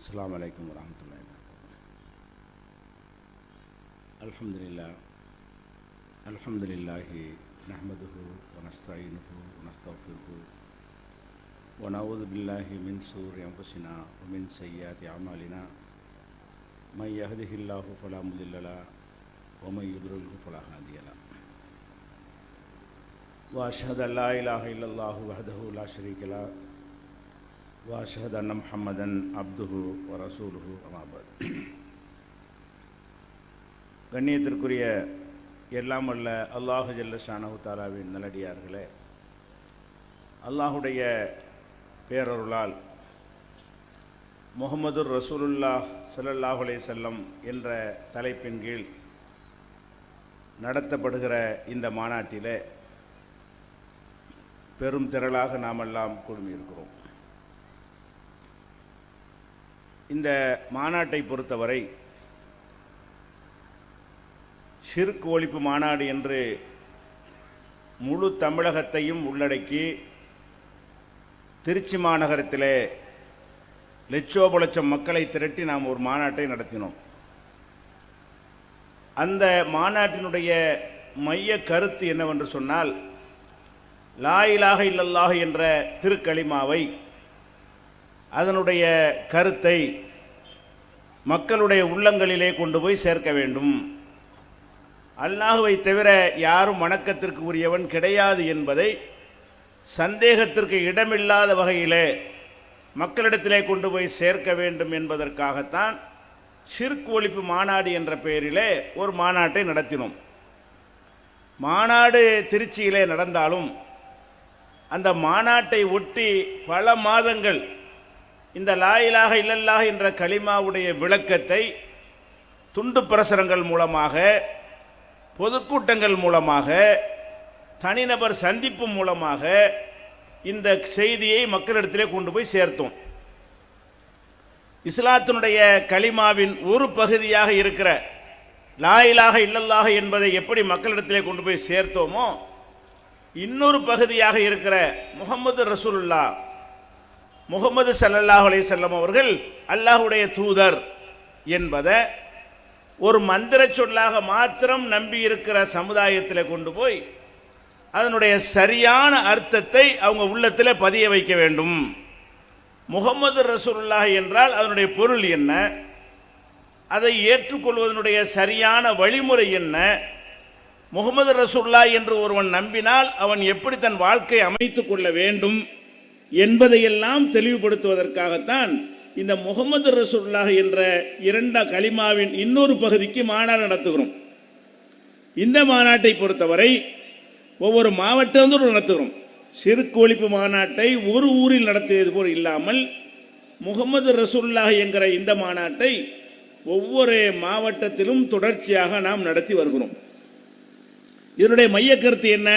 அஸ்ஸலாமு அலைக்கும் வரஹ்மத்துல்லாஹி வபரகாத்துஹு. அல்ஹம்துலில்லாஹி நஹ்மதுஹு வ நஸ்தஈனுஹு வ நஸ்தக்ஃபிருஹு வ நஊது பில்லாஹி மின் ஷுரூரி அன்ஃபுஸினா வ மின் ஸய்யிஆத்தி அஅமாலினா மன் யஹ்திஹில்லாஹு ஃபலா முதில்ல லஹு வ மன் யுத்லில்ஹு ஃபலா ஹாதிய லஹு. வ அஷ்ஹது அல்லா இலாஹா இல்லல்லாஹு வஹ்தஹு லா ஷரீக லஹு வ அஷ்ஹது அன்ன முஹம்மதன் அப்துஹு வ ரசூலுஹு அம்மா பஅத். கண்ணியத்திற்குரிய எல்லாம் வல்ல அல்லாஹு ஜல்ல ஷானஹு தஆலாவின் நல்லடியார்களே, அல்லாஹுடைய பேரருளால் முஹம்மதுர் ரசூலுல்லாஹ் ஸல்லல்லாஹு அலைஹி வஸல்லம் என்ற தலைப்பின் கீழ் நடத்தப்படுகிற இந்த மாநாட்டிலே பெரும் திரளாக நாமெல்லாம் குழுமியிருக்கிறோம். இந்த மாநாட்டை பொறுத்தவரை ஷிர்க் ஒழிப்பு மாநாடு என்று முழு தமிழகத்தையும் உள்ளடக்கி திருச்சி மாநகரத்திலே லட்சோப லட்சம் மக்களை திரட்டி நாம் ஒரு மாநாட்டை நடத்தினோம். அந்த மாநாட்டினுடைய மைய கருத்து என்னவென்று சொன்னால், லா இலாஹ இல்லல்லாஹ் என்ற திருக்கலிமாவை, அதனுடைய கருத்தை மக்களுடைய உள்ளங்களிலே கொண்டு போய் சேர்க்க வேண்டும். அல்லாஹுவை தவிர யாரும் வணக்கத்திற்கு உரியவன் கிடையாது என்பதை சந்தேகத்திற்கு இடமில்லாத வகையிலே மக்களிடத்திலே கொண்டு போய் சேர்க்க வேண்டும் என்பதற்காகத்தான் ஷிர்க் ஒழிப்பு மாநாடு என்ற பெயரிலே ஒரு மாநாட்டை நடத்தினோம். மாநாடு திருச்சியிலே நடந்தாலும் அந்த மாநாட்டை ஒட்டி பல மாதங்கள் இந்த லா இலாஹ இல்லல்லாஹ் என்ற கலிமாவுடைய விளக்கத்தை துண்டு பிரசுரங்கள் மூலமாக, பொதுக்கூட்டங்கள் மூலமாக, தனிநபர் சந்திப்பு மூலமாக இந்த செய்தியை மக்களிடத்திலே கொண்டு போய் சேர்த்தோம். இஸ்லாத்தினுடைய கலிமாவின் ஒரு பகுதியாக இருக்கிற லா இலாஹ இல்லல்லாஹ் என்பதை எப்படி மக்களிடத்திலே கொண்டு போய் சேர்த்தோமோ, இன்னொரு பகுதியாக இருக்கிற முஹம்மது ரசூலுல்லாஹ், முஹம்மது ஸல்லல்லாஹு அலைஹி வஸல்லம் அவர்கள் அல்லாஹ்வுடைய தூதர் என்பதை ஒரு மந்திர சொல்லாக மாத்திரம் நம்பி இருக்கிற சமுதாயத்தில் கொண்டு போய் அதனுடைய சரியான அர்த்தத்தை அவங்க உள்ளத்தில் பதிய வைக்க வேண்டும். முஹம்மது ரசூலுல்லாஹ் என்றால் அதனுடைய பொருள் என்ன, அதை ஏற்றுக்கொள்வதனுடைய சரியான வழிமுறை என்ன, முஹம்மது ரசூலுல்லாஹ் என்று ஒருவன் நம்பினால் அவன் எப்படி தன் வாழ்க்கை அமைத்துக் கொள்ள வேண்டும் என்பதையெல்லாம் தெளிவுபடுத்துவதற்காகத்தான் இந்த முஹம்மது ரசூலுல்லாஹ் என்ற இரண்டாம் கலிமாவின் இன்னொரு பகுதிக்கு மாநாடு நடத்துகிறோம். இந்த மாநாட்டை பொறுத்தவரை ஒவ்வொரு மாவட்டத்தோடு நடத்துகிறோம். ஷிர்க் ஒழிப்பு மாநாட்டை ஒரு ஊரில் நடத்தியது போல் இல்லாமல் முஹம்மது ரசூலுல்லாஹ் என்கிற இந்த மாநாட்டை ஒவ்வொரு மாவட்டத்திலும் தொடர்ச்சியாக நாம் நடத்தி வருகிறோம். இதனுடைய மைய கருத்து என்ன?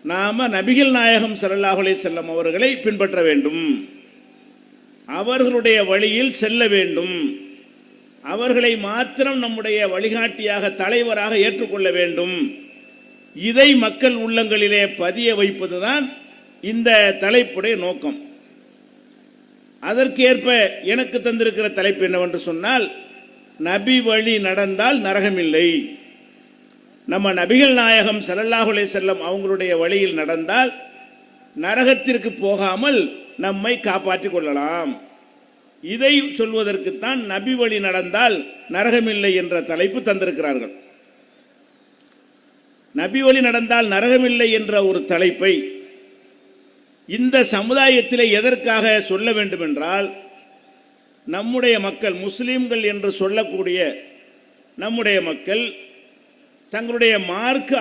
நாம் நபிகள் நாயகம் ஸல்லல்லாஹு அலைஹி வஸல்லம் அவர்களை பின்பற்ற வேண்டும், அவர்களுடைய வழியில் செல்ல வேண்டும், அவர்களை மாத்திரம் நம்முடைய வழிகாட்டியாக, தலைவராக ஏற்றுக்கொள்ள வேண்டும். இதை மக்கள் உள்ளங்களிலே பதிய வைப்பதுதான் இந்த தலைப்புடைய நோக்கம். அதற்கேற்ப எனக்கு தந்திருக்கிற தலைப்பு என்னவென்று சொன்னால், நபி வழி நடந்தால் நரகமில்லை. நம்ம நபிகள் நாயகம் ஸல்லல்லாஹு அலைஹி வஸல்லம் அவங்களுடைய வழியில் நடந்தால் நரகத்திற்கு போகாமல் நம்மை காப்பாற்றிக் கொள்ளலாம். இதை சொல்வதற்குத்தான் நபி வழி நடந்தால் நரகமில்லை என்ற தலைப்பு தந்திருக்கிறார்கள். நபி வழி நடந்தால் நரகமில்லை என்ற ஒரு தலைப்பை இந்த சமுதாயத்திலே எதற்காக சொல்ல வேண்டும் என்றால், நம்முடைய மக்கள், முஸ்லிம்கள் என்று சொல்லக்கூடிய நம்முடைய மக்கள் தங்களுடைய மார்க்க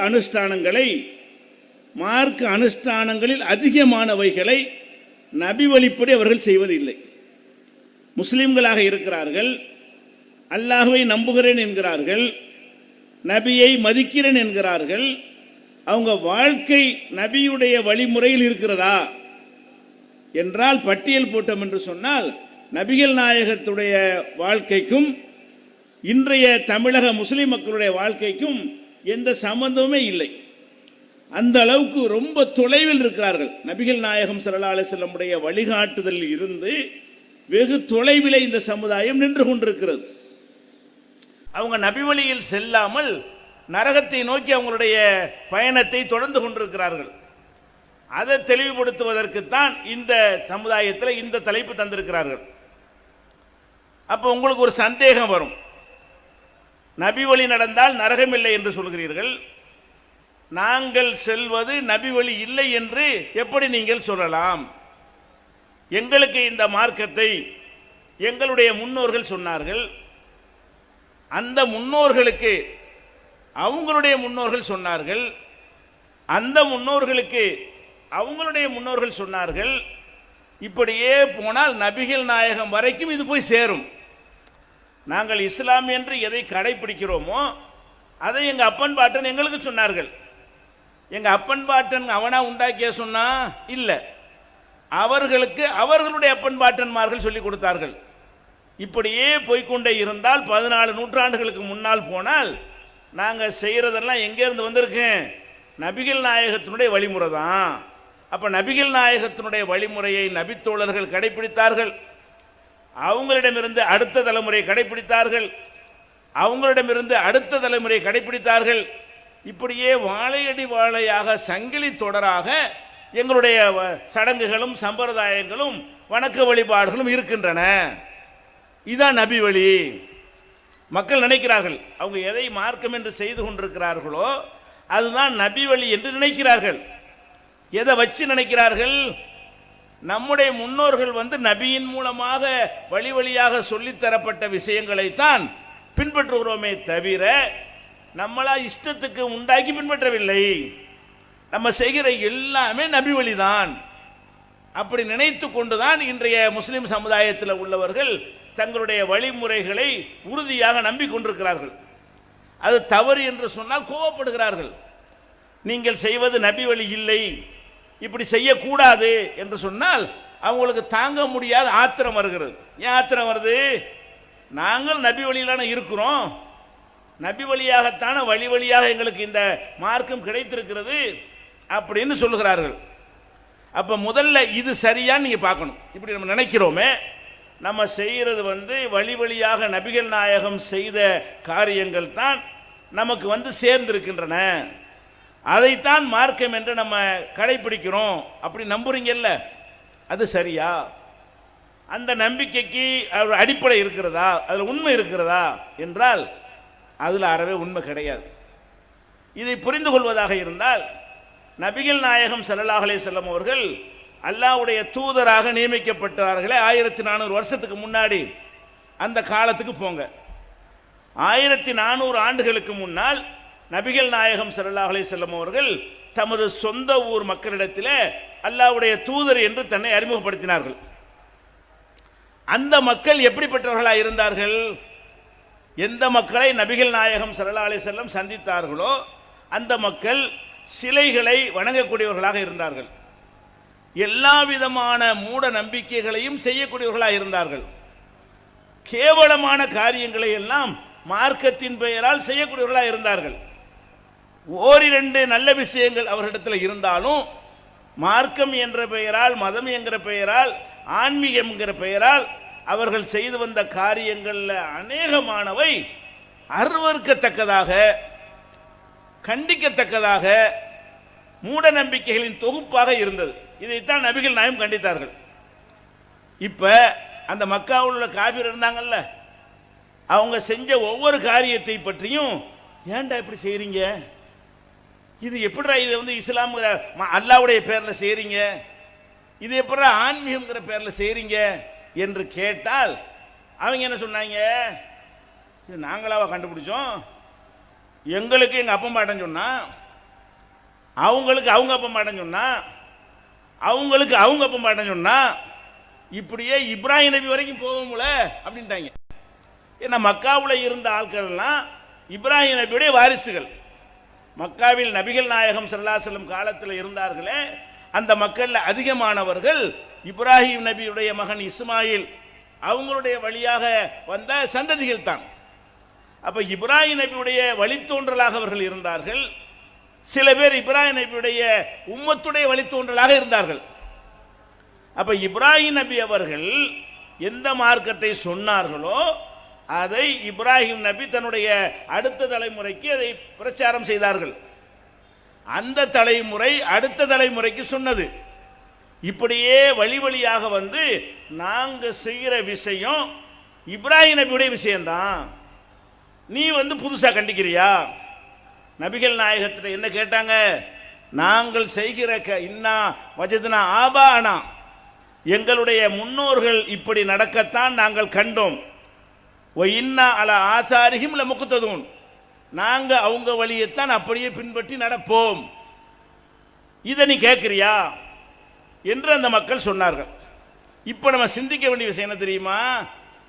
அனுஷ்டானங்களில் அதிகமானவைகளை நபி வழிப்படி அவர்கள் செய்வதில்லை. முஸ்லிம்களாக இருக்கிறார்கள், அல்லாஹ்வை நம்புகிறேன் என்கிறார்கள், நபியை மதிக்கிறேன் என்கிறார்கள். அவங்க வாழ்க்கை நபியுடைய வழிமுறையில் இருக்கிறதா என்றால் பட்டியல் போட்டோம் என்று சொன்னால், நபிகள் நாயகத்துடைய வாழ்க்கைக்கும் இன்றைய தமிழக முஸ்லிம் மக்களுடைய வாழ்க்கைக்கும் எந்த சம்பந்தமுமே இல்லை. அந்த அளவுக்கு ரொம்ப தொலைவில் இருக்கிறார்கள். நபிகள் நாயகம் ஸல்லல்லாஹு அலைஹி வஸல்லம் உடைய வழிகாட்டுதலில் இருந்து வெகு தொலைவிலே இந்த சமுதாயம் நின்று கொண்டிருக்கிறது. அவங்க நபி வழியில் செல்லாமல் நரகத்தை நோக்கி அவங்களுடைய பயணத்தை தொடர்ந்து கொண்டிருக்கிறார்கள். அதை தெளிவுபடுத்துவதற்குத்தான் இந்த சமுதாயத்தில் இந்த தலைப்பு தந்திருக்கிறார்கள். அப்போ உங்களுக்கு ஒரு சந்தேகம் வரும், நபி வழி நடந்தால் நரகம் இல்லை என்று சொல்கிறீர்கள், நாங்கள் செல்வது நபி வழி இல்லை என்று எப்படி நீங்கள் சொல்லலாம்? எங்களுக்கு இந்த மார்க்கத்தை எங்களுடைய முன்னோர்கள் சொன்னார்கள், அந்த முன்னோர்களுக்கு அவங்களுடைய முன்னோர்கள் சொன்னார்கள், அந்த முன்னோர்களுக்கு அவங்களுடைய முன்னோர்கள் சொன்னார்கள். இப்படியே போனால் நபிகள் நாயகம் வரைக்கும் இது போய் சேரும். நாங்கள் இஸ்லாம் என்று எதை கடைபிடிக்கிறோமோ அதை எங்கள் அப்பன் பாட்டன் எங்களுக்கு சொன்னார்கள். எங்கள் அப்பன் பாட்டன் அவனா உண்டாக்கிய சொன்னா இல்லை, அவர்களுக்கு அவர்களுடைய அப்பன் பாட்டன்மார்கள் சொல்லிக் கொடுத்தார்கள். இப்படியே போய்கொண்டே இருந்தால் 14 நூற்றாண்டுகளுக்கு முன்னால் போனால் நாங்கள் செய்கிறதெல்லாம் எங்கேருந்து வந்திருக்கேன்? நபிகள் நாயகத்தினுடைய வழிமுறை தான். அப்போ நபிகள் நாயகத்தினுடைய வழிமுறையை நபித்தோழர்கள் கடைபிடித்தார்கள், அவங்களிடமிருந்து அடுத்த தலைமுறை கடைபிடித்தார்கள், அவங்களிடமிருந்து அடுத்த தலைமுறை கடைபிடித்தார்கள். இப்படியே வாழையடி வாழையாக சங்கிலி தொடராக எங்களுடைய சடங்குகளும் சம்பிரதாயங்களும் வணக்க வழிபாடுகளும் இருக்கின்றன. இதுதான் நபி வழி. மக்கள் நினைக்கிறார்கள், அவங்க எதை மார்க்கம் என்று செய்து கொண்டிருக்கிறார்களோ அதுதான் நபி வழி என்று நினைக்கிறார்கள். எதை வச்சு நினைக்கிறார்கள்? நம்முடைய முன்னோர்கள் நபியின் மூலமாக வழி வழியாக சொல்லித்தரப்பட்ட விஷயங்களைத்தான் பின்பற்றுகிறோமே தவிர நம்மளா இஷ்டத்துக்கு உண்டாக்கி பின்பற்றவில்லை. நம்ம செய்கிற எல்லாமே நபி வழிதான். அப்படி நினைத்து கொண்டுதான் இன்றைய முஸ்லிம் சமுதாயத்தில் உள்ளவர்கள் தங்களுடைய வழிமுறைகளை உறுதியாக நம்பிக்கொண்டிருக்கிறார்கள். அது தவறு என்று சொன்னால் கோபப்படுகிறார்கள். நீங்கள் செய்வது நபி வழி இல்லை, இப்படி செய்யக்கூடாது என்று சொன்னால் அவங்களுக்கு தாங்க முடியாத ஆத்திரம் வருகிறது. ஏன் ஆத்திரம் வருது? நாங்கள் நபி வழியிலான இருக்கிறோம், நபி வழியாகத்தான வழி வழியாக எங்களுக்கு இந்த மார்க்கம் கிடைத்திருக்கிறது அப்படின்னு சொல்லுகிறார்கள். அப்போ முதல்ல இது சரியான்னு நீங்கள் பார்க்கணும். இப்படி நம்ம நினைக்கிறோமே, நம்ம செய்கிறது வழி வழியாக நபிகள் நாயகம் செய்த காரியங்கள் தான் நமக்கு சேர்ந்திருக்கின்றன, அதைத்தான் மார்க்கம் என்று நம்ம கடைபிடிக்கிறோம் அப்படி நம்புறீங்கல்ல, அது சரியா? அந்த நம்பிக்கைக்கு அடிப்படை இருக்கிறதா, அதில் உண்மை இருக்கிறதா என்றால் அதில் அறவே உண்மை கிடையாது. இதை புரிந்து கொள்வதாக இருந்தால் நபிகள் நாயகம் ஸல்லல்லாஹு அலைஹி வஸல்லம் அவர்கள் அல்லாஹ்வுடைய தூதராக நியமிக்கப்பட்டார்களே 1400 வருஷத்துக்கு முன்னாடி, அந்த காலத்துக்கு போங்க. 1400 ஆண்டுகளுக்கு முன்னால் நபிகள் நாயகம் ஸல்லல்லாஹு அலைஹி வஸல்லம் அவர்கள் தமது சொந்த ஊர் மக்களிடத்தில் அல்லாஹ்வுடைய தூதர் என்று தன்னை அறிமுகப்படுத்தினார்கள். அந்த மக்கள் எப்படிப்பட்டவர்களாக இருந்தார்கள்? எந்த மக்களை நபிகள் நாயகம் ஸல்லல்லாஹு அலைஹி வஸல்லம் சந்தித்தார்களோ அந்த மக்கள் சிலைகளை வணங்கக்கூடியவர்களாக இருந்தார்கள். எல்லா விதமான மூட நம்பிக்கைகளையும் செய்யக்கூடியவர்களாக இருந்தார்கள். கேவலமான காரியங்களை எல்லாம் மார்க்கத்தின் பெயரால் செய்யக்கூடியவர்களாக இருந்தார்கள். ஓரிரண்டு நல்ல விஷயங்கள் அவர்களிடத்தில் இருந்தாலும் மார்க்கம் என்ற பெயரால், மதம் என்கிற பெயரால், ஆன்மீகம் என்கிற பெயரால் அவர்கள் செய்து வந்த காரியங்களில் அநேகமானவை அருவருக்கத்தக்கதாக, கண்டிக்கத்தக்கதாக, மூட நம்பிக்கைகளின் தொகுப்பாக இருந்தது. இதைத்தான் நபிகள் நாயகம் கண்டித்தார்கள். இப்ப அந்த மக்காவில் உள்ள காபிர் இருந்தாங்கல்ல, அவங்க செஞ்ச ஒவ்வொரு காரியத்தை பற்றியும் ஏன்டா இப்படி செய்றீங்க, இது எப்படிடா, இது இஸ்லாம்ங்கிற அல்லாஹ்வுடைய பேரில் செய்றீங்க, இது எப்படிடா ஆன்மீகம்ங்கிற பேரில் செய்றீங்க என்று கேட்டால் அவங்க என்ன சொன்னாங்க? இது நாங்களாவா கண்டுபிடிச்சோம், எங்களுக்கு எங்கள் அப்பா மாட்டேன்னு சொன்னா, அவங்களுக்கு அவங்க அப்பா மாட்டேன்னு சொன்னா, அவங்களுக்கு அவங்க அப்பா மாட்டேன்னு சொன்னா, இப்படியே இப்ராஹிம் நபி வரைக்கும் போகும்ல அப்படின்ட்டாங்க. ஏன்னா மக்காவில் இருந்த ஆட்கள்லாம் இப்ராஹிம் நபியுடைய வாரிசுகள். மக்காவில் நபிகள் நாயகம் ஸல்லல்லாஹு அலைஹி வஸல்லம் காலத்தில் இருந்தார்களே, அந்த மக்களில் அதிகமானவர்கள் இப்ராஹிம் நபியுடைய மகன் இஸ்மாயில் அவங்களுடைய வழியாக வந்த சந்ததிகள் தான். அப்ப இப்ராஹிம் நபியுடைய வழித்தோன்றலாக அவர்கள் இருந்தார்கள். சில பேர் இப்ராஹிம் நபியுடைய உம்மத்துடைய வழித்தோன்றலாக இருந்தார்கள். அப்ப இப்ராஹிம் நபி அவர்கள் எந்த மார்க்கத்தை சொன்னார்களோ அதை இப்ராஹிம் நபி தன்னுடைய அடுத்த தலைமுறைக்கு அதை பிரச்சாரம் செய்தார்கள். அந்த தலைமுறை அடுத்த தலைமுறைக்கு சொன்னது. இப்படியே வழி வழியாக வந்து நாங்க செய்கிற விஷயம் இப்ராஹிம் நபியுடைய விஷயம்தான். நீ வந்து புதுசா கண்டிக்கிறியா? நபிகள் நாயகத்தில் என்ன கேட்டாங்க? நாங்கள் செய்கிற இன்னா வஜதுனா ஆபானா, எங்களுடைய முன்னோர்கள் இப்படி நடக்கத்தான் நாங்கள் கண்டோம். ஒ இன்னா அல ஆசாரிஹிம் லமுக்ததூன், நாங்க அவங்க வழியைத்தான் அப்படியே பின்பற்றி நடப்போம். இதை நீ கேட்கிறியா என்று அந்த மக்கள் சொன்னார்கள். இப்போ நம்ம சிந்திக்க வேண்டிய விஷயம் என்ன தெரியுமா?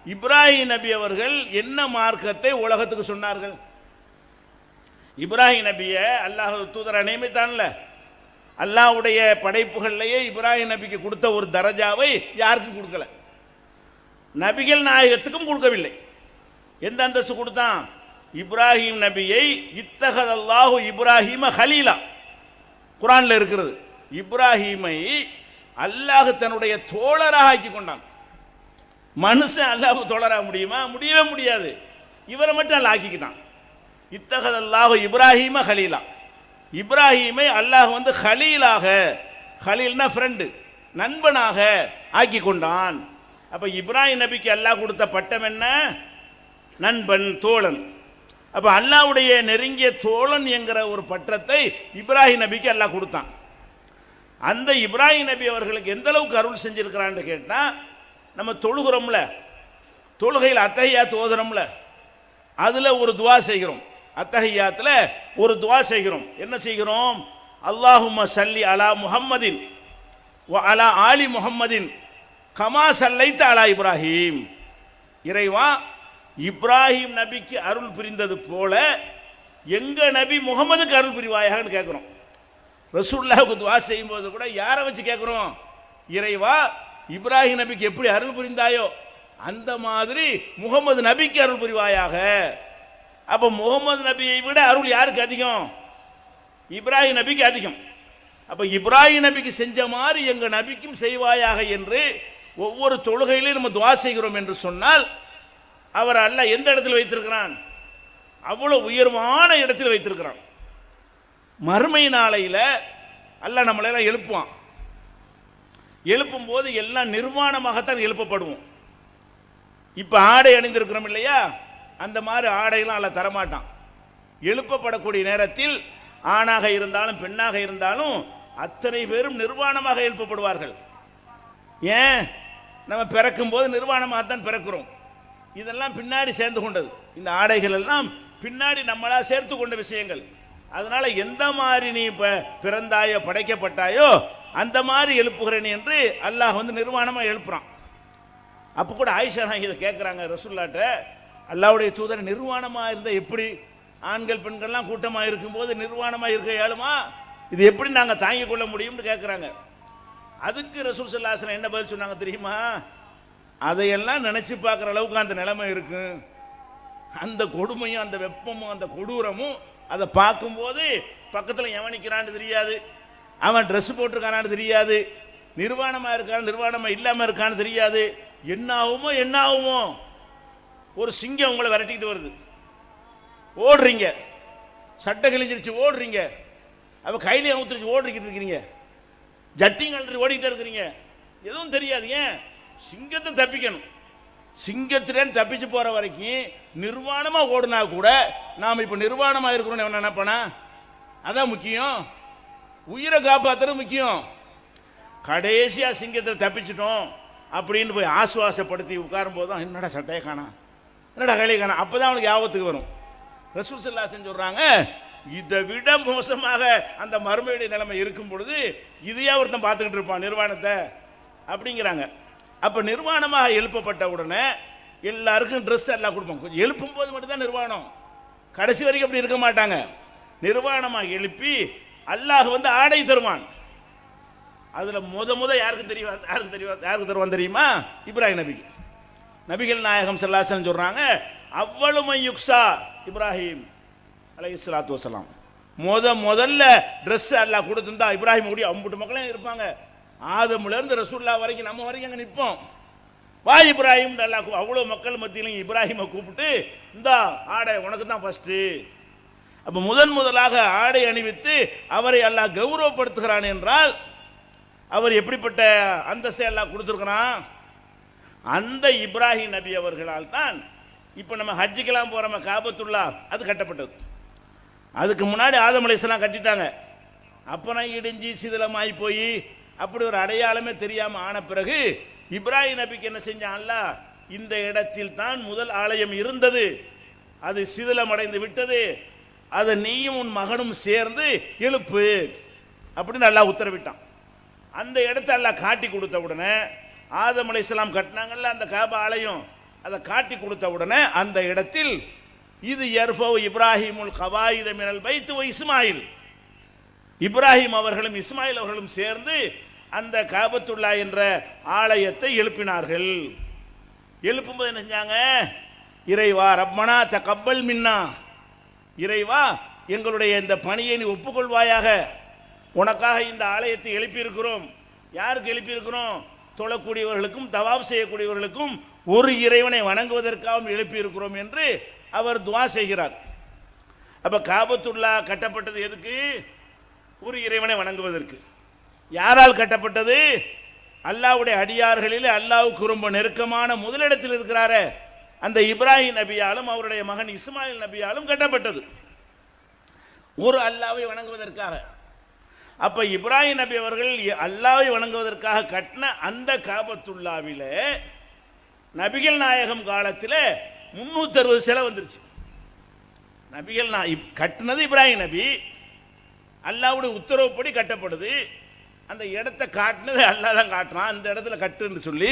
இப்ராஹிம் நபி அவர்கள் என்ன மார்க்கத்தை உலகத்துக்கு சொன்னார்கள்? இப்ராஹிம் நபியை அல்லாஹ் தூதரை நியமித்தான்ல, அல்லாஹ்வுடைய படைப்புகள்லையே இப்ராஹிம் நபிக்கு கொடுத்த ஒரு தரஜாவை யாருக்கும் கொடுக்கல, நபிகள் நாயகத்துக்கும் கொடுக்கவில்லை. எந்த அந்தஸ்து கொடுத்தான்? இப்ராஹிம் நபியை இத்தகதல்லாஹு இப்ராஹிம ஹலீலா, குர்ஆன்ல இருக்கிறது. இப்ராஹிமை அல்லாஹ் தன்னுடைய தோழராக ஆக்கி கொண்டான். மனுஷன் அல்லாஹ் தோழராக முடியுமா? முடியவே முடியாது. இவரை மட்டும் அல்லாஹ் ஆக்கிக்கிட்டான். இத்தகதல்லாஹு இப்ராஹிம ஹலீலா, இப்ராஹிமை அல்லாஹ் வந்து ஹலீலாக, ஹலீல்னா ஃப்ரெண்டு, நண்பனாக ஆக்கி கொண்டான். அப்ப இப்ராஹிம் நபிக்கு அல்லாஹ் கொடுத்த பட்டம் என்ன? நண்பன், தோழன். அப்ப அல்லாஹ்வுடைய நெருங்கிய தோழன் என்கிற ஒரு பட்டத்தை இப்ராஹிம் நபிக்கு அல்லாஹ் கொடுத்தான். அந்த இப்ராஹிம் நபி அவர்களுக்கு எந்த அளவுக்கு அருள் செஞ்சிருக்கிறான்னு கேட்டா, நம்ம தொழுகிறோம்ல, தொழுகையில் அத்தஹியாத் ஓதுறோம்ல, அதுல ஒரு துவா செய்கிறோம். அத்தஹியாத்துல ஒரு துவா செய்கிறோம். என்ன செய்கிறோம்? அல்லாஹும்ம சல்லி அலா முஹம்மதின் வ அலா ஆலி முஹம்மதின் கமா சல்லைத்த அலா இப்ராஹிம். இறைவா, இப்ராஹிம் நபிக்கு அருள் புரிந்தது போல எங்க நபி முகமதுக்கு அருள் புரிவாயான்னு கேட்கிறோம். ரசூலுல்லாஹ்வுக்கு துஆ செய்யும் போது கூட யாரை வச்சு கேட்கிறோம்? இறைவா, இப்ராஹிம் நபிக்கு எப்படி அருள் புரிந்தாயோ அந்த மாதிரி முகமது நபிக்கு அருள் புரிவாயாக. அப்ப முகமது நபியை விட அருள் யாருக்கு அதிகம்? இப்ராஹிம் நபிக்கு அதிகம். அப்ப இப்ராஹிம் நபிக்கு செஞ்ச மாதிரி எங்க நபிக்கும் செய்வாயாக என்று ஒவ்வொரு தொழுகையிலும் நம்ம துஆ செய்கிறோம் என்று சொன்னால், அவர் அல்லாஹ் எந்த இடத்தில் வைத்திருக்கிறான்? அவ்வளவு உயர்வான இடத்தில் வைத்திருக்கிறான். மறுமை நாளையில் அல்லாஹ் நம்மளை எல்லாம் எழுப்புவான். எழுப்பும் போது எல்லாம் நிர்வாணமாகத்தான் எழுப்பப்படுவோம். இப்ப ஆடை அணிந்திருக்கிறோம் இல்லையா, அந்த மாதிரி ஆடையெல்லாம் அல்லாஹ் தரமாட்டான். எழுப்பப்படக்கூடிய நேரத்தில் ஆணாக இருந்தாலும் பெண்ணாக இருந்தாலும் அத்தனை பேரும் நிர்வாணமாக எழுப்பப்படுவார்கள். ஏன்? நம்ம பிறக்கும் போது நிர்வாணமாகத்தான் பிறக்கிறோம். இதெல்லாம் பின்னாடி சேர்ந்து கொண்டது. இந்த ஆடைகள் எல்லாம் பின்னாடி நம்மளா சேர்த்து கொண்ட விஷயங்கள். அதனால எந்த மாதிரி நீ பிறந்தாயோ படைக்கப்பட்டாயோ அந்த மாதிரி எழுப்புகிறேன் என்று அல்லாஹ் வந்து நிர்வாணமா எழுப்புறான். அப்ப கூட ஆயிஷா இதை கேட்கிறாங்க ரசூலுல்லாஹ்ட்ட, அல்லாஹ்வுடைய தூதர் நிர்வாணமா இருந்தா எப்படி? ஆண்கள் பெண்கள்லாம் கூட்டமா இருக்கும்போது நிர்வாணமா இருக்க இயலுமா? இது எப்படி நாங்க தாங்கிக் கொள்ள முடியும்னு கேட்கிறாங்க. அதுக்கு ரசூல் ஸல்லல்லாஹு அலைஹி வஸல்லம் என்ன பதில் சொன்னாங்க தெரியுமா? அதையெல்லாம் நினைச்சு பார்க்குற அளவுக்கு அந்த நிலைமை இருக்கு. அந்த கொடுமையும் அந்த வெப்பமும் அந்த கொடூரமும் அதை பார்க்கும்போது பக்கத்தில் எவன் நிற்கிறான்னு தெரியாது, அவன் ட்ரெஸ் போட்டிருக்கானான்னு தெரியாது, நிர்வாணமா இருக்கான் நிர்வாணமா இல்லாம இருக்கான்னு தெரியாது. என்ன ஆகுமோ? ஒரு சிங்கம் உங்களை விரட்டிக்கிட்டு வருது, ஓடுறீங்க, சட்டை கிழிஞ்சிருச்சு ஓடுறீங்க, அவ கையிலே ஊத்துருச்சு ஓடிக்கிட்டு இருக்கிறீங்க, ஜட்டிங் அழுது ஓடிக்கிட்டே இருக்கிறீங்க, எதுவும் தெரியாது. ஏன்? சிங்கத்தை தப்பிக்கணும். சிங்கத்திலேருந்து தப்பிச்சு போற வரைக்கும் நிர்வாணமா ஓடுனா கூட நாம் இப்ப நிர்வாணமா இருக்கிறோம் நினைப்பனா? அதான் முக்கியம். உயிரை காப்பாத்துறது முக்கியம். கடைசியா சிங்கத்தை தப்பிச்சிட்டோம் அப்படின்னு போய் ஆசுவாசப்படுத்தி உட்காரும் போதுதான் என்னடா சட்டையை காணா, என்னடா கையிலே காணா, அப்பதான் அவனுக்கு ஆபத்துக்கு வரும். ரசூல் ஸல்லல்லாஹு அலைஹி வஸல்லம் சொல்றாங்க, இதை விட மோசமாக அந்த மறுமையுடைய நிலைமை இருக்கும் பொழுது இதையா ஒருத்தன் பார்த்துக்கிட்டு இருப்பான் நிர்வாணத்தை அப்படிங்கிறாங்க. அப்ப நிர்வாணமாக எழுப்பப்பட்ட உடனே எல்லாருக்கும் ட்ரெஸ் எல்லாம் கொடுப்பாங்க. கொஞ்சம் எழுப்பும் போது மட்டும்தான் நிர்வாணம், கடைசி வரைக்கும் அப்படி இருக்க மாட்டாங்க. நிர்வாணமாக எழுப்பி அல்லாஹ் வந்து ஆடை தருவான். அதுல முத யாருக்கு தருவான் தெரியுமா? இப்ராஹிம் நபிக்கு. நபிகள் நாயகம் ஸல்லல்லாஹு அலைஹி வஸல்லம் சொல்றாங்க, அவ்வளுமை யுக்ஸா இப்ராஹிம் அலைஹிஸ்ஸலாத்து வஸலாம். முதல்ல ட்ரெஸ் அல்லாஹ் கொடுத்திருந்தா இப்ராஹிம் கூடிய அம்புட்டு மக்களே இருப்பாங்க. ஆதம்ல இருந்து ரசூலுல்லாஹ் வரைக்கும் நம்ம வரைக்கும் அங்கே நிற்போம். வா இப்ராஹிம் அல்லாஹ் அவ்வளோ மக்கள் மத்தியிலும் இப்ராஹிமை கூப்பிட்டு இந்த ஆடை உனக்கு தான் ஃபர்ஸ்ட். அப்போ முதலாக ஆடை அணிவித்து அவரை அல்லாஹ் கௌரவப்படுத்துகிறான் என்றால் அவர் எப்படிப்பட்ட அந்தஸ்தை அல்லாஹ் கொடுத்துருக்கிறான். அந்த இப்ராஹிம் நபி அவர்களால் தான் இப்போ நம்ம ஹஜ்ஜுக்கெல்லாம் போகிறோம், காபத்துல்லா அது கட்டப்பட்டது. அதுக்கு முன்னாடி ஆதம் அலைஹிஸ்ஸலாம் கட்டிட்டாங்க. அப்புறம் இடிஞ்சி சிதிலமாகி போய் அப்படி ஒரு அடையாளமே தெரியாமல் ஆன பிறகு இப்ராஹிம் நபிக்கு என்ன செஞ்சான் அல்லாஹ், இந்த இடத்தில் தான் முதல் ஆலயம் இருந்தது, அது சிதிலம் அடைந்து விட்டது, அதை நீயும் உன் மகனும் சேர்ந்து எழுப்பு அப்படின்னு அல்லாஹ் உத்தரவிட்டான். அந்த இடத்தை அல்லாஹ் காட்டி கொடுத்த உடனே ஆதம் அலைஹிஸ்ஸலாம் கட்டினாங்கல்ல அந்த காபா ஆலயம், அதை காட்டி கொடுத்த உடனே அந்த இடத்தில் இது யர்ஃபவு இப்ராஹிமுல் கவாயித மினல் பைத் வ இஸ்மாயில், இப்ராஹிம் அவர்களும் இஸ்மாயில் அவர்களும் சேர்ந்து அந்த காபத்துல்லா என்ற ஆலயத்தை எழுப்பினார்கள். எழுப்பும்போது என்ன செஞ்சாங்க, இறைவா ரப்பனா தகப்பல் மின்னா, இறைவா எங்களுடைய இந்த பணியை நீ ஒப்புக்கொள்வாயாக, உனக்காக இந்த ஆலயத்தை எழுப்பியிருக்கிறோம். யாருக்கு எழுப்பியிருக்கிறோம்? தொழக்கூடியவர்களுக்கும் தவாப் செய்யக்கூடியவர்களுக்கும் ஒரு இறைவனை வணங்குவதற்காகவும் எழுப்பியிருக்கிறோம் என்று அவர் துவா செய்கிறார். அப்ப காபத்துல்லா கட்டப்பட்டது எதுக்கு? ஒரு இறைவனை வணங்குவதற்கு. யாரால் கட்டப்பட்டது? அல்லாஹ்வுடைய அடியார்களில் அல்லாஹ்வுக்கு ரொம்ப நெருக்கமான முதலிடத்தில் இருக்கிறாரே அந்த இப்ராஹிம் நபியாலும் அவருடைய மகன் இஸ்மாயில் நபியாலும் கட்டப்பட்டது, ஒரு அல்லாஹ்வை வணங்குவதற்காக. அப்ப இப்ராஹிம் நபி அவர்கள் அல்லாஹ்வை வணங்குவதற்காக கட்டின அந்த காபத்துல்லாவில நபிகள் நாயகம் காலத்தில் 360 சிலை வந்துருச்சு. நபிகள் கட்டினது இப்ராஹிம் நபி, அல்லாஹ்வுடைய உத்தரவுப்படி கட்டப்படுது. அந்த இடத்தை காட்டினது அல்லாஹ் தான் காட்டுறான், அந்த இடத்துல கட்டுன்னு சொல்லி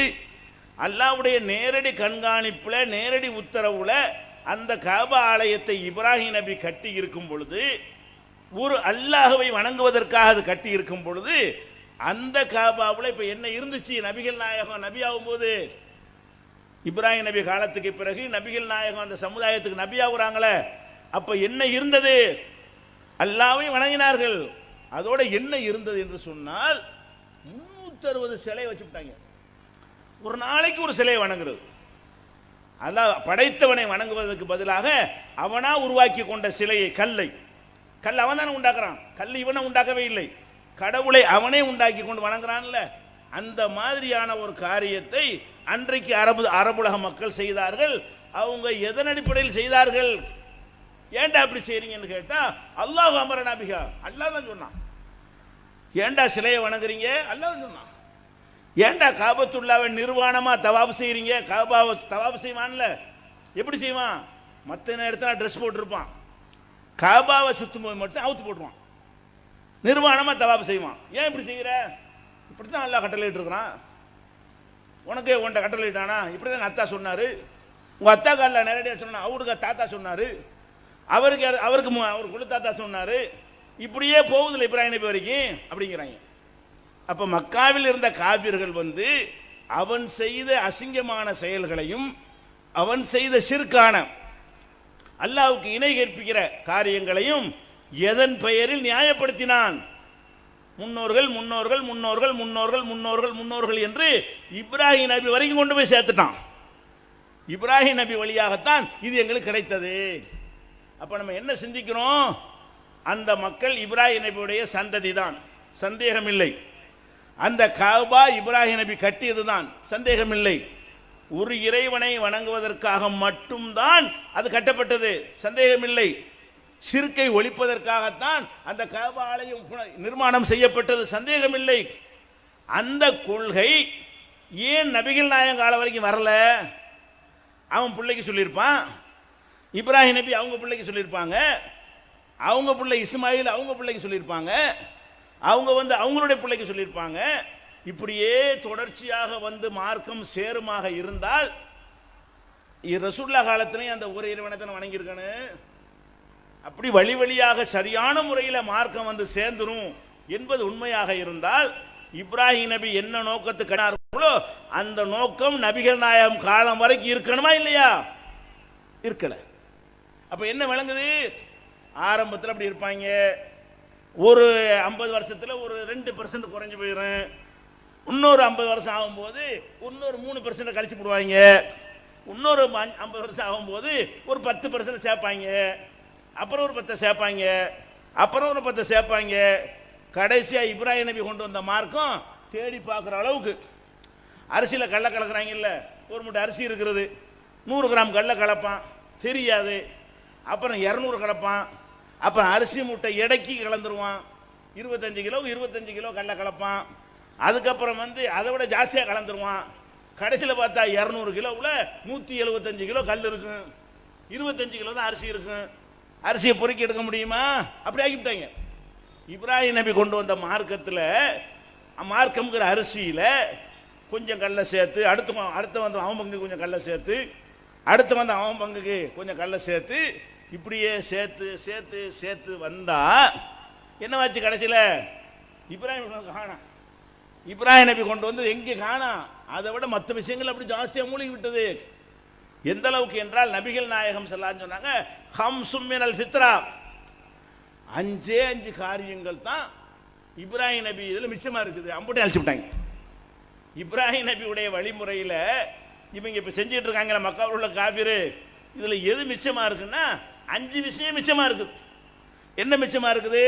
அல்லாஹ்வுடைய நேரடி கண்காணிப்புல நேரடி உத்தரவுல அந்த காபா ஆலயத்தை இப்ராஹிம் நபி கட்டி இருக்கும் பொழுது, ஒரு அல்லாஹ்வை வணங்குவதற்காக அது கட்டி இருக்கும் பொழுது, அந்த காபாவில் இப்ப என்ன இருந்துச்சு? நபிகள் நாயகம் நபி ஆகும்போது, இப்ராஹிம் நபி காலத்துக்கு பிறகு நபிகள் நாயகம் அந்த சமுதாயத்துக்கு நபி ஆகுறாங்களே, அப்ப என்ன இருந்தது? அல்லாஹ்வை வணங்கினார்கள். அதோட என்ன இருந்தது என்று சொன்னால் 360 சிலை வச்சுட்டாங்க. ஒரு நாளைக்கு ஒரு சிலையை வணங்குறது. அல்லாஹ் படைத்தவனை வணங்குவதற்கு பதிலாக அவனா உருவாக்கி கொண்ட சிலையை, கல் அவன் தானே உண்டாக்குறான், கல் இவனை உண்டாக்கவே இல்லை, கடவுளை அவனே உண்டாக்கி கொண்டு வணங்குறான்ல. அந்த மாதிரியான ஒரு காரியத்தை அன்றைக்கு அரபுலக மக்கள் செய்தார்கள். அவங்க எதன் அடிப்படையில் செய்தார்கள்? ஏண்டா அப்படி செய்றீங்கன்னு கேட்டா, அல்லாஹ் அமர நபிகா, அல்லாஹ் தான் சொன்னான். ஏண்டா சிலையை வணங்குறீங்க? அல்லாஹ் தான் சொன்னான். ஏண்டா காபத்துல்லாவை நிர்வாணமா தவாப் செய்றீங்க? காபாவை தவாப் செய்வான்ல, எப்படி செய்வான்? மற்ற நேரத்தில் ட்ரெஸ் போட்டிருப்பான், காபாவை சுத்தும் போது மட்டும் அவுத்து போட்டுருவான், நிர்வாணமா தவாப் செய்வான். ஏன் இப்படி செய்கிற? இப்படித்தான் அல்லாஹ் கட்டளையிட்டு இருக்கிறான். உனக்கு உன்ட கட்டளையிட்டானா? இப்படிதான் அத்தா சொன்னாரு, உங்க அத்தாக்கு அல்லாஹ் நேரடியாக சொன்னா, அவருக்கு தாத்தா சொன்னாரு, அவருக்கு அவர் குழு தாத்தா சொன்னாரு, இப்படியே போகுதுல இப்ராஹிம் நபி வரைக்கும் அப்படிங்கிறாங்க. அப்ப மக்காவில் இருந்த காபிர்கள் வந்து அவன் செய்த அசிங்கமான செயல்களையும் அவன் செய்த ஷிர்கான அல்லாஹ்வுக்கு இணை கற்பிக்கிற காரியங்களையும் எதன் பெயரில் நியாயப்படுத்தினான்? முன்னோர்கள் முன்னோர்கள் முன்னோர்கள் முன்னோர்கள் முன்னோர்கள் முன்னோர்கள் என்று இப்ராஹிம் நபி வரைக்கும் கொண்டு போய் சேர்த்துட்டான். இப்ராஹிம் நபி வழியாகத்தான் இது எங்களுக்கு கிடைத்தது. அப்ப நம்ம என்ன சிந்திக்கிறோம்? அந்த மக்கள் இப்ராஹிம் நபியுடைய சந்ததி தான், சந்தேகம் இல்லை. அந்த காபா இப்ராஹிம் நபி கட்டியதுதான், சந்தேகம் இல்லை. ஒரு இறைவனை வணங்குவதற்காக மட்டும்தான் அது கட்டப்பட்டது, சந்தேகம் இல்லை. ஷிர்கை ஒழிப்பதற்காகத்தான் அந்த காபா ஆலயம் நிர்மாணம் செய்யப்பட்டது, சந்தேகம் இல்லை. அந்த கொள்கை ஏன் நபிகள் நாயகம் காலம் வரைக்கும் வரல? அவன் பிள்ளைக்கு சொல்லியிருப்பான், இப்ராஹிம் நபி அவங்க பிள்ளைக்கு சொல்லியிருப்பாங்க, அவங்க பிள்ளை இஸ்மாயில் அவங்க பிள்ளைக்கு சொல்லியிருப்பாங்க, அவங்க வந்து அவங்களுடைய பிள்ளைக்கு சொல்லியிருப்பாங்க. இப்படியே தொடர்ச்சியாக வந்து மார்க்கம் சேருமாக இருந்தால் ரசூலுல்லா காலத்திலையும் அந்த ஒரு இறைவனை வணங்கியிருக்கணும். அப்படி வழி வழியாக சரியான முறையில் மார்க்கம் வந்து சேர்ந்துரும் என்பது உண்மையாக இருந்தால், இப்ராஹிம் நபி என்ன நோக்கத்துக்கு அந்த நோக்கம் நபிகள் நாயகம் காலம் வரைக்கும் இருக்கணுமா இல்லையா? இருக்கல. அப்ப என்ன விளங்குது? ஆரம்பத்தில் அப்படி இருப்பாங்க, ஒரு 50 வருஷத்தில் ஒரு 2% குறைஞ்சு போயிடும், இன்னொரு 50 வருஷம் ஆகும்போது இன்னொரு 3% கழிச்சு போடுவாங்க. இன்னொரு 50 வருஷம் ஆகும்போது ஒரு 10% சேர்ப்பாங்க. அப்புறம் ஒரு 10 சேர்ப்பாங்க. அப்புறம் ஒரு 10 சேர்ப்பாங்க. கடைசியாக இப்ராஹிம் நபி கொண்டு வந்த மார்க்கம் தேடி பார்க்குற அளவுக்கு அரிசியில் கடலை கலக்கிறாங்கல்ல, ஒரு மூட்டை அரிசி இருக்கிறது, 100 கிராம் கடலை கலப்பான், தெரியாது. அப்புறம் 200 கலப்பான். அப்புறம் அரிசி மூட்டை எடைக்கு கலந்துருவான். 25 கிலோ 25 கிலோ கடலை கலப்பான். அதுக்கப்புறம் அதை விட ஜாஸ்தியாக கலந்துருவான். கடைசியில் பார்த்தா 200 கிலோவில் 175 கிலோ கல் இருக்கும், 25 கிலோ தான் அரிசி இருக்கும். அரிசியை பொறுக்கி எடுக்க முடியுமா? அப்படி ஆகிவிட்டாங்க. இப்ராஹிம் நபி கொண்டு வந்த மார்க்கம்ங்கிற அரிசியில் கொஞ்சம் கடலை சேர்த்து, அடுத்து வந்து அவன் பங்குக்கு கொஞ்சம் கடலை சேர்த்து, அடுத்து வந்து அவன் பங்குக்கு கொஞ்சம் கடலை சேர்த்து, இப்படியே சேர்த்து சேர்த்து சேர்த்து வந்தா என்னவாச்சு? கடைசியில் இப்ராஹிம் நபி கொண்டு வந்து எங்கே காணாம்? அதை விட மற்ற விஷயங்கள் அப்படி ஜாஸ்தியாக மூழ்கி விட்டது. எந்த அளவுக்கு என்றால் நபிகள் நாயகம் ஸல்லல்லாஹு சொன்னாங்க, ஹம்சும் மினல் ஃபித்ரா, 5 காரியங்கள் தான் இப்ராஹிம் நபி இதில் மிச்சமாக இருக்குது. அம்புட்டே அழிச்சு விட்டாங்க. இப்ராஹிம் நபியுடைய வழிமுறையில் இவங்க இப்போ செஞ்சுட்டு இருக்காங்க மக்காவில் உள்ள காபிரு. இதில் எது மிச்சமாக இருக்குன்னா 5 விஷயம் மிச்சமாக இருக்குது. என்ன மிச்சமாக இருக்குது?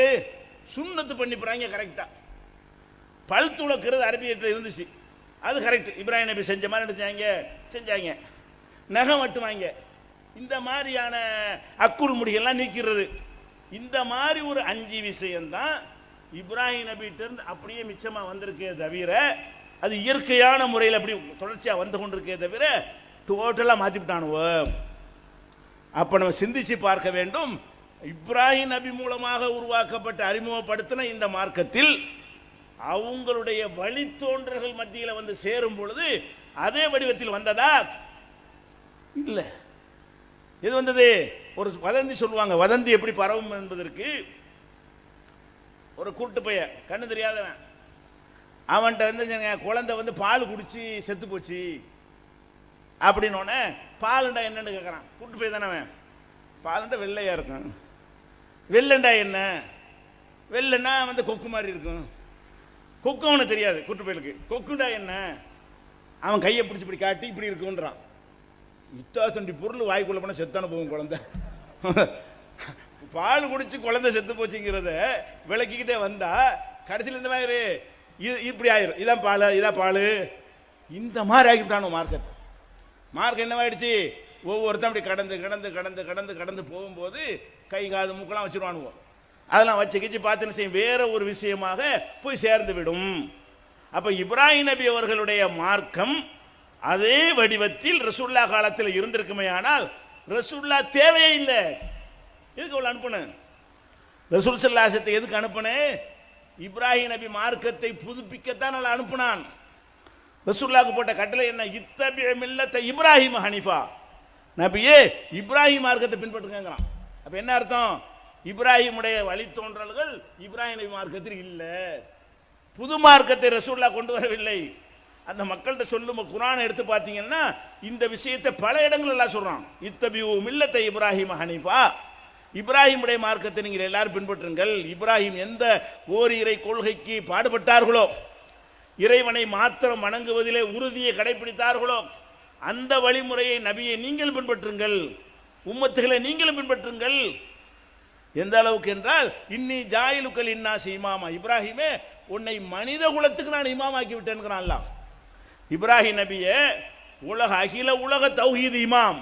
சுன்னத்து பண்ணி போகிறாங்க கரெக்டாக. பல் துளக்கிறது அரபியத்தில் இருந்துச்சு, அது கரெக்ட். இப்ராஹிம் நபி செஞ்ச மாதிரி செஞ்சாங்க. நகம் வெட்டுவாங்க, இந்த மாதிரியான அக்குள் முடிகள்லாம் நீக்கிறது. இந்த மாதிரி ஒரு 5 விஷயம்தான் இப்ராஹிம் நபிகிட்ட அப்படியே மிச்சமாக வந்திருக்கே தவிர, அது இயற்கையான முறையில் அப்படி தொடர்ச்சியாக வந்து கொண்டிருக்கே தவிர டோட்டலாக மாற்றிவிட்டானுவோ. அப்போ நம்ம சிந்திச்சு பார்க்க வேண்டும். இப்ராஹிம் நபி மூலமாக உருவாக்கப்பட்ட அறிமுகப்படுத்தின இந்த மார்க்கத்தில் அவங்களுடைய வழித்தோன்றல்கள் மத்தியில் வந்து சேரும் பொழுது அதே வடிவத்தில் வந்ததா? இல்லை. எது வந்தது? ஒரு வதந்தி சொல்லுவாங்க. வதந்தி எப்படி பரவும் என்பதற்கு, ஒரு கூட்டு பையன் கண்ணு தெரியாதவன், அவன்கிட்ட குழந்தை பால் குடிச்சு செத்து போச்சு அப்படின்னோடனே, பாலுண்டா என்னன்னு கேட்குறான். கூட்டு பையன் தானே அவன். பாலுண்டா வெள்ளையா இருக்கும். வெள்ளண்டா என்ன? வெள்ளைன்னா கொக்கு மாதிரி இருக்கும். கொக்கு அவனுக்கு தெரியாது. கூட்டு பையலுக்கு கொக்குண்டா என்ன? அவன் கையை பிடிச்சி இப்படி காட்டி இப்படி இருக்குன்றான். இத்தாசண்டி பொருள் வாய்க்குள்ள போனால் செத்தான போகும் குழந்தை. பால் குடிச்சு குழந்தை செத்து போச்சுங்கிறத விளக்கிக்கிட்டே வந்தா கடைசியில் இந்த மாதிரி இப்படி ஆயிரும். இதான் பால், இதான் பால். இந்த மாதிரி ஆகிவிட்டானோ மார்க்கத்தை. மார்க்கம் என்னவாயிடுச்சு? ஒவ்வொருத்தன் அப்படி கடந்து கடந்து கடந்து கடந்து கடந்து போகும்போது கை காது மூக்கெல்லாம் வச்சுருவானுவோம். அதெல்லாம் வச்சு கிச்சு பார்த்துன்னு செய்யும், வேற ஒரு விஷயமாக போய் சேர்ந்து விடும். அப்போ இப்ராஹிம் நபி அவர்களுடைய மார்க்கம் அதே வடிவத்தில் ரசூல்லா காலத்தில் இருந்திருக்குமே. ஆனால் ரசூல்லா தேவையே இல்லை. எதுக்கு அவ்வளோ அனுப்புனேன்? ரசூல் ஸல்லல்லாஹு எதுக்கு அனுப்புனேன்? இப்ராஹிம் நபி மார்க்கத்தை புதுப்பிக்கத்தான் நான் அனுப்புனான். ரசூல்லாவுக்கு போட்ட கட்டளை என்ன? இத்தபி மில்லத்த இப்ராஹிம் ஹனீஃபா. நபியே இப்ராஹிம் மார்க்கத்தை பின்பற்றுங்கிறான். அப்ப என்ன அர்த்தம்? இப்ராஹிமுடைய வழித்தோன்றல்கள் இப்ராஹிம் நபி மார்க்கத்தில் இல்லை. புது மார்க்கத்தை ரசூல்லா கொண்டு வரவில்லை. அந்த மக்கள்கிட்ட சொல்லும் குர்ஆனை எடுத்து பார்த்தீங்கன்னா இந்த விஷயத்தை பல இடங்கள் எல்லாம் சொல்றான். இத்தபியூ மில்லத்த இப்ராஹிம் ஹனீஃபா, இப்ராஹிமுடைய மார்க்கத்தை நீங்கள் எல்லாரும் பின்பற்றுங்கள். இப்ராஹிம் எந்த ஓரிரை கொள்கைக்கு பாடுபட்டார்களோ, இறைவனை மாத்திரம் வணங்குவதிலே உறுதியை கடைபிடித்தார்களோ, அந்த வழிமுறையை நபியை நீங்கள் பின்பற்றுங்கள், உம்மத்துகளை நீங்களும் பின்பற்றுங்கள். எந்த அளவுக்கு என்றால், இன்னி ஜாயிலுக்கல் இன்னாசி இமாமா, இப்ராஹிமே உன்னை மனித குலத்துக்கு நான் இமாமாக்கி விட்டேன்கிறான் அல்லாஹ். இப்ராஹிம் நபியை அகில உலக தௌஹீத் இமாம்,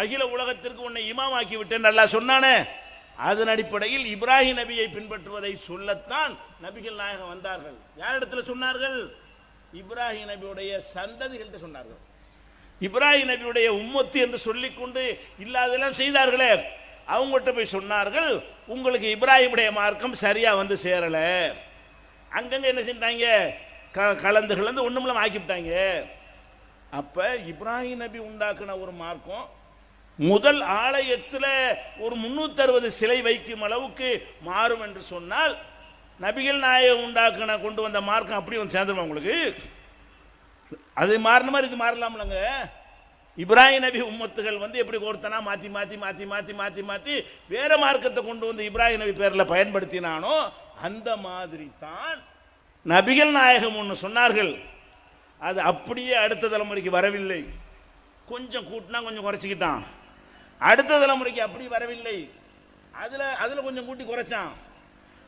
அகில உலகத்திற்கு உன்னை இமாமாக்கி விட்டேன் அல்லாஹ் சொன்னானே. அதன் அடிப்படையில் இப்ராஹிம் நபியை பின்பற்றுவதை சொல்லத்தான் நபிகள் நாயகம் வந்தார்கள். யாரிடத்தில் சொன்னார்கள்? இப்ராஹிம் நபியுடைய சந்ததிகள்கிட்ட சொன்னார்கள். இப்ராஹிம் நபியுடைய உம்மத்து என்று சொல்லிக்கொண்டு இல்லாதெல்லாம் செய்தார்களே, அவங்ககிட்ட போய் சொன்னார்கள், உங்களுக்கு இப்ராஹிமுடைய மார்க்கம் சரியா வந்து சேரல. அங்கங்க என்ன செஞ்சாங்க? கலந்து கலந்து ஒண்ணுமில்லாம ஆக்கிவிட்டாங்க. அப்ப இப்ராஹிம் நபி உண்டாக்குன ஒரு மார்க்கம் முதல் ஆலயத்தில் ஒரு 360 சிலை வைக்கும் அளவுக்கு மாறும் என்று சொன்னால், நபிகள் நாயகம் உண்டாக்குன கொண்டு வந்த மார்க்கம் அப்படி வந்து சேர்ந்துருமா உங்களுக்கு? அது மாறின மாதிரி இது மாறலாம்லங்க. இப்ராஹிம் நபி உம்மத்துகள் எப்படி ஒருத்தனா மாற்றி மாற்றி மாற்றி மாற்றி மாற்றி மாற்றி வேற மார்க்கத்தை கொண்டு வந்து இப்ராஹிம் நபி பேரில் பயன்படுத்தினானோ அந்த மாதிரி தான் நபிகள் நாயகம் ஒன்று சொன்னார்கள், அது அப்படியே அடுத்த தலைமுறைக்கு வரவில்லை. கொஞ்சம் கூட்டினா கொஞ்சம் குறைச்சிக்கிட்டான். அடுத்த தலைமுறைக்கு அப்படி வரவில்லை, அதில் கொஞ்சம் கூட்டி குறைச்சான்.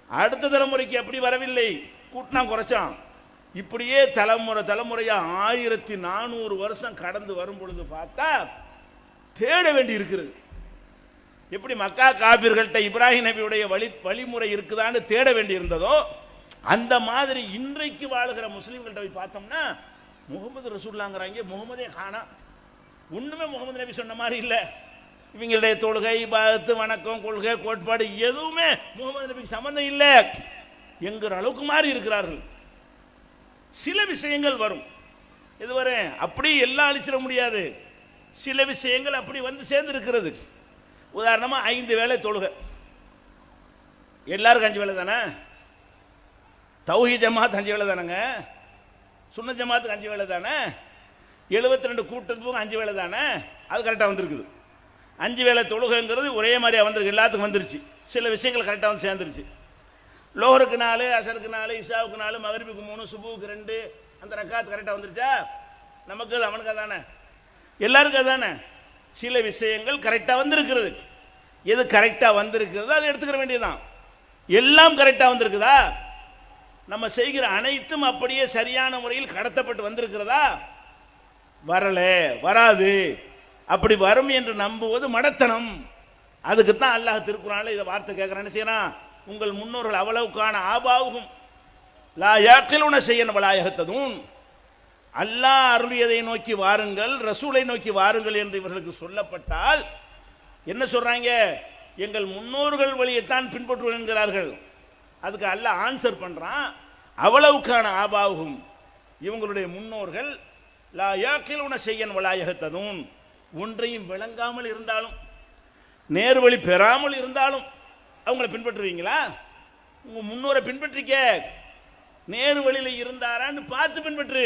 அடுத்த தலைமுறைக்கு அப்படி வரவில்லை, கூட்டினா குறைச்சான். இப்படியே தலைமுறையா 1400 வருஷம் கடந்து வரும் பொழுது பார்த்தா தேட வேண்டி இருக்கிறது. எப்படி மக்கா காபிர்கள்ட்ட இப்ராஹிம் நபியுடைய வழிமுறை இருக்குதான்னு தேட வேண்டி இருந்ததோ, அந்த மாதிரி இன்றைக்கு வாழுகிற முஸ்லீம்கள்ட்ட போய் பார்த்தோம்னா முகமது ரசூலுல்லாஹ்ங்கறாங்க, முகமதே காணா. ஒண்ணுமே முகமது நபி சொன்ன மாதிரி இல்லை. இவங்களுடைய தொழுகை, இபாதத்து, வணக்கம், கொள்கை, கோட்பாடு எதுவுமே முகமது நபிக்கு சம்பந்தம் இல்லை என்கிற அளவுக்கு மாறி இருக்கிறார்கள். சில விஷயங்கள் வரும், இதுவரை அப்படி எல்லாம் அழிச்சிட முடியாது. சில விஷயங்கள் அப்படி வந்து சேர்ந்து இருக்கிறது. உதாரணமா 5 வேளை தொழுகை, எல்லாருக்கும் 5 வேளை தானே. தௌஹீத் ஜமாத் 5 வேளை தானேங்க, சுன்னத் ஜமாத்துக்கு 5 வேளை தானே, 72 கூட்டத்துக்கும் 5 வேளை தானே. அது கரெக்டாக வந்திருக்குது. 5 வேளை தொழுகைங்கிறது ஒரே மாதிரியாக வந்திருக்கு, எல்லாத்துக்கும் வந்துருச்சு. சில விஷயங்கள் கரெக்டாக வந்து சேர்ந்துருச்சு. லோஹருக்கு 4, அசருக்கு 4, இஷாவுக்கு 4, மகரிபுக்கு 3, சுபுக்கு 2, அந்த ரக்காத் கரெக்டாக வந்துருச்சா? நமக்கு அது அவனுக்கு தானே, எல்லாருக்கும் அதுதானே. சில விஷயங்கள் கரெக்டாக வந்திருக்கிறது. எது கரெக்டாக வந்திருக்கிறதோ அதை எடுத்துக்கிற வேண்டியதுதான். எல்லாம் கரெக்டாக வந்திருக்குதா? நம்ம செய்கிற அனைத்தும் அப்படியே சரியான முறையில் கடத்தப்பட்டு வந்திருக்கிறதா? வரல, வராது. அப்படி வரும் என்று நம்புவது மடத்தனம். அதுக்கு தான் அல்லாஹ் திருக்குறான்ல இதை வார்த்தை கேட்குறான்னு செய்யறான். உங்கள் முன்னோர்கள் அவ்வளவுக்கான ஆபாவும் லா யாக்கிலுன செய்யன் வலாயகத்ததும், அல்லாஹ் அருளியதை நோக்கி வாருங்கள், ரசூலை நோக்கி வாருங்கள் என்று இவர்களுக்கு சொல்லப்பட்டால் என்ன சொல்றாங்க? எங்கள் முன்னோர்கள் வழியைத்தான் பின்பற்றுவோம் என்கிறார்கள். அதுக்கு அல்லாஹ் ஆன்சர் பண்றான், அவ்வளவுக்கான ஆபாவும், இவங்களுடைய முன்னோர்கள் லா யாக்கிலுன செய்யன் வலாயகத்ததும், ஒன்றையும் விளங்காமல் இருந்தாலும் நேர்வழி பெறாமல் இருந்தாலும் அவங்கள பின்பற்றுவீங்களா? உங்க முன்னோரை பின்பற்றிக்க, நேரு வழியில் இருந்தாரான்னு பார்த்து பின்பற்று.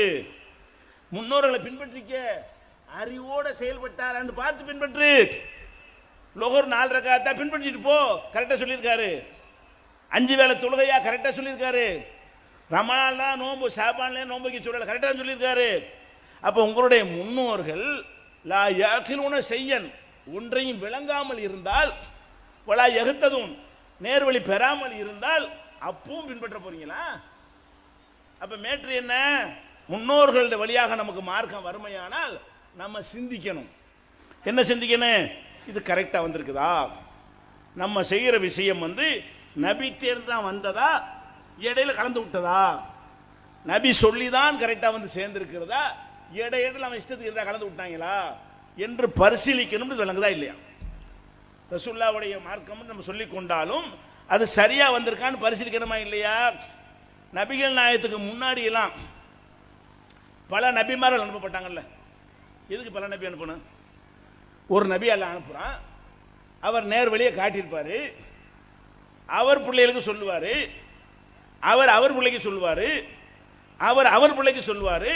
முன்னோர்களை பின்பற்றிக்க, அறிவோட செயல்பட்டாரான்னு பார்த்து பின்பற்று. லோகர் 4 ரக்காத்தா பின்பற்றிட்டு போ, கரெக்டாக சொல்லியிருக்காரு. 5 வேளை தொழுகையா கரெக்டாக சொல்லியிருக்காரு. ரமலான்ல நோன்பு, ஷாபான்ல நோன்புக்கு சொல்லல, கரெக்டாக சொல்லியிருக்காரு. அப்போ உங்களுடைய முன்னோர்கள் லா யாக்கிலுன செய்யன், ஒன்றையும் விளங்காமல் இருந்தால், வலா யஹ்ததுன், நேர்வழி பெறாமல் இருந்தால் அப்பவும் பின்பற்ற போறீங்களா? அப்ப மேட்ரு என்ன? முன்னோர்களுடைய வழியாக நமக்கு மார்க்கம் வறுமையானால் நம்ம சிந்திக்கணும். என்ன சிந்திக்கணும்? இது கரெக்டா வந்திருக்குதா? நம்ம செய்கிற விஷயம் நபி தேர்ந்து தான் வந்ததா, இடையில கலந்து விட்டதா? நபி சொல்லிதான் கரெக்டா சேர்ந்திருக்கிறதா, இடையில நம்ம இஷ்டத்துக்கு இருந்தா கலந்து விட்டாங்களா என்று பரிசீலிக்கணும். விளங்குதா இல்லையா? ரசூலுல்லாஹ்வுடைய மார்க்கம் நம்ம சொல்லி கொண்டாலும் அது சரியா வந்திருக்கான்னு பரிசீலிக்கணுமா இல்லையா? நபிகள் நாயகத்துக்கு முன்னாடி எல்லாம் பல நபிமார்கள் அனுப்பப்பட்டாங்கல்ல. எதுக்கு பல நபி அனுப்பணும்? ஒரு நபி அல்ல அனுப்புறான், அவர் நேர் வழியை காட்டியிருப்பாரு, அவர் பிள்ளைகளுக்கு சொல்லுவாரு, அவர் அவர் பிள்ளைக்கு சொல்லுவாரு, அவர் அவர் பிள்ளைக்கு சொல்லுவாரு,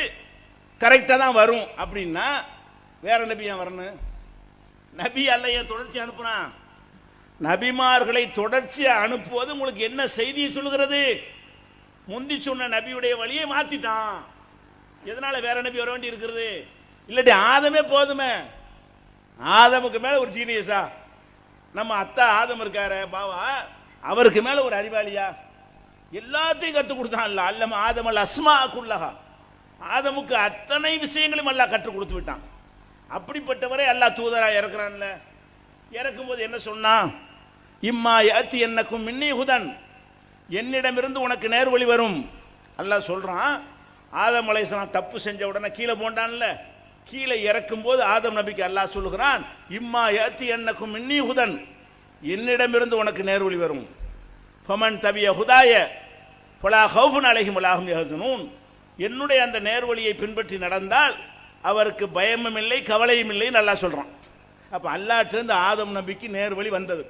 கரெக்டாக தான் வரும். அப்படின்னா வேற நபி ஏன் வரணும்? நபி அல்ல ஏன் தொடர்ச்சி அனுப்புறான்? நபிமார்களை தொடர்ச்சியா அனுப்புவது உங்களுக்கு என்ன செய்தியை சொல்லுகிறது? முந்தி சொன்ன நபியுடைய வழியை மாத்திட்டான். எதனால வேற நபி வர வேண்டி இருக்கிறது? இல்லாட்டி ஆதமே போதுமே. ஆதமுக்கு மேல ஒரு ஜீனியஸா? நம்ம அத்தா ஆதம் இருக்காரு பாவா, அவருக்கு மேல ஒரு அறிவாளியா? எல்லாத்தையும் கற்றுக் கொடுத்தான் அல்ல. அல்லம ஆதம் அல்ல அஸ்மா குல்லஹா, ஆதமுக்கு அத்தனை விஷயங்களையும் அல்லாஹ் கற்றுக் கொடுத்து விட்டான். அப்படிப்பட்டவரை அல்லாஹ் தூதராக இறக்குறான்ல. இறக்கும் போது என்ன சொன்னான்? இம்மா யாத்தி என்னக்கும் மின்னி ஹுதன், என்னிடமிருந்து உனக்கு நேர்வழி வரும். அல்லாஹ் சொல்றான். ஆதம் அலைஹிஸ்ஸலாம் தப்பு செஞ்ச உடனே கீழே போண்டான்ல, கீழே இறக்கும் போது ஆதம் நபிக்கு அல்லாஹ் சொல்லுகிறான், இம்மா யாத்தி என்னக்கும் மின்னி ஹுதன், என்னிடமிருந்து உனக்கு நேர்வழி வரும். ஃபமன் தபிய ஹுதாய ஃபலா ஹௌஃபுன் அலைஹிம் வலா ஹும் யஹ்சனூன், என்னுடைய அந்த நேர்வழியை பின்பற்றி நடந்தால் அவருக்கு பயமும் இல்லை கவலையும் இல்லை நல்லா சொல்றான். அப்ப அல்லாஹ்ட்டிருந்து ஆதம் நபிக்கு நேர்வழி வந்தது.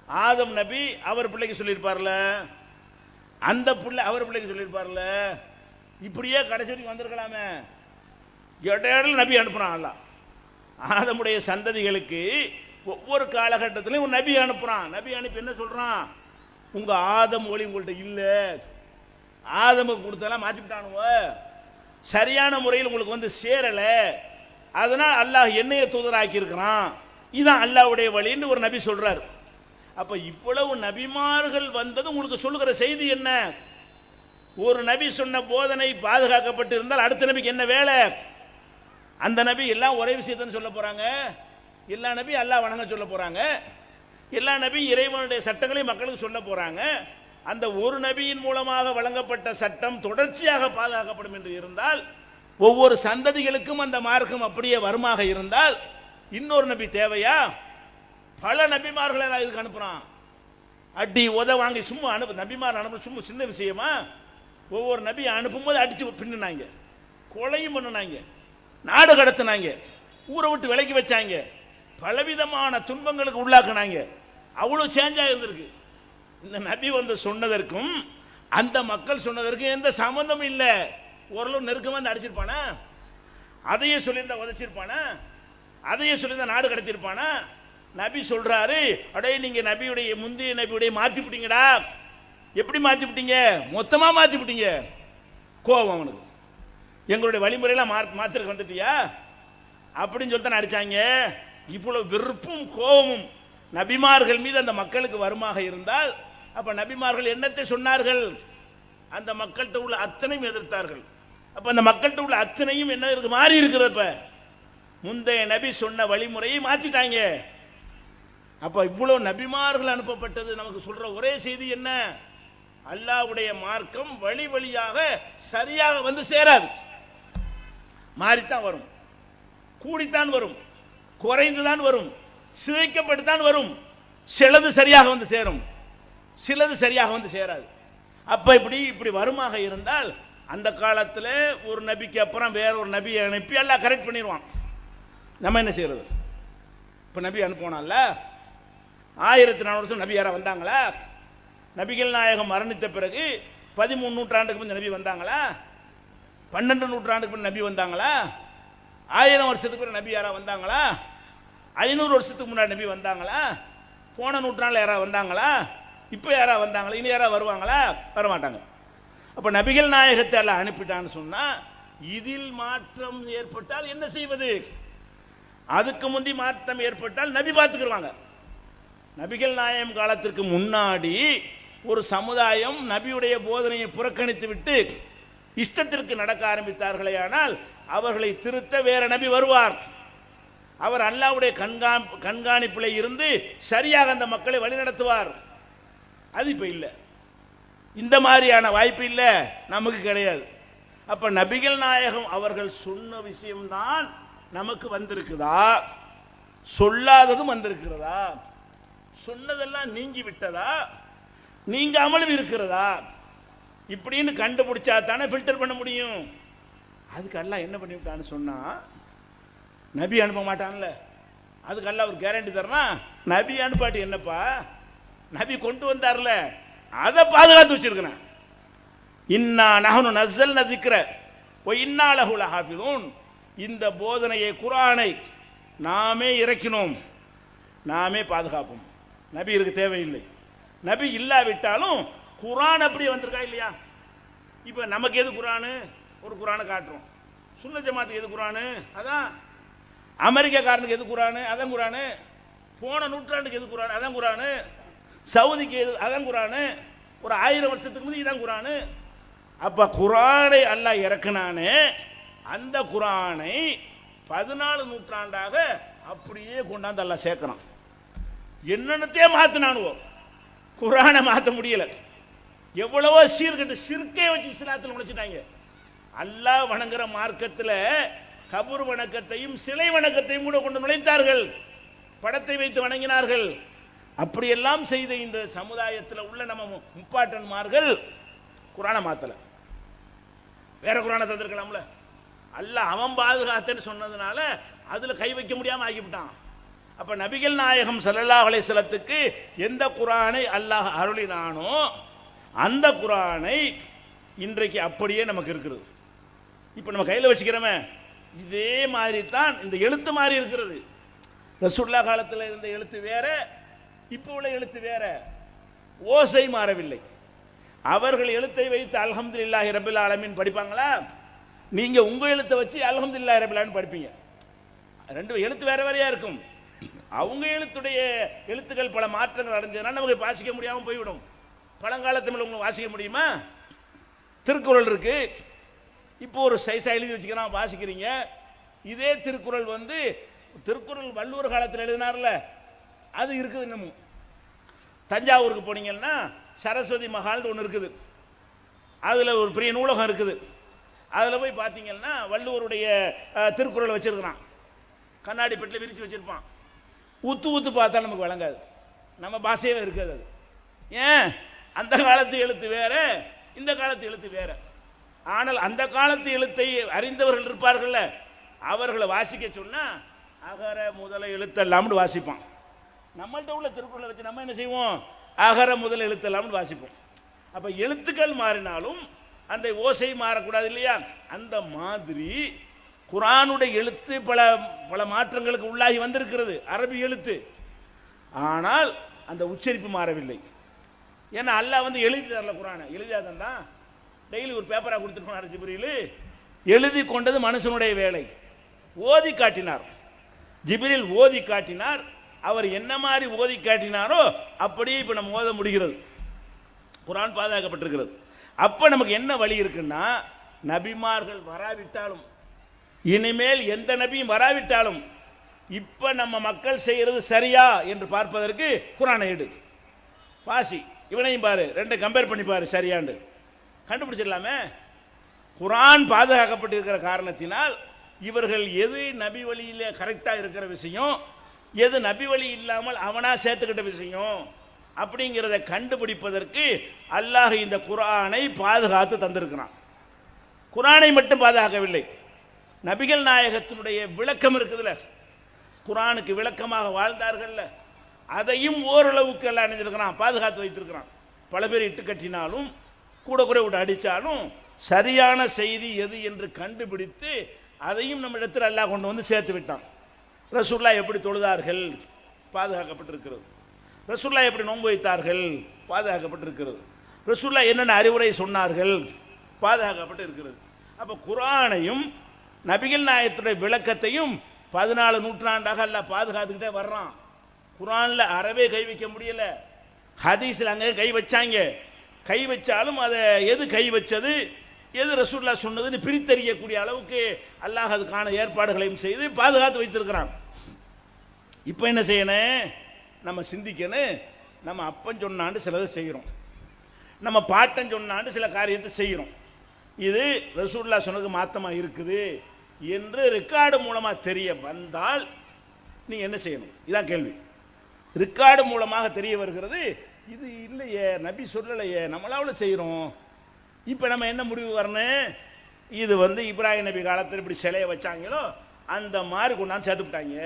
ஆதம் நபி அவர் பிள்ளைக்கு சொல்லியிருப்பார்ல, அந்த பிள்ளை அவர் பிள்ளைக்கு சொல்லியிருப்பார்ல, இப்படியே கடைசி வரைக்கும் வந்திருக்கலாமே. இடையில நபி அனுப்புறான் அல்லாஹ். ஆதமுடைய சந்ததிகளுக்கு ஒவ்வொரு காலகட்டத்திலையும் ஒரு நபி அனுப்புறான். நபி அனுப்பி என்ன சொல்றான்? உங்க ஆதம் ஒளி உங்கள்கிட்ட இல்லை, ஆதமுக்கு கொடுத்தெல்லாம் மாற்றிவிட்டானுவ, சரியான முறையில் உங்களுக்கு வந்து சேரலை, அதனால் அல்லாஹ் என்னைய தூதராக்கி இருக்கிறான், இதுதான் அல்லாஹ்வுடைய வழின்னு ஒரு நபி சொல்றார். அப்ப இவ்வளவு நபிமார்கள் வந்தது உங்களுக்கு சொல்லுகிற செய்தி என்ன? ஒரு நபி சொன்ன போதனை பாதுகாக்கப்பட்டு இருந்தால் அடுத்த நபிக்கு என்ன வேலை? அந்த நபி எல்லாம் ஒரே விஷயத்தான் சொல்ல போறாங்க, எல்லா நபி அல்லாஹ் வணங்க சொல்ல போறாங்க, எல்லா நபி இறைவனுடைய சட்டங்களை மக்களுக்கு சொல்ல போறாங்க. அந்த ஒரு நபியின் மூலமாக வழங்கப்பட்ட சட்டம் தொடர்ச்சியாக பாதுகாக்கப்படும் என்று இருந்தால், ஒவ்வொரு சந்ததிகளுக்கும் அந்த மார்க்கம் அப்படியே வருமாக இருந்தால், இன்னொரு நபி தேவையா? பல நபிமார்களை இதுக்கு அனுப்புறான். அடி உத வாங்கி சும்மா அனுப்பு, நபிமார் அனுப்பு சும்மா சின்ன விஷயமா? ஒவ்வொரு நபி அனுப்பும் போது அடிச்சு பின்னுனாங்க, கொலையும் பண்ணுனாங்க, நாடு கடத்தினாங்க, ஊரை விட்டு விலக்கி வச்சாங்க, பலவிதமான துன்பங்களுக்கு உள்ளாக்குனாங்க. அவ்வளவு சேஞ்சா இருந்திருக்கு. இந்த நபி வந்து சொன்னதற்கும் அந்த மக்கள் சொன்னதற்கும் எந்த சம்பந்தமும் இல்லை. ஓரளவு நெருக்கமா வந்து அடிச்சிருப்பானா? அதையே சொல்லியிருந்தா உதச்சிருப்பானா? அதையே சொல்லியிருந்தா நாடு கடத்திருப்பானா? நபி சொல்றாரு, அடே நீங்க நபியுடைய முந்தைய நபியுடைய மாத்தி விட்டீங்கடா. எப்படி மாத்தி விட்டீங்க? மொத்தமா மாத்தி விட்டீங்க. கோபம் அவனுக்கு, எங்களுடைய வழிமுறையெல்லாம் மாத்திருக்கு வந்துட்டியா அப்படின்னு சொல்லிட்டு அடிச்சாங்க. இவ்வளவு வெறுப்பும் கோபமும் நபிமார்கள் மீது அந்த மக்களுக்கு வருமாக இருந்தால், அப்ப நபிமார்கள் என்னத்தை சொன்னார்கள்? அந்த மக்கள்கிட்ட உள்ள அத்தனையும் எதிர்த்தார்கள். அப்ப அந்த மக்கள்கிட்ட உள்ள அத்தனையும் என்ன இருக்கு? மாறி இருக்கிறது. இப்ப முந்தைய நபி சொன்ன வழிமுறையை மாத்திட்டாங்க. அப்ப இவ்வளவு நபிமார்கள் அனுப்பப்பட்டது நமக்கு சொல்ற ஒரே செய்தி என்ன? அல்லாஹ்வுடைய மார்க்கம் வழி வழியாக சரியாக வந்து சேராது. மாறித்தான் வரும், கூடித்தான் வரும், குறைந்துதான் வரும், சிதைக்கப்பட்டுத்தான் வரும். சிலது சரியாக வந்து சேரும், சிலது சரியாக வந்து சேராது. அப்ப இப்படி வருமாக இருந்தால், அந்த காலத்தில் ஒரு நபிக்கு அப்புறம் வேற ஒரு நபியை அனுப்பி எல்லாம் கரெக்ட் பண்ணிடுவான். நம்ம என்ன செய்யறது? இப்ப நபி அனுப்பினால 1400 வருஷம் நபி யாரா வந்தாங்களா? நபிகள் நாயகம் மரணித்த பிறகு 13 நூற்றாண்டுக்கு முன் நபி வந்தாங்களா? 12 நூற்றாண்டுக்கு முன் நபி வந்தாங்களா? 1000 வருஷத்துக்கு பிறகு நபி யாரா வந்தாங்களா? 500 வருஷத்துக்கு முன்னாடி நபி வந்தாங்களா? போன நூற்றாண்டில் யாரா வந்தாங்களா? இப்போ யாரா வந்தாங்களா? இனி யாரா வருவாங்களா? வரமாட்டாங்க. அப்ப நபிகள் நாயகத்தை எல்லாம் அனுப்பிட்டான்னு சொன்னா, இதில் மாற்றம் ஏற்பட்டால் என்ன செய்வது? அதுக்கு முந்தி மாற்றம் ஏற்பட்டால் நபி பார்த்துக்கிடுவாங்க. நபிகள் நாயகம் காலத்திற்கு முன்னாடி ஒரு சமுதாயம் நபியுடைய போதனையை புறக்கணித்து விட்டு இஷ்டத்திற்கு நடக்க ஆரம்பித்தார்களே, ஆனால் அவர்களை திருத்த வேற நபி வருவார். அவர் அல்லாஹ்வுடைய கண்காணிப்பில் இருந்து சரியாக அந்த மக்களை வழிநடத்துவார். அது இப்ப இல்லை. இந்த மாதிரியான வாய்ப்பு இல்லை, நமக்கு கிடையாது. அப்ப நபிகள் நாயகம் அவர்கள் சொன்ன விஷயம்தான் நமக்கு வந்திருக்குதா? சொல்லாததும் வந்திருக்கிறதா? சொன்னதெல்லாம் நீங்கி விட்டதா? நீங்காமலும் இருக்கிறதா? இப்படின்னு கண்டுபிடிச்சா தானே ஃபில்டர் பண்ண முடியும். அதுக்கு அல்லாஹ் என்ன பண்ணிவிட்டான்னு சொன்னா, நபி அனுப்ப மாட்டான்ல, அதுக்கு அல்லாஹ் ஒரு கேரண்டி தரனா? நபி அனுப்பாட்டி என்னப்பா, நபி கொண்டு வந்தார்ல, அதை பாதுகாத்து வச்சிருக்கிறேன். இன்னா நஹ்னு நஸல்னா திக்ர வ இன்னா லஹு லஹாஃபிதூன். இந்த போதனையை, குர்ஆனை நாமே இறக்கினோம், நாமே பாதுகாப்போம். நபி இருக்கு தேவையில்லை. நபி இல்லாவிட்டாலும் குர்ஆன் அப்படியே வந்திருக்கா இல்லையா? இப்போ நமக்கு எது குர்ஆனு? ஒரு குர்ஆனை காட்டுறோம். சுன்னத் ஜமாத்துக்கு எது குர்ஆனு? அதான். அமெரிக்காக்காரனுக்கு எது குர்ஆனு? அதான் குர்ஆனு. போன நூற்றாண்டுக்கு எது குர்ஆனு? அதான் குர்ஆனு. சவுதிக்கு எது? அதான் குர்ஆனு. ஒரு 1000 வருஷத்துக்கு முந்தைய இதான் குர்ஆனு. அப்ப குர்ஆனை அல்லாஹ் இறக்குனானே, அந்த குர்ஆனை 14 நூற்றாண்டாக அப்படியே கொண்டாந்து அல்லாஹ் சேர்க்கிறான். என்னென்னத்தையே மாத்தினானுவோ, குர்ஆனை மாற்ற முடியல. எவ்வளவோ சீர்கட்டு சிற்கை வச்சு இஸ்லாத்தில் நுழைச்சிட்டாங்க. அல்லாஹ் வணங்குற மார்க்கத்தில் கபூர் வணக்கத்தையும் சிலை வணக்கத்தையும் கூட கொண்டு நுழைத்தார்கள். படத்தை வைத்து வணங்கினார்கள். அப்படியெல்லாம் செய்த இந்த சமுதாயத்தில் உள்ள நம்ம முப்பாட்டன்மார்கள் குர்ஆனை மாத்தல, வேற குர்ஆனை தந்திருக்கலாம்ல. அல்லாஹ் அவன் பாதுகாத்தன்னு சொன்னதுனால அதுல கை வைக்க முடியாம ஆகிவிட்டான். அப்ப நபிகள் நாயகம் ஸல்லல்லாஹு அலைஹி வஸல்லத்துக்கு எந்த குர்ஆனை அல்லாஹ் அருளினானோ அந்த குர்ஆனை இன்றைக்கு அப்படியே நமக்கு இருக்கிறது. இப்ப நம்ம கையில் வச்சுக்கிறோமே, இதே மாதிரி தான் இந்த எழுத்து மாதிரி இருக்கிறது. ரசூலுல்லாஹ் காலத்தில் இருந்த எழுத்து வேற, இப்போ உள்ள எழுத்து வேற. ஓசை மாறவில்லை, அவர்கள் எழுத்தை வைத்து அல்ஹம்துலில்லாஹி ரப்பில் ஆலமீன் படிப்பாங்களா? நீங்க உங்க எழுத்தை வச்சு அல்ஹம்துலில்லாஹி ரப்பில் ஆலமீன் படிப்பீங்க. ரெண்டு எழுத்து வேற வேறையா இருக்கும். அவங்க எழுத்துக்கள் பல மாற்றங்கள் அடைஞ்சதுனால நமக்கு வாசிக்க முடியாமல் போய்விடும். பழங்கால தமிழ் உங்களுக்கு வாசிக்க முடியுமா? திருக்குறள் இருக்கு, இப்போ ஒரு சைஸா எழுதி வச்சுக்கிறான், வாசிக்கிறீங்க. இதே திருக்குறள் திருக்குறள் வள்ளுவர் காலத்தில் எழுதினார்ல, அது இருக்குது இன்னமும். தஞ்சாவூருக்கு போனீங்கன்னா சரஸ்வதி மஹால்னு ஒன்று இருக்குது, அதில் ஒரு பெரிய நூலகம் இருக்குது. அதில் போய் பார்த்தீங்கன்னா வள்ளுவருடைய திருக்குறளை வச்சிருக்கிறான், கண்ணாடி பெட்டில் விரித்து வச்சிருப்பான். ஊத்து பார்த்தா நமக்கு வழங்காது, நம்ம பாஷையே இருக்காது. அது ஏன்? அந்த காலத்து எழுத்து வேற, இந்த காலத்து எழுத்து வேற. ஆனால் அந்த காலத்து எழுத்தை அறிந்தவர்கள் இருப்பார்கள்ல, அவர்களை வாசிக்க சொன்னா அகர முதல எழுத்தெல்லாம்னு வாசிப்பான். நம்மள்ட்ட உள்ள திருக்குறளை வச்சு நம்ம என்ன செய்வோம்? அகர முதல எழுத்தெல்லாம்னு வாசிப்போம். அப்ப எழுத்துக்கள் மாறினாலும் அந்த ஓசை மாறக்கூடாது இல்லையா? அந்த மாதிரி குர்ஆனுடைய எழுத்து பல பல மாற்றங்களுக்கு உள்ளாகி வந்திருக்கிறது, அரபி எழுத்து. ஆனால் அந்த உச்சரிப்பு மாறவில்லை. ஏன்னா அல்லாஹ் எழுதி தரல, குர்ஆனை எழுதியாதான் தான் டெய்லி ஒரு பேப்பராக கொடுத்துருப்பார் ஜிப்ரீல். எழுதி கொண்டது மனுஷனுடைய வேலை. ஓதி காட்டினார் ஜிப்ரீல், ஓதி காட்டினார். அவர் என்ன மாதிரி ஓதி காட்டினாரோ அப்படியே இப்போ நம்ம ஓத முடிகிறது. குர்ஆன் பாதுகாக்கப்பட்டிருக்கிறது. அப்போ நமக்கு என்ன வழி இருக்குன்னா, நபிமார்கள் வராவிட்டாலும், இனிமேல் எந்த நபியும் வராவிட்டாலும், இப்போ நம்ம மக்கள் செய்கிறது சரியா என்று பார்ப்பதற்கு குர்ஆனை எடு, வாசி, இவனையும் பாரு, ரெண்டை கம்பேர் பண்ணி பாரு, சரியாண்டு கண்டுபிடிச்சிடலாமே. குர்ஆன் பாதுகாக்கப்பட்டிருக்கிற காரணத்தினால் இவர்கள் எது நபி வழியில் கரெக்டாக இருக்கிற விஷயம், எது நபி வழி இல்லாமல் அவனா சேர்த்துக்கிட்ட விஷயம் அப்படிங்கிறத கண்டுபிடிப்பதற்கு அல்லாஹ் இந்த குர்ஆனை பாதுகாத்து தந்திருக்கிறான். குர்ஆனை மட்டும் பாதுகாக்கவில்லை, நபிகள் நாயகத்தினுடைய விளக்கம் இருக்குதுல்ல, குர்ஆனுக்கு விளக்கமாக வாழ்ந்தார்கள்ல, அதையும் ஓரளவுக்கு எல்லாம் அணிஞ்சிருக்கிறான், பாதுகாத்து வைத்திருக்கிறான். பல பேர் இட்டு கட்டினாலும் கூட விட்டு அடித்தாலும் சரியான செய்தி எது என்று கண்டுபிடித்து அதையும் நம்ம இடத்தில் அல்லாஹ் கொண்டு வந்து சேர்த்து விட்டான். ரசூலுல்லாஹ் எப்படி தொழுதார்கள், பாதுகாக்கப்பட்டிருக்கிறது. ரசூலுல்லாஹ் எப்படி நோன்பு வைத்தார்கள், பாதுகாக்கப்பட்டிருக்கிறது. ரசூலுல்லாஹ் என்னென்ன அறிவுரை சொன்னார்கள், பாதுகாக்கப்பட்டு இருக்கிறது. அப்போ குர்ஆனையும் நபிகள் நாயகத்துடைய விளக்கத்தையும் 14 நூற்றாண்டாக அல்லாஹ் பாதுகாத்துக்கிட்டே வர்றான். குர்ஆன்ல அறவே கை வைக்க முடியல, ஹதீஸில் அங்கே கை வச்சாங்க. கை வச்சாலும் அதை எது கை வச்சது, எது ரசூலுல்லாஹ் சொன்னதுன்னு பிரித்தறியக்கூடிய அளவுக்கு அல்லாஹ் அதுக்கான ஏற்பாடுகளையும் செய்து பாதுகாத்து வைத்திருக்கிறான். இப்போ என்ன செய்யணும்? நம்ம சிந்திக்கணும். நம்ம அப்பன் சொன்னாண்டு சிலதை செய்கிறோம், நம்ம பாட்டன் சொன்னாண்டு சில காரியத்தை செய்கிறோம். இது ரசூலுல்லாஹ் சொன்னதுக்கு மாத்தமாக இருக்குது என்று ரெக்கார்டு மூலமாக தெரிய வந்தால் நீ என்ன செய்யணும்? இதான் கேள்வி. ரெக்கார்டு மூலமாக தெரிய வருகிறது, இது இல்லையே, நபி சொல்லலையே, நம்மளால செய்கிறோம். இப்போ நம்ம என்ன முடிவு வரணும்? இது இப்ராஹிம் நபி காலத்தில் இப்படி சிலையை வச்சாங்களோ அந்த மாதிரி கொண்டாந்து சேர்த்துக்கிட்டாங்க,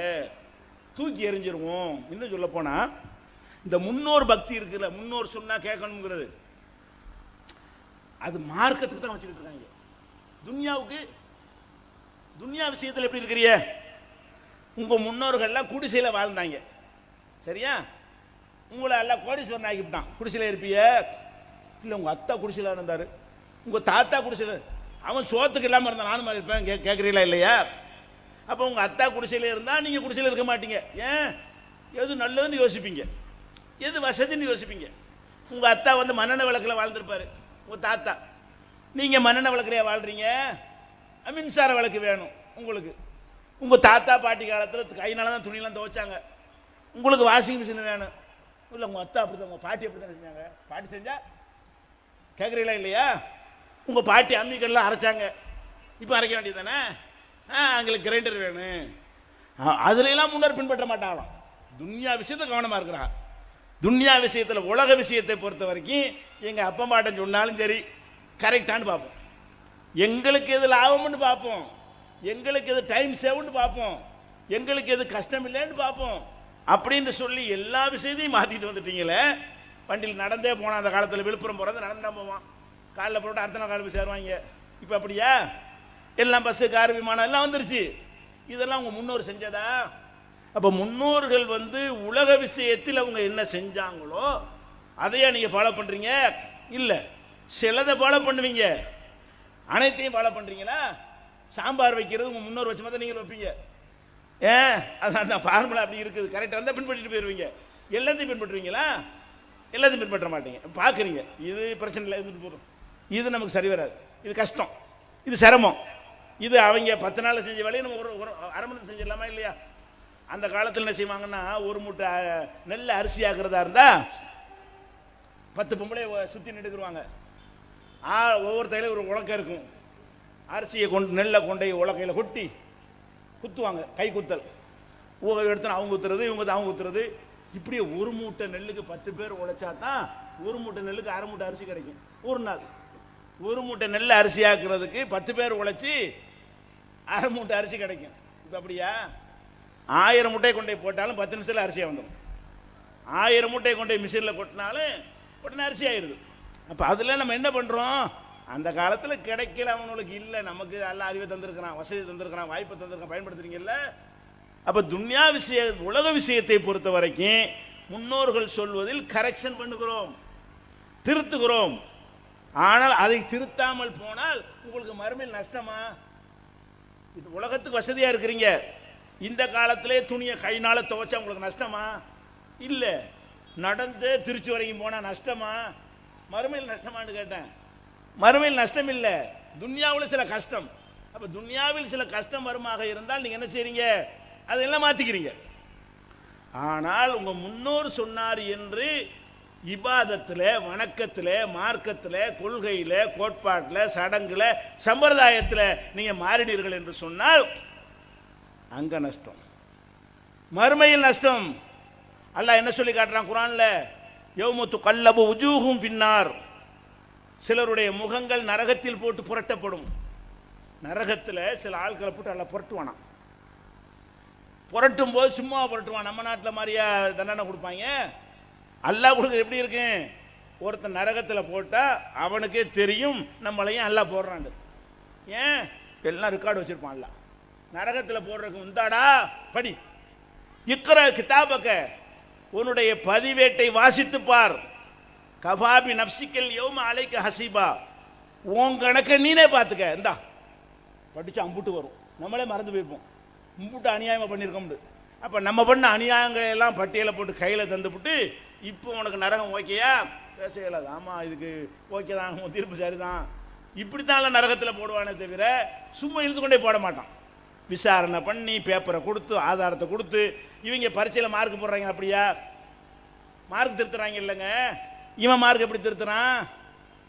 தூக்கி எறிஞ்சிருவோம். இன்னும் சொல்ல போனால் இந்த முன்னோர் பக்தி இருக்குல்ல, முன்னோர் சொன்னால் கேட்கணுங்கிறது, அது மார்க்கத்துக்கு தான் வச்சுக்கிட்டு இருக்காங்க. துன்யாவுக்கு, துன்யா விஷயத்தில் எப்படி இருக்கிறிய? உங்கள் முன்னோர்கள்லாம் குடிசையில் வாழ்ந்தாங்க, சரியா? உங்களை எல்லாம் கோடீஸ்வரன் ஆகிவிட்டான். குடிசையில் இருப்பிய இல்லை, உங்கள் அத்தா குடிசையில் இருந்தார், உங்கள் தாத்தா குடிசையில், அவன் சோத்துக்கு இல்லாமல் இருந்தான், நானும் மாதிரி இருப்பேன், கேட்குறீங்களா இல்லையா? அப்போ உங்கள் அத்தா குடிசையில் இருந்தால் நீங்கள் குடிசையில் இருக்க மாட்டீங்க. ஏன்? எது நல்லதுன்னு யோசிப்பீங்க, எது வசதின்னு யோசிப்பீங்க. உங்கள் அத்தா மண்ணெண்ணெய் விளக்கில் வாழ்ந்துருப்பார், உங்கள் தாத்தா. நீங்கள் மண்ணெண்ணெய் விளக்குலையா வாழ்கிறீங்க, மின்சார விளக்கு வேணும் உங்களுக்கு. உங்கள் தாத்தா பாட்டி காலத்தில் கையினால தான் துணியெல்லாம் துவைச்சாங்க, உங்களுக்கு வாஷிங் மிஷின் வேணும். இல்லை, உங்கள் அத்தா அப்படி தான், உங்கள் பாட்டி அப்படி தானே செஞ்சாங்க. பாட்டி செஞ்சா கேட்குறீங்களா இல்லையா? உங்கள் பாட்டி அம்மிக்கெல்லாம் அரைச்சாங்க, இப்போ அரைக்க வேண்டியது தானே. எங்களுக்கு கிரைண்டர் வேணும். அதுலாம் முன்னர் பின்பற்ற மாட்டாங்களாம். துன்யா விஷயத்தை கவனமாக இருக்கிறான். துன்யா விஷயத்தில், உலக விஷயத்தை பொறுத்த வரைக்கும் எங்கள் அப்பா மாட்டன் சொன்னாலும் சரி கரெக்டானு பார்ப்போம், எங்களுக்கு எது லாபம்னு பார்ப்போம், எங்களுக்கு எது டைம் சேவ்னு பார்ப்போம், எங்களுக்கு எது கஷ்டம் இல்லைன்னு பார்ப்போம். அப்படின்னு சொல்லி எல்லா விஷயத்தையும் மாற்றிட்டு வந்துட்டீங்களே. வண்டியில் நடந்தே போனால், அந்த காலத்தில் விழுப்புரம் போகிறது நடந்து தான் போவான், காலில் போட்டு அடுத்த நாள் காலை போய் சேருவாங்க. இப்போ அப்படியா? எல்லாம் பஸ்ஸு, கார், விமானம் எல்லாம் வந்துருச்சு. இதெல்லாம் உங்கள் முன்னோர் செஞ்சதா? அப்போ முன்னோர்கள் உலக விஷயத்தில் அவங்க என்ன செஞ்சாங்களோ அதையா நீங்கள் ஃபாலோ பண்ணுறீங்க? இல்லை, சிலதை ஃபாலோ பண்ணுவீங்க, அனைத்தையும் ஃபாலோ பண்ணுறீங்களா? சாம்பார் வைக்கிறது உங்கள் முன்னோர் வச்ச மாதிரி நீங்கள் வைப்பீங்க. அதான் அந்த ஃபார்முலா அப்படி இருக்குது, கரெக்டாக இருந்தால் பின்பற்றிட்டு போயிடுவீங்க. எல்லாத்தையும் பின்பற்றுவீங்களா? எல்லாத்தையும் பின்பற்ற மாட்டீங்க. பார்க்குறீங்க, இது பிரச்சனை இல்லை, இருந்துட்டு போகிறோம், இது நமக்கு சரி வராது, இது கஷ்டம், இது சிரமம், இது அவங்க 10 நாள் செஞ்ச வேலையை நம்ம ஒரு அரை மணி நேரம் செஞ்சிடலாமா இல்லையா? அந்த காலத்தில் என்ன செய்வாங்கன்னா, ஒரு மூட்டை நெல் அரிசி ஆக்குறதா இருந்தால் 10 பொம்பளை சுற்றி நெடுக்குருவாங்க. ஒவ்வொரு தையில ஒரு உலக்கை இருக்கும், அரிசியை கொண்டு நெல்லை கொண்டு உலக்கையில் கொட்டி குத்துவாங்க, கை குத்தல். எடுத்து அவங்க குத்துறது, இவங்க அவங்க குத்துறது. இப்படியே ஒரு மூட்டை நெல்லுக்கு 10 பேர் உழைச்சா தான் ஒரு மூட்டை நெல்லுக்கு அரை மூட்டை அரிசி கிடைக்கும். ஒரு நாள் ஒரு மூட்டை நெல் அரிசி ஆக்குறதுக்கு 10 பேர் உழைச்சி அரை மூட்டை அரிசி கிடைக்கும். இப்போ அப்படியா? 1000 மூட்டையை கொண்டு போட்டாலும் 10 நிமிஷத்தில் அரிசியாக வந்துடும். 1000 மூட்டையை கொண்டு மிஷினில் கொட்டினாலும் உடனே அரிசி ஆயிடுது. அப்போ அதில் நம்ம என்ன பண்ணுறோம்? அந்த காலத்தில் கிடைக்கல, அவனுக்கு இல்லை, நமக்கு எல்லாம் அறிவை தந்திருக்கிறான், வசதி தந்திருக்கிறான், வாய்ப்பை தந்திருக்கான், பயன்படுத்துறீங்கல்ல. அப்போ துன்யா விஷய உலக விஷயத்தை பொறுத்த வரைக்கும் முன்னோர்கள் சொல்வதில் கரெக்ஷன் பண்ணுகிறோம், திருத்துகிறோம். ஆனால் அதை திருத்தாமல் போனால் உங்களுக்கு மறுமையில் நஷ்டமா? இது உலகத்துக்கு வசதியாக இருக்கிறீங்க, இந்த காலத்திலே துணியை கையினால் துவைச்சா உங்களுக்கு நஷ்டமா? இல்லை. நடந்து திருச்சி வரைக்கும் போனால் நஷ்டமா? மறுமையில் நஷ்டமானு கேட்டேன். மறுமையில் நஷ்டம் இல்லை, துன்யாவில் சில கஷ்டம். அப்போ துன்யாவில் சில கஷ்டம் வருமாக இருந்தால் நீங்கள் என்ன செய்றீங்க? அதெல்லாம் மாற்றிக்கிறீங்க. ஆனால் உங்கள் முன்னோர் சொன்னார் என்று இபாதத்தில், வணக்கத்தில், மார்க்கத்தில், கொள்கையில், கோட்பாட்டில், சடங்குல, சம்பிரதாயத்தில் நீங்கள் மாறினீர்கள் என்று சொன்னால் அங்கே நஷ்டம், மறுமையில் நஷ்டம். அல்லாஹ் என்ன சொல்லி காட்டுறான் குர்ஆன்ல? யௌமு துகல்லபு உஜூஹும் பின்னார், சிலருடைய முகங்கள் நரகத்தில் போட்டு புரட்டப்படும். நரகத்தில் சில ஆட்களை போட்டு அல்ல புரட்டுவானா. புரட்டும் போது சும்மா புரட்டுவான். நம்ம நாட்டில் மாதிரியா தண்டனை கொடுப்பாங்க? அல்லாஹ் கொடுக்குறது எப்படி இருக்கு? ஒருத்தன் நரகத்தில் போட்டால் அவனுக்கே தெரியும் நம்மளையும் அல்லாஹ் போடுறான். ஏன்? எல்லாம் ரெக்கார்டு வச்சிருப்பான் அல்லாஹ். நரகத்தில் போடுறதுக்கு உந்தாடா படி, இக்கிற கிதாபக்க, உன்னுடைய பதிவேட்டை வாசித்து பார். கபாபி நப்சிக்கல் யௌம அலைக்க ஹசீபா, உன் கணக்கை நீனே பார்த்துக்க. இந்தா படிச்சு அம்புட்டு வரும், நம்மளே மறந்து போயிருப்போம், அம்புட்டு அநியாயமாக பண்ணியிருக்கோம். அப்போ நம்ம பண்ண அநியாயங்கள் எல்லாம் பட்டியலை போட்டு கையில் தந்துவிட்டு, இப்போ உனக்கு நரகம் ஓகேயா? பேச இயலாது. ஆமாம், இதுக்கு ஓகே தான், தீர்ப்பு சரிதான், இப்படி தான் நரகத்தில் போடுவானே தவிர சும்மா இழுத்து கொண்டே போட மாட்டான். விசாரணை பண்ணி பேப்பரை கொடுத்து ஆதாரத்தை கொடுத்து. இவங்க பரீட்சையில் மார்க் போடுறாங்க, அப்படியா? மார்க் திருத்துறாங்க இல்லைங்க. இவன் மார்க் எப்படி திருத்துறான்?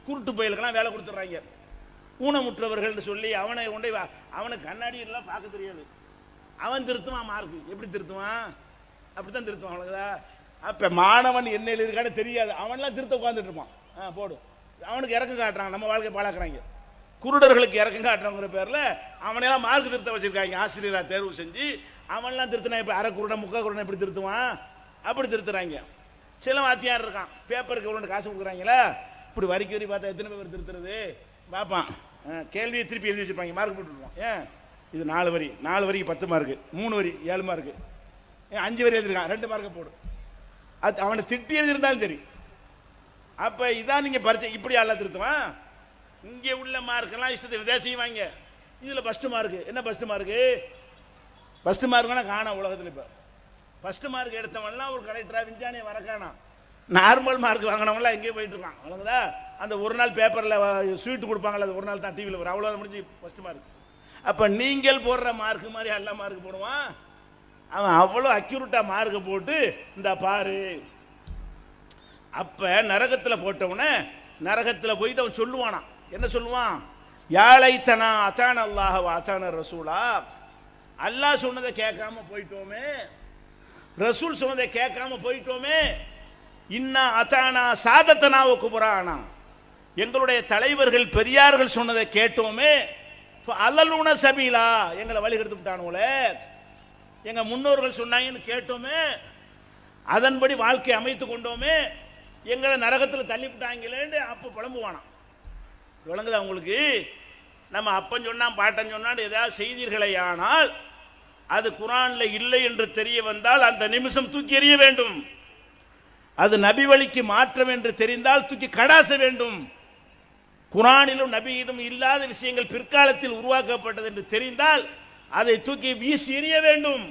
குருட்டு பயிலுக்கெல்லாம் வேலை கொடுத்துட்றாங்க. ஊனமுற்றவர்கள் சொல்லி அவனை கொண்டே, அவனுக்கு கண்ணாடி எல்லாம் பார்க்க தெரியாது, அவன் திருத்துவான் மார்க். எப்படி திருத்துவான்? அப்படி தான் திருத்துவான், அவ்வளோதா. அப்போ மாணவன் என்ன எழுதிருக்கான்னு தெரியாது, அவன்லாம் திருத்த உட்காந்துட்டு இருப்பான். போடும், அவனுக்கு இறக்கம் காட்டுறாங்க, நம்ம வாழ்க்கை பாழாக்குறாங்க. குருடர்களுக்கு இறக்கம் காட்டுறவங்கிற பேரில் அவனையெல்லாம் மார்க் திருத்த வச்சிருக்காங்க. ஆசிரியராக தேர்வு செஞ்சு அவன்லாம் திருத்தினா இப்போ அரை குருடன் முக்கா குருடன் எப்படி திருத்துவான்? அப்படி திருத்துறாங்க. சில வாத்தியார் இருக்கான், பேப்பருக்கு எவ்வளோ காசு கொடுக்குறாங்களா, இப்படி வரிக்கு வரி பார்த்தா எத்தனை பேர் திருத்துறது பார்ப்பான். கேள்வியை திருப்பி எழுதி வச்சுருப்பாங்க, மார்க் போட்டுருப்போம். ஏன்? இது 4 வரி, 4 வரிக்கு 10 மார்க்கு, 3 வரி 7 மார்க்கு, 5 வரி எழுதிருக்கான் 2 மார்க்கை போடு. அது அவனை திட்டி எழுதியிருந்தாலும் சரி. அப்போ இதான் நீங்கள் பரிச்சை இப்படி எல்லாம் திருத்துவான். இங்கே உள்ள மார்க்கெல்லாம் இஷ்டத்தை விதம் செய்வாங்க. இதில் ஃபஸ்ட்டு மார்க்கு என்ன? ஃபஸ்ட்டு மார்க்கு, ஃபஸ்ட்டு மார்க்குன்னா காணா உலகத்தில். இப்போ ஃபஸ்ட்டு மார்க் எடுத்தவன்லாம் ஒரு கலெக்டராக விஞ்ஞானியை வரக்கானா. நார்மல் மார்க் வாங்கினவங்களாம் எங்கேயும் போயிட்டு இருக்கான். அவ்வளோங்களா? அந்த ஒரு நாள் பேப்பரில் ஸ்வீட்டு கொடுப்பாங்களா, அது ஒரு நாள் தான் டிவியில் வரும், அவ்வளோ முடிஞ்சு ஃபஸ்ட்டு மார்க். அப்போ நீங்கள் போடுற மார்க்கு மாதிரி எல்லா மார்க் போடுவான். அவன் அவ்வளோ அக்யூரேட்டாக மார்க்கை போட்டு இந்த பாரு. அப்போ நரகத்தில் போட்டவனே நரகத்தில் போயிட்டு அவன் சொல்லுவானா, என்ன சொல்லுவான்? யாழைத்தனா அத்தான அல்லாஹ் அத்தான ரசூலா, அல்லாஹ் சொன்னதை கேட்காம போயிட்டோமே, ரசூல் சொன்னதை கேட்காம போயிட்டோமே. இன்னா அத்தானா சாதத்தனாவ குபரானா, எங்களுடைய தலைவர்கள் பெரியார்கள் சொன்னதை கேட்டோமே. அலலுன சபீலா, எங்களை வழிகெடுத்து விட்டானுங்களே, எங்க முன்னோர்கள் சொன்னாங்கன்னு கேட்டோமே, அதன்படி வாழ்க்கை அமைத்து கொண்டோமே, எங்களை நரகத்தில் தள்ளிவிட்டாங்களேன்னு அப்போ புலம்புவானாம். விளங்குதா உங்களுக்கு? நம்ம அப்பன் சொன்னான் பாட்டன் சொன்னான் ஏதாவது செய்தீர்களே ஆனால் அது குர்ஆனில் இல்லை என்று தெரிய வந்தால் அந்த நிமிஷம் தூக்கி எறிய வேண்டும். அது நபி வழிக்கு மாற்றம் என்று தெரிந்தால் தூக்கி கடாச வேண்டும். குரானிலும் நபியிலும் இல்லாத விஷயங்கள் பிற்காலத்தில் உருவாக்கப்பட்டது என்று தெரிந்தால் அதை தூக்கி வீசி எறிய வேண்டும்.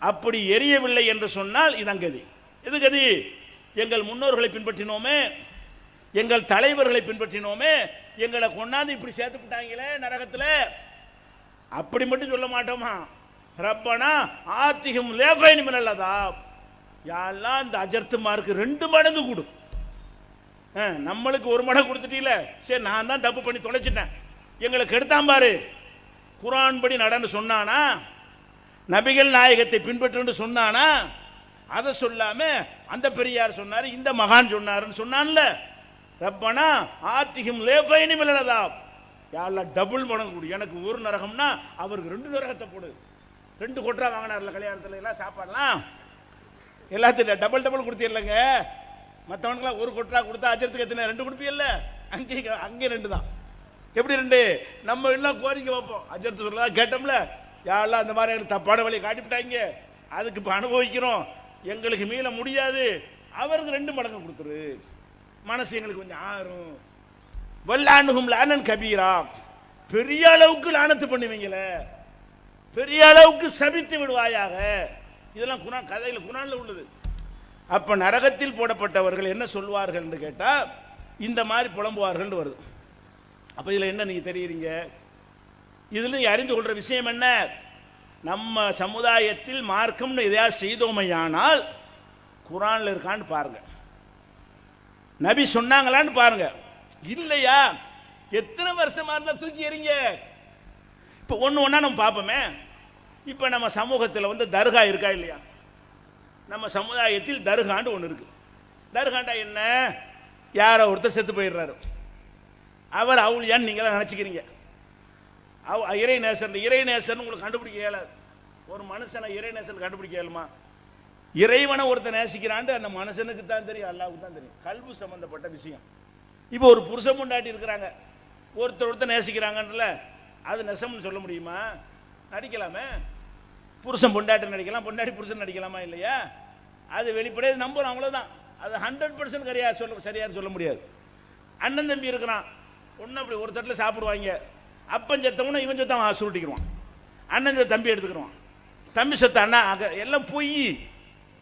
அப்படி எரியவில்லை என்று சொன்னால் இதான் கதி. இது கதி. எங்கள் முன்னோர்களை பின்பற்றினோமே, எங்கள் தலைவர்களை பின்பற்றினோமே, எங்களை கொண்டாந்து இப்படி சேர்த்து விட்டாங்களே நரகத்தில், அப்படி மட்டும் சொல்ல மாட்டோமா? ரப்பனா ஆத்திகம் லேஃபைன் மினல்லதா, யாரெல்லாம் இந்த அஜர்த்து மார்க்கு 2 மடங்கு கொடு. நம்மளுக்கு 1 மடங்கு கொடுத்துட்டீல, சரி நான் தான் தப்பு பண்ணி தொலைச்சிட்டேன், எங்களுக்கு எடுத்தான் பாரு. குரான் படி நடன்னு சொன்னானா, நபிகள் நாயகத்தை பின்பற்று சொன்னானா? அதை சொல்லாம அந்த பெரியார் சொன்னார், இந்த மகான் சொன்னாருன்னு சொன்னான்ல. ரப்பனா ஆத்திகம் லேஃபைன் மினல்லதா, யாரெல்லாம் டபுள் மடங்கு கொடு. எனக்கு 1 நரகம்னா அவருக்கு 2 நரகத்தை போடு. 2 கொட்டா வாங்கினார்ல கல்யாணத்தில் எல்லாம் சாப்பாடலாம், எல்லாத்தையும் டபுள் டபுள் கொடுத்தீர்லங்க. மற்றவனுக்குலாம் 1 கொட்டா கொடுத்தா அஜரத்துக்கு எத்தனை 2 கொடுப்பீல்ல, அங்கே 2 தான். எப்படி 2? நம்ம எல்லாம் கோரிக்கை வைப்போம், அஜரத்து சொல்லலாம் கேட்டோம்ல, யாரெல்லாம் அந்த மாதிரி எனக்கு தப்பான வழியை காட்டிவிட்டாங்க, அதுக்கு இப்போ அனுபவிக்கிறோம், எங்களுக்கு மீள முடியாது, அவருக்கு 2 மடங்கு கொடுத்துரு, மனசு எங்களுக்கு கொஞ்சம் ஆறும். வல்லானுகும் லானன் கபீரா, பெரிய அளவுக்கு லானத்து பண்ணுவீங்களே, பெரிய அளவுக்கு சபித்து விடுவாயாக. இதெல்லாம் குரான் கதையில் குரான்ல உள்ளது. அப்ப நரகத்தில் போடப்பட்டவர்கள் என்ன சொல்வார்கள் என்று கேட்டா இந்த மாதிரி புலம்புவார்கள் வருது. அப்ப இதுல என்ன நீங்க தெரியுறீங்க? இதுல அறிந்து கொள்ற விஷயம் என்ன? நம்ம சமுதாயத்தில் மார்க்கம்னு எதையாவது செய்தோமையானால் குரான்ல இருக்கான்னு பாருங்க, நபி சொன்னாங்களான்னு பாருங்க. இல்லையா எத்தனை வருஷமா இருந்தா தூக்கி எறிங்க. இப்ப ஒண்ணா நம்ம பார்ப்போமே. இப்ப நம்ம சமூகத்தில் வந்து தர்கா இருக்கா இல்லையா? நம்ம சமுதாயத்தில் தர்காண்டு ஒன்று இருக்கு. தர்காண்டா என்ன? யாரோ ஒருத்தர் செத்து போயிடுறாரு, அவர் அவுளியான்னு நீங்களாம் நினச்சிக்கிறீங்க. இறை நேசர், இறை நேசர்னு உங்களுக்கு கண்டுபிடிக்க இயலாது. ஒரு மனுஷனை இறை நேசன் கண்டுபிடிக்க இயலுமா? இறைவனை ஒருத்தர் நேசிக்கிறான்ட்டு அந்த மனுஷனுக்கு தான் தெரியும், அல்லாவுக்கு தான் தெரியும். கல்பு சம்பந்தப்பட்ட விஷயம். இப்போ ஒரு புருஷன் பொண்டாட்டி இருக்கிறாங்க, ஒருத்தர் நேசிக்கிறாங்கன்றல, அது நெசம்னு சொல்ல முடியுமா? நடிக்கலாமே. புருஷன் பொண்டாட்டி நடிக்கலாம், பொண்டாட்டி புருஷன் நடிக்கலாமா இல்லையா? அது வெளிப்படையாக நம்புறோம், அவ்வளோதான். அது 100% சரியாக சொல்ல முடியாது. அண்ணன் தம்பி இருக்கிறான், ஒன்றும் அப்படி ஒரு தட்டில் சாப்பிடுவாங்க, அப்பன் செத்தவன இவன் சொத்தான் சுருட்டிக்குவான், அண்ணன் சொத்த தம்பி எடுத்துக்கிடுவான், தம்பி சொத்த அண்ணா, எல்லாம் பொய்,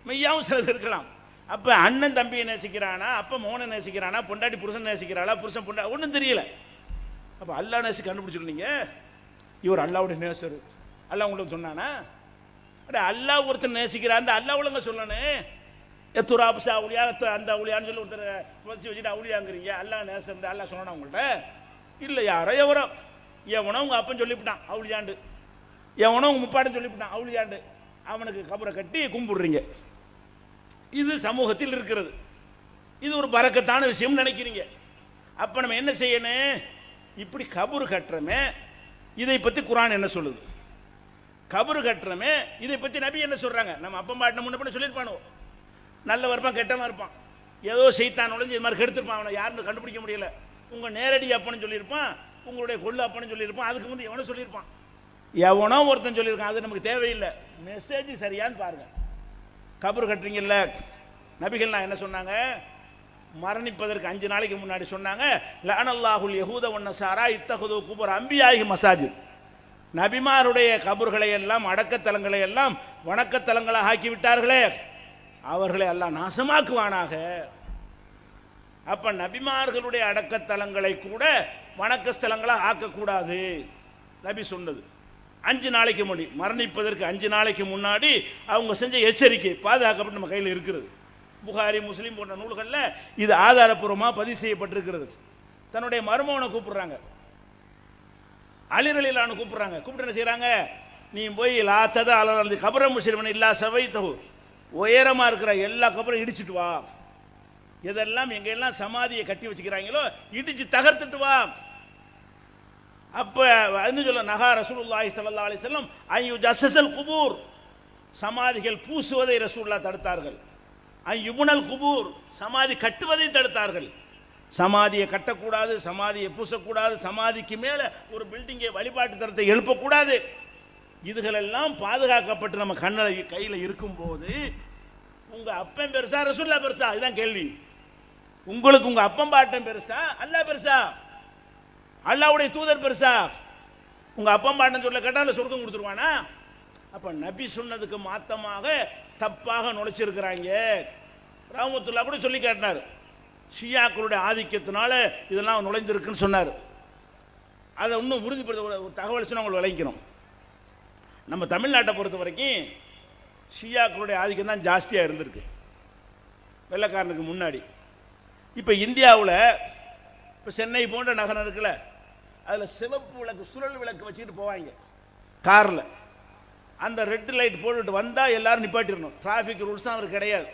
மெய்யாவும் சிலது இருக்கலாம். அப்போ அண்ணன் தம்பியை நேசிக்கிறானா, அப்போ மோனை நேசிக்கிறானா, பொண்டாட்டி புருஷன் நேசிக்கிறாளா, புருஷன் பொண்டா ஒன்றும் தெரியல. அப்போ அல்லா நேசி கண்டுபிடிச்சிருந்தீங்க, இவர் அல்லாவுடைய நேசர், அல்லா உங்களுக்கு சொன்னானா? அல்லா ஒருத்தர் நேசிக்கிறான், அந்த அல்லா உலக சொல்லணும். எத்துராப்சா அவுளியா அந்த அவுளியான்னு சொல்லி ஒருத்தர் புதைச்சி வச்சுட்டு அவுளியாங்கிறீங்க, அல்லா நேசர் அல்லா சொன்னா உங்கள்கிட்ட? இல்லை, யாரோ எவரோ, எவனோ உங்கள் அப்பன் சொல்லிவிட்டான் அவுளியாண்டு, எவனோ உங்கள் முப்பாட்டன் சொல்லிவிட்டான் அவுளியாண்டு, அவனுக்கு கபரை கட்டி கும்பிடுறீங்க. இது சமூகத்தில் இருக்கிறது. இது ஒரு பரக்கத்தான விஷயம் நினைக்கிறீங்க. அப்போ நம்ம என்ன செய்யணும்? இப்படி கபரு கட்டுறமே, இதை பற்றி குரான் என்ன சொல்லுது? கபரு கட்டுறமே, இதை பற்றி நபி என்ன சொல்றாங்க? நம்ம அப்பம் பாட்டின முன்ன பண்ண சொல்லியிருப்பானோ, நல்ல இருப்பான் கெட்டவன் இருப்பான், ஏதோ செய்தான் நுழைஞ்சு இது மாதிரி கெடுத்துருப்பான், அவனை யாருன்னு கண்டுபிடிக்க முடியல. உங்க நேரடி அப்பன்னு சொல்லியிருப்பான், உங்களுடைய கொள்ளு அப்பன்னு சொல்லியிருப்பான், அதுக்கு முந்தைய எவனோ சொல்லியிருப்பான், எவனோ ஒருத்தன் சொல்லியிருக்கான், அது நமக்கு தேவையில்லை. மெசேஜ் சரியான்னு பாருங்க. கபரு கட்டுறீங்கல்ல, நபிகள் நான் என்ன சொன்னாங்க? மரணிப்பதற்கு 5 நாளைக்கு முன்னாடி சொன்னாங்க, லஅனல்லாஹுல் யஹூத வன்னஸாரா இத்தஹது குபர் அன்பியாஹி மசாஜித். நபிமாருடைய கபர்களை எல்லாம், அடக்கத்தலங்களை எல்லாம் வணக்கத்தலங்களாக ஆக்கி விட்டார்களே, அவர்களை அல்லாஹ் நாசமாக்குவானாக. அப்ப நபிமார்களுடைய அடக்கத்தலங்களை கூட வணக்கஸ்தலங்களாக ஆக்கக்கூடாது நபி சொன்னது. 5 நாளைக்கு முன்னாடி, மரணிப்பதற்கு 5 நாளைக்கு முன்னாடி அவங்க செஞ்ச எச்சரிக்கை பாதுகாக்கப்பட்டு நம்ம கையில் இருக்கிறது. புகாரி, முஸ்லீம் போன்ற நூல்களில் இது ஆதாரப்பூர்வமாக பதிவு செய்யப்பட்டிருக்கிறது. தன்னுடைய மருமகனை கூப்பிடுறாங்க, அலிரலிலான்னு கூப்பிடுறாங்க. கூப்பிட்டு என்ன செய்யறாங்க? நீ போய் லாத்தத அலி கபரம் முஸ்லிமன் இல்லா சவைத்தகு, உயரமாக இருக்கிற எல்லா கபரும் இடிச்சுட்டு வா. இதெல்லாம் எங்கெல்லாம் சமாதியை கட்டி வச்சுக்கிறாங்களோ இடிச்சு தகர்த்துட்டு வா. அப்ப அது சொல்ல நகா ரசூலுல்லாஹி ஸல்லல்லாஹு அலைஹி வஸல்லம் ஐயு ஜஸ்ஸல் குபூர், சமாதிகள் பூசுவதை ரசூலுல்லாஹ் தடுத்தார்கள். ஐயுபுனல் குபூர், சமாதி கட்டுவதை தடுத்தார்கள். சமாதியை கட்டக்கூடாது, சமாதியை பூசக்கூடாது, சமாதிக்கு மேல ஒரு பில்டிங்கை வழிபாட்டு தரத்தை எழுப்பக்கூடாது. இதுகளெல்லாம் பாதுகாக்கப்பட்டு நம்ம கையில் இருக்கும் போது உங்க அப்பன் பெருசா ரசூலுல்லாஹ் பெருசா? இதுதான் கேள்வி. உங்களுக்கு உங்க அப்பன் பாட்டன் பெருசா அல்லாஹ் பெருசா? அல்லாஹ்வுடைய தூதர் பெருசா? உங்க அப்பா பாட்டன் சொல்ல கேட்டால் சொர்க்கம் கொடுத்துருவானா? அப்ப நபி சொன்னதுக்கு மாத்தமாக தப்பாக நுழைச்சிருக்கிறாங்க. ரஹ்மத்துல்லாஹ் கூட சொல்லி காட்டினார், ஷியாக்களுடைய ஆதிக்கத்தினால இதெல்லாம் நுழைந்திருக்குன்னு சொன்னார். அதை இன்னும் உறுதிப்படுத்த ஒரு தகவல் சொன்னால் உங்களுக்கு விளங்கிக்கணும். நம்ம தமிழ்நாட்டை பொறுத்த வரைக்கும் ஷியாக்களுடைய ஆதிக்கம் தான் ஜாஸ்தியாக இருந்திருக்கு வெள்ளைக்காரனுக்கு முன்னாடி. இப்போ இந்தியாவில் இப்போ சென்னை போன்ற நகரம் இருக்குல்ல, அதில் சிவப்பு விளக்கு சுழல் விளக்கு வச்சுக்கிட்டு போவாங்க காரில். அந்த ரெட் லைட் போட்டுட்டு வந்தால் எல்லாரும் நிப்பாட்டிடணும். டிராஃபிக் ரூல்ஸ் தான் அவருக்கு கிடையாது.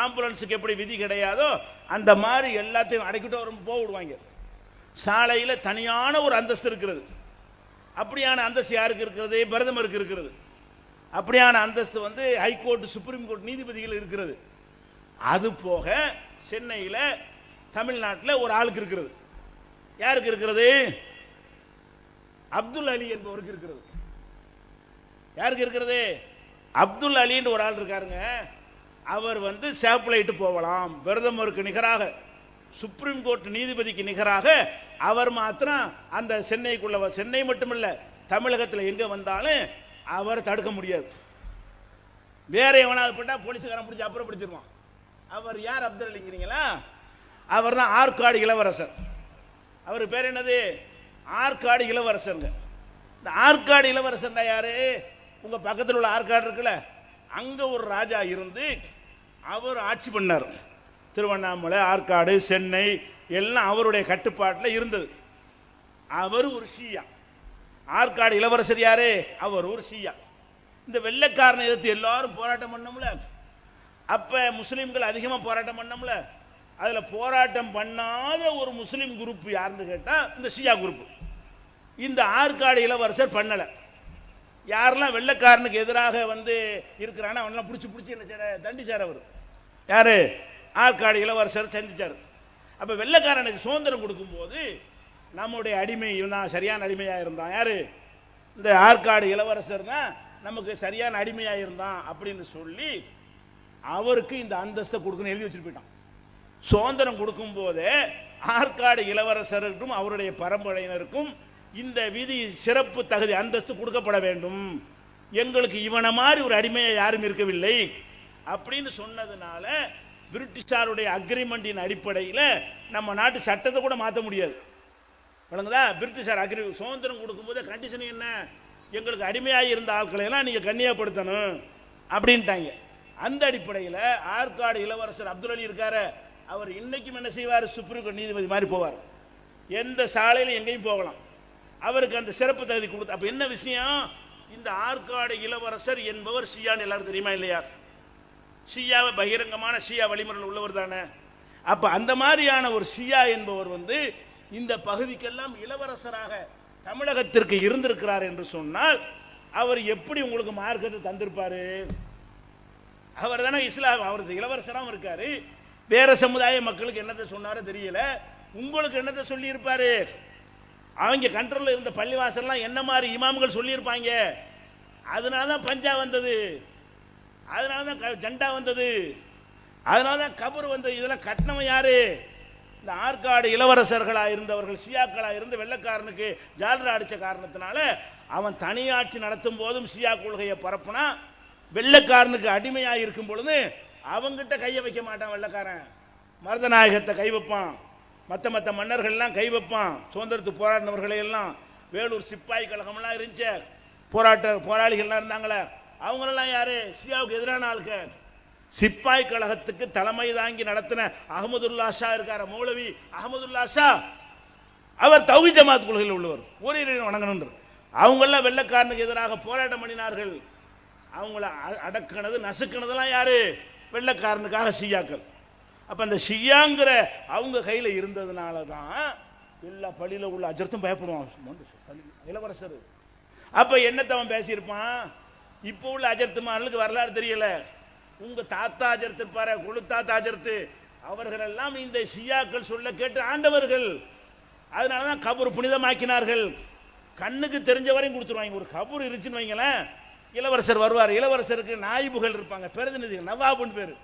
ஆம்புலன்ஸுக்கு எப்படி விதி கிடையாதோ அந்த மாதிரி எல்லாத்தையும் அடைக்கிட்டு வரும் போக விடுவாங்க. சாலையில் தனியான ஒரு அந்தஸ்து இருக்கிறது. அப்படியான அந்தஸ்து யாருக்கு இருக்கிறது? பிரதமருக்கு இருக்கிறது. அப்படியான அந்தஸ்து வந்து ஹைகோர்ட் சுப்ரீம் கோர்ட் நீதிபதிகள் இருக்கிறது. அது போக சென்னையில் தமிழ்நாட்டில் ஒரு ஆளுக்கு இருக்கிறது. யாருக்கு இருக்கிறது? அப்துல் அலி என்பவருக்கு இருக்கிறது. யாருக்கு இருக்கிறது? அப்துல் அலின்னு ஒரு ஆள் இருக்காருங்க. அவர் வந்து சேப் லைட்டு போகலாம். பிரதமருக்கு நிகராக, சுப்ரீம் கோர்ட் நீதிபதிக்கு நிகராக அவர் மாத்திரம் அந்த சென்னைக்குள்ள, சென்னை மட்டுமல்ல தமிழகத்தில் எங்கே வந்தாலும் அவர் தடுக்க முடியாது. வேற எவனாவது போட்டால் போலீஸுக்காரன் பிடிச்சி அப்புறப்படுத்திடுவான். அவர் யார்? அப்துல் அலிங்கிறீங்களா? அவர் தான் ஆற்காடு இளவரசர். அவர் பேர் என்னது? ஆற்காடு இளவரசருங்க. இந்த ஆற்காடு இளவரசர்னா யாரு? உங்க பக்கத்தில் உள்ள ஆற்காடு இருக்குல்ல, அங்க ஒரு ராஜா இருந்து அவர் ஆட்சி பண்ணார். திருவண்ணாமலை, ஆற்காடு, சென்னை எல்லாம் அவருடைய கட்டுப்பாட்டில் இருந்தது. அவர் ஒரு ஷியா. ஆற்காடு இளவரசர் யாரு? அவர் ஒரு ஷியா. இந்த வெள்ளைக்காரனை எதிர்த்து எல்லாரும் போராட்டம் பண்ணோம்ல, அப்ப முஸ்லிம்கள் அதிகமாக போராட்டம் பண்ணோம்ல, அதுல போராட்டம் பண்ணாத ஒரு முஸ்லிம் குரூப் யாருன்னு கேட்டா இந்த ஷியா குரூப். இந்த ஆற்காடு இளவரசர் பண்ணல. யாரெல்லாம் வெள்ளைக்காரனுக்கு எதிராக வந்து இருக்கிறான்னா அவனெல்லாம் பிடிச்சி என்ன செய்ய தண்டிச்சார். அவர் யாரு? ஆற்காடு இளவரசர் சந்திச்சார். அப்ப வெள்ளைக்காரனுக்கு சுதந்திரம் கொடுக்கும்போது நம்முடைய அடிமை இருந்தான், சரியான அடிமையாக இருந்தான். யாரு? இந்த ஆற்காடு இளவரசர் தான் நமக்கு சரியான அடிமையாக இருந்தான் அப்படின்னு சொல்லி அவருக்கு இந்த அந்தஸ்தை கொடுக்கணும்னு எழுதி வச்சுட்டு போயிட்டான். சுதந்திரம் கொடுக்கும் போதே ஆற்காடு இளவரசருக்கும் அவருடைய பரம்பரையினருக்கும் இந்த விதி சிறப்பு தகுதி அந்தஸ்து கொடுக்கப்பட வேண்டும். எங்களுக்கு இவனை மாதிரி ஒரு அடிமையை யாரும் இருக்கவில்லை அப்படின்னு சொன்னதுனால பிரிட்டிஷாருடைய அக்ரிமெண்டின் அடிப்படையில் நம்ம நாட்டு சட்டத்தை கூட மாற்ற முடியாது. வழங்குதா? பிரிட்டிஷார் சுதந்திரம் கொடுக்கும்போது கண்டிஷன் என்ன? எங்களுக்கு அடிமையாக இருந்த ஆட்களை எல்லாம் நீங்கள் கண்ணியப்படுத்தணும் அப்படின்ட்டாங்க. அந்த அடிப்படையில் ஆற்காடு இளவரசர் அப்துல் அலி இருக்காரு, அவர் இன்னைக்கும் என்ன செய்வார்? சுப்ரீம் கோர்ட் நீதிபதி மாதிரி போவார். எந்த சாலையில் எங்கேயும் போகலாம். அவருக்கு அந்த சிறப்பு தகுதி கொடுத்து. அப்போ என்ன விஷயம்? இந்த ஆற்காடு இளவரசர் என்பவர் ஷியான்னு எல்லாரும் தெரியுமா இல்லையா? ஷியாவை பகிரங்கமான ஷியா வழிமுறையில் உள்ளவர் தானே. அப்போ அந்த மாதிரியான ஒரு ஷியா என்பவர் வந்து இந்த பகுதிக்கெல்லாம் இளவரசராக தமிழகத்திற்கு இருந்திருக்கிறார் என்று சொன்னால் அவர் எப்படி உங்களுக்கு மார்க்கத்தை தந்திருப்பாரு? அவர் தானே இஸ்லாம், அவர் இளவரசராகவும் இருக்காரு. வேற சமுதாய மக்களுக்கு என்னத்தை சொன்னாரோ தெரியல, உங்களுக்கு என்னத்தை சொல்லி இருப்பாரு? அவங்க கண்ட்ரோலில் இருந்த பள்ளிவாசல்லாம் என்ன மாதிரி இமாம்கள் சொல்லியிருப்பாங்க. அதனால தான் பஞ்சா வந்தது, அதனால தான் ஜண்டா வந்தது, அதனால தான் கபர் வந்தது. இதெல்லாம் கட்டினவன் யாரு? இந்த ஆற்காடு இளவரசர்களாக இருந்தவர்கள், ஷியாக்களாக இருந்து வெள்ளைக்காரனுக்கு ஜால்ரா அடித்த காரணத்தினால அவன் தனியாட்சி நடத்தும் போதும் ஷியா கொள்கையை பரப்புனா, வெள்ளைக்காரனுக்கு அடிமையாக இருக்கும் பொழுது அவங்கிட்ட கையை வைக்க மாட்டான் வெள்ளைக்காரன். மருதநாயகத்தை கை வைப்பான், மற்ற மன்னர்கள்லாம் கை வைப்பான். சுதந்திரத்துக்கு போராடினவர்களை எல்லாம், வேலூர் சிப்பாய் கழகம்லாம் இருந்துச்சு, போராளிகள்லாம் இருந்தாங்களே, அவங்களெல்லாம் யாரு? ஷியாவுக்கு எதிரான ஆளுக்கு. சிப்பாய் கழகத்துக்கு தலைமை தாங்கி நடத்தின அகமதுல்லா ஷா இருக்கார, மௌலவி அகமதுல்லா ஷா, அவர் தௌஹீத் ஜமாத் கொள்கையில் உள்ளவர், ஒரு இறைவனை வணங்கணும். அவங்கெல்லாம் வெள்ளைக்காரனுக்கு எதிராக போராட்டம் பண்ணினார்கள். அவங்கள அடக்கினது நசுக்கினதெல்லாம் யாரு? வெள்ளைக்காரனுக்காக ஷியாக்கள். அப்ப அந்த ஷியாங்கிற அவங்க கையில் இருந்ததுனால தான் எல்லா பள்ளியில் உள்ள அஜர்த்தும் பயப்படுவான் இளவரசர். அப்ப என்னத்தை அவன் பேசியிருப்பான்? இப்போ உள்ள அஜர்த்துமார்களுக்கு வரலாறு தெரியல. உங்க தாத்தா அஜர்த்து இருப்பாரு, குழு தாத்தா அஜர்த்து, அவர்கள் எல்லாம் இந்த ஷியாக்கள் சொல்ல கேட்டு ஆண்டவர்கள். அதனாலதான் கபூர் புனிதமாக்கினார்கள். கண்ணுக்கு தெரிஞ்ச வரையும் கொடுத்துருவாங்க. ஒரு கபூர் இருந்துச்சுன்னு வைங்களேன், இளவரசர் வருவார், இளவரசருக்கு நாயிபுகள் இருப்பாங்க, பிரதிநிதிகள், நவாபுன்னு பேரு.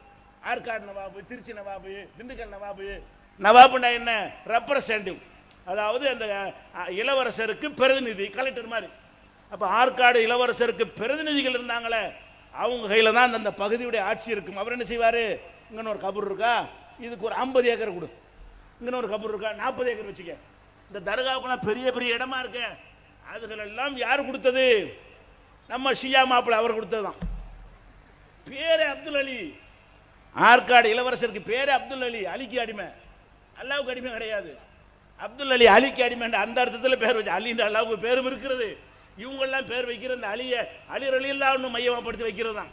ஆற்காடு நவாபு, திருச்சி நவாபு, திண்டுக்கல் நவாபு. நவாபுன்னா என்ன? ரெப்ரசன்டேட்டிவ். அதாவது அந்த இளவரசருக்கு பிரதிநிதி, கலெக்டர் மாதிரி. அப்போ ஆற்காடு இளவரசருக்கு பிரதிநிதிகள் இருந்தாங்களே, அவங்க கையில் தான் அந்த பகுதியுடைய ஆட்சி இருக்கும். அவர் என்ன செய்வார், இங்கன்னு ஒரு கபூர் இருக்கா, இதுக்கு ஒரு 50 ஏக்கர் கொடு, இங்கன்னு ஒரு கபூர் இருக்கா 40 ஏக்கர் வச்சுக்க. இந்த தர்காவுக்குலாம் பெரிய பெரிய இடமா இருக்கு, அதுகளெல்லாம் யார் கொடுத்தது? நம்ம ஷியா மாப்பிள்ளை அவர் கொடுத்தது தான். பேரே அப்துல் அலி. ஆற்காடு இளவரசருக்கு பேரே அப்துல் அலி. அலிக்கு அடிமை, அல்லாவுக்கு அடிமை கிடையாது. அப்துல் அலி அலிக்கு அடிமை அந்த அர்த்தத்தில் பேர் வச்சு. அலின்ற அல்லாவுக்கு பேரும் இருக்கிறது. இவங்கெல்லாம் பேர் வைக்கிற இந்த அலி ரலியல்லாஹு மையமாப்படுத்தி வைக்கிறது தான்.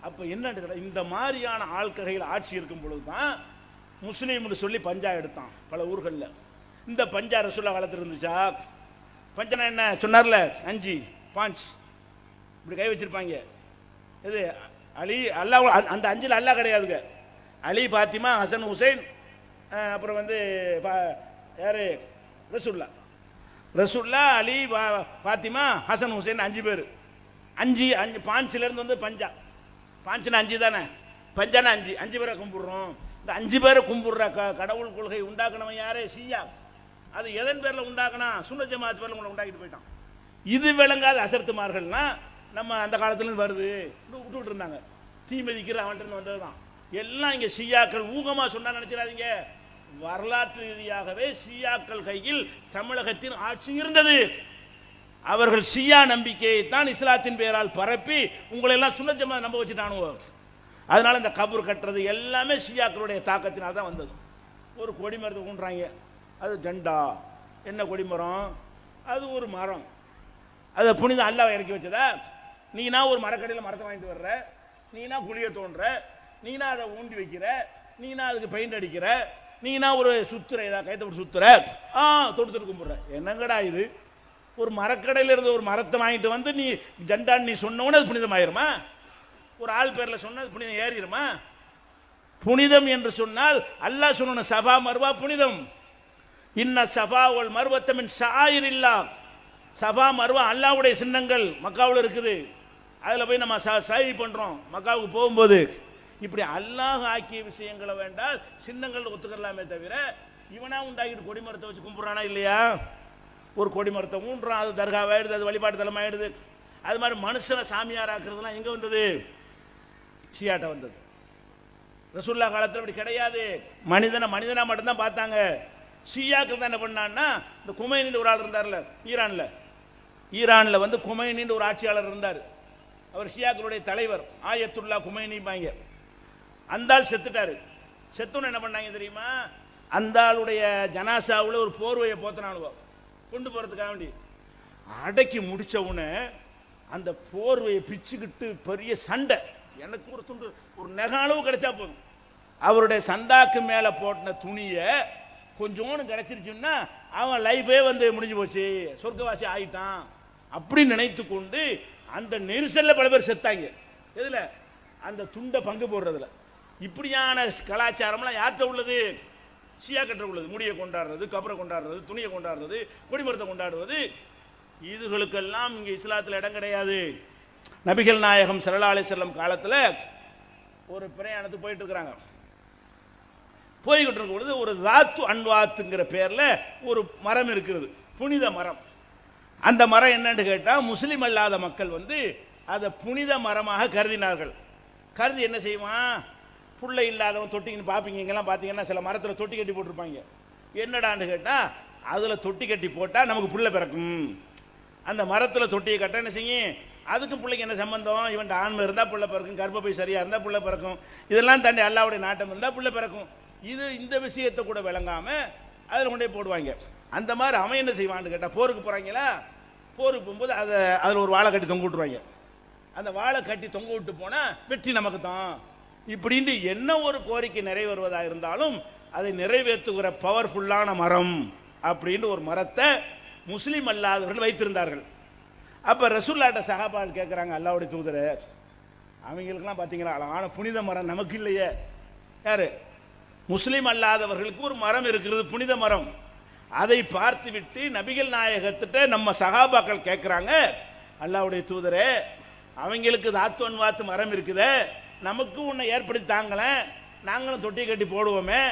அப்போ என்ன, இந்த மாதிரியான ஆள்கையில் ஆட்சி இருக்கும் பொழுது தான் முஸ்லீம்னு சொல்லி பஞ்சா எடுத்தான் பல ஊர்களில். இந்த பஞ்சா ரசூலுல்லாஹ் காலத்தில் இருந்துச்சா? பஞ்சனா என்ன சொன்னார்ல, 5 பாஞ்ச் இப்படி கை வச்சிருப்பாங்க. இது அலி அல்லாஹ், அந்த 5ல் அல்லாஹ் கிடையாதுங்க. அலி, பாத்திமா, ஹசன், ஹுசைன், அப்புறம் வந்து யாரு, ரசூல்லா, அலி, பாத்திமா, ஹசன், ஹுசைன் 5 பேர். 5 பாஞ்சிலேருந்து வந்து பஞ்சா. பாஞ்சுனா 5 தானே, பஞ்சானா 5 பேரை கும்பிடுறோம். இந்த 5 பேரை கும்பிடுற கடவுள் கொள்கை உண்டாக்குனவன் யாரு? ஷியா. அது எதன் பேரில் உண்டாக்குனா? சுன்னத் ஜமாத் பேரில் உங்களை உண்டாக்கிட்டு போயிட்டான். இது விளங்காத அசர்த்துமார்கள்னா நம்ம அந்த காலத்துலேருந்து வருது விட்டுக்கிட்டு இருந்தாங்க. தீமதிக்கிற அவன்கிட்ட வந்தது தான் எல்லாம். இங்கே ஷியாக்கள் ஊகமாக சொன்னா நினைச்சிடாதீங்க. வரலாற்று ரீதியாகவே ஷியாக்கள் கையில் தமிழகத்தின் ஆட்சி இருந்தது. அவர்கள் ஷியா நம்பிக்கையை தான் இஸ்லாத்தின் பெயரால் பரப்பி உங்களை எல்லாம் சுன்னத் ஜமாத் நம்ப வச்சுட்டானுவோ. அதனால இந்த கபூர் கட்டுறது எல்லாமே ஷியாக்களுடைய தாக்கத்தினால் தான் வந்தது. ஒரு கொடிமரத்தை ஊன்றாங்க, அது ஜண்டா. என்ன கொடிமரம்? அது ஒரு மரம். அதை புனித அல்லாஹ் இறக்கி வச்சதா? நீனா ஒரு மரக்கடையில் மரத்தை வாங்கிட்டு வர்ற, நீனா குழியை தோன்ற, நீனா அதை ஊண்டி வைக்கிற, நீனா அதுக்கு பெயிண்ட் அடிக்கிற, நீனா ஒரு சுத்துற, ஏதாவது கைத்தை போட்டு சுத்துற, தொடுத்துட்டு கும்பிடுற. என்னங்கடா இது? ஒரு மரக்கடையில் இருந்து ஒரு மரத்தை வாங்கிட்டு வந்து நீ ஜண்டான்னு நீ சொன்னவனே அது புனிதமாயிருமா? ஒரு ஆள் பேரில் சொன்னால் புனிதம் ஏறிடுமா? புனிதம் என்று சொன்னால் அல்லாஹ் சொன்ன சஃபா மர்வா புனிதம். இன்ன சஃபா வல் மர்வத்த மின் ஷாயிரில்லா. சஃபா மர்வா அல்லாஹ்வுடைய சின்னங்கள் மக்காவில் இருக்குது. அதில் போய் நம்ம சை பண்ணுறோம் மக்காவுக்கு போகும்போது. இப்படி அல்லாஹ் ஆக்கிய விஷயங்களை வேண்டால் சின்னங்கள் ஒத்துக்கலாமே தவிர இவனா உண்டாக்கிட்டு கொடிமரத்தை வச்சு கும்பிட்றானா இல்லையா? ஒரு கொடிமரத்தை ஊன்றான், அது தர்காவாயிடுது, அது வழிபாட்டு தலமாயிடுது. அது மாதிரி மனுஷனை சாமியார் ஆக்குறதுலாம் எங்கே வந்தது? ஷியாட்ட வந்தது. ரசூலுல்லாஹ் காலத்தில் அப்படி கிடையாது. மனிதனா மட்டும்தான் பார்த்தாங்க. ஷியாக்கள் தான் என்ன பண்ணான்னா, இந்த குமைனின்னு ஒரு ஆள் இருந்தார்ல ஈரானில் வந்து குமைனின்னு ஒரு ஆட்சியாளர் இருந்தார். அவர் ஷியாக்களுடைய தலைவர், ஆயத்துல்லா குமைனிப்பாங்க. அந்த ஆள் செத்துட்டாரு. செத்துன்னு என்ன பண்ணாங்க தெரியுமா? அந்த ஆளுடைய ஜனாசாவில் ஒரு போர்வையை போத்தினானுவோ கொண்டு போகிறதுக்காக வேண்டி. அடக்கி முடிச்ச உடனே அந்த போர்வையை பிச்சுக்கிட்டு பெரிய சண்டை. எனக்கு ஒரு துண்டு ஒரு நெகாளவு கிடைச்சா போதும். அவருடைய சந்தாக்கு மேலே போட்டின துணியை கொஞ்சோன்னு கிடைச்சிருச்சுன்னா அவன் லைஃபே வந்து முடிஞ்சு போச்சு, சொர்க்கவாசி ஆகிட்டான் அப்படின்னு நினைத்து கொண்டு அந்த நெரிசலில் பல பேர் செத்தாங்க. எதில்? அந்த துண்டை பங்கு போடுறதுல. இப்படியான கலாச்சாரம்லாம் யார்கிட்ட உள்ளது? ஷியா கட்ட உள்ளது. முடியை கொண்டாடுறது, கபரை கொண்டாடுறது, துணியை கொண்டாடுறது, கொடிமரத்தை கொண்டாடுவது, இதுகளுக்கெல்லாம் இங்கே இஸ்லாத்தில் இடம் கிடையாது. நபிகள் நாயகம் ஸல்லல்லாஹு அலைஹி வஸல்லம் காலத்தில் ஒரு பிரயாணத்துக்கு போயிட்டு இருக்கிறாங்க. போய்கிட்டு இருக்கும் பொழுது ஒரு தாத்து அன்வாத்துங்கிற பேரில் ஒரு மரம் இருக்கிறது, புனித மரம். அந்த மரம் என்னன்னு கேட்டால் முஸ்லீம் அல்லாத மக்கள் வந்து அதை புனித மரமாக கருதினார்கள். கருதி என்ன செய்வான்? புள்ளை இல்லாதவன் தொட்டிங்கன்னு பார்ப்பீங்க, இங்கெல்லாம் பார்த்தீங்கன்னா சில மரத்தில் தொட்டி கட்டி போட்டிருப்பாங்க. என்னடான்னு கேட்டால் அதில் தொட்டி கட்டி போட்டால் நமக்கு புள்ள பிறக்கும். அந்த மரத்தில் தொட்டியை கட்ட என்ன செய்யும்? அதுக்கும் பிள்ளைக்கு என்ன சம்பந்தம்? இவன் ஆண்மை இருந்தால் புள்ள பிறக்கும், கர்ப்பப்பை சரியாக இருந்தால் புள்ள பிறக்கும், இதெல்லாம் தாண்டி அல்லாஹ்வுடைய நாட்டம் இருந்தால் புள்ள பிறக்கும். இந்த விஷயத்தை கூட விளங்காமல் அதில் கொண்டே போடுவாங்க. அந்த மாதிரி அவன் என்ன செய்வான்னு கேட்டால், போருக்கு போகிறாங்களா, போருக்கு போகும்போது அதில் ஒரு வாழை கட்டி தொங்க விட்டுருவாங்க. அந்த வாழை கட்டி தொங்க விட்டு போனால் வெற்றி நமக்கு தான் இப்படின்ட்டு என்ன ஒரு கோரிக்கை நிறைவேறுவதாக இருந்தாலும் அதை நிறைவேற்றுகிற பவர்ஃபுல்லான மரம் அப்படின்னு ஒரு மரத்தை முஸ்லீம் அல்லாதவர்கள் வைத்திருந்தார்கள். அப்போ ரசூலுல்லாஹ்ட்ட சஹாபாக்கள் கேட்குறாங்க, அல்லாஹ்வுடைய தூதரே, அவங்களுக்கெல்லாம் பார்த்தீங்களா அழகான புனித மரம், நமக்கு இல்லையே. யார்? முஸ்லீம் அல்லாதவர்களுக்கு ஒரு மரம் இருக்கிறது, புனித மரம். அதை பார்த்து விட்டு நபிகள் நாயகத்திட்ட நம்ம சஹாபாக்கள் கேட்குறாங்க, அல்லாஹ்வுடைய தூதரே, அவங்களுக்கு தாத்துவன் வாத்து மரம் இருக்குதே, நமக்கு உன்னை ஏற்படுத்தி தாங்களேன், நாங்களும் தொட்டி கட்டி போடுவோமே,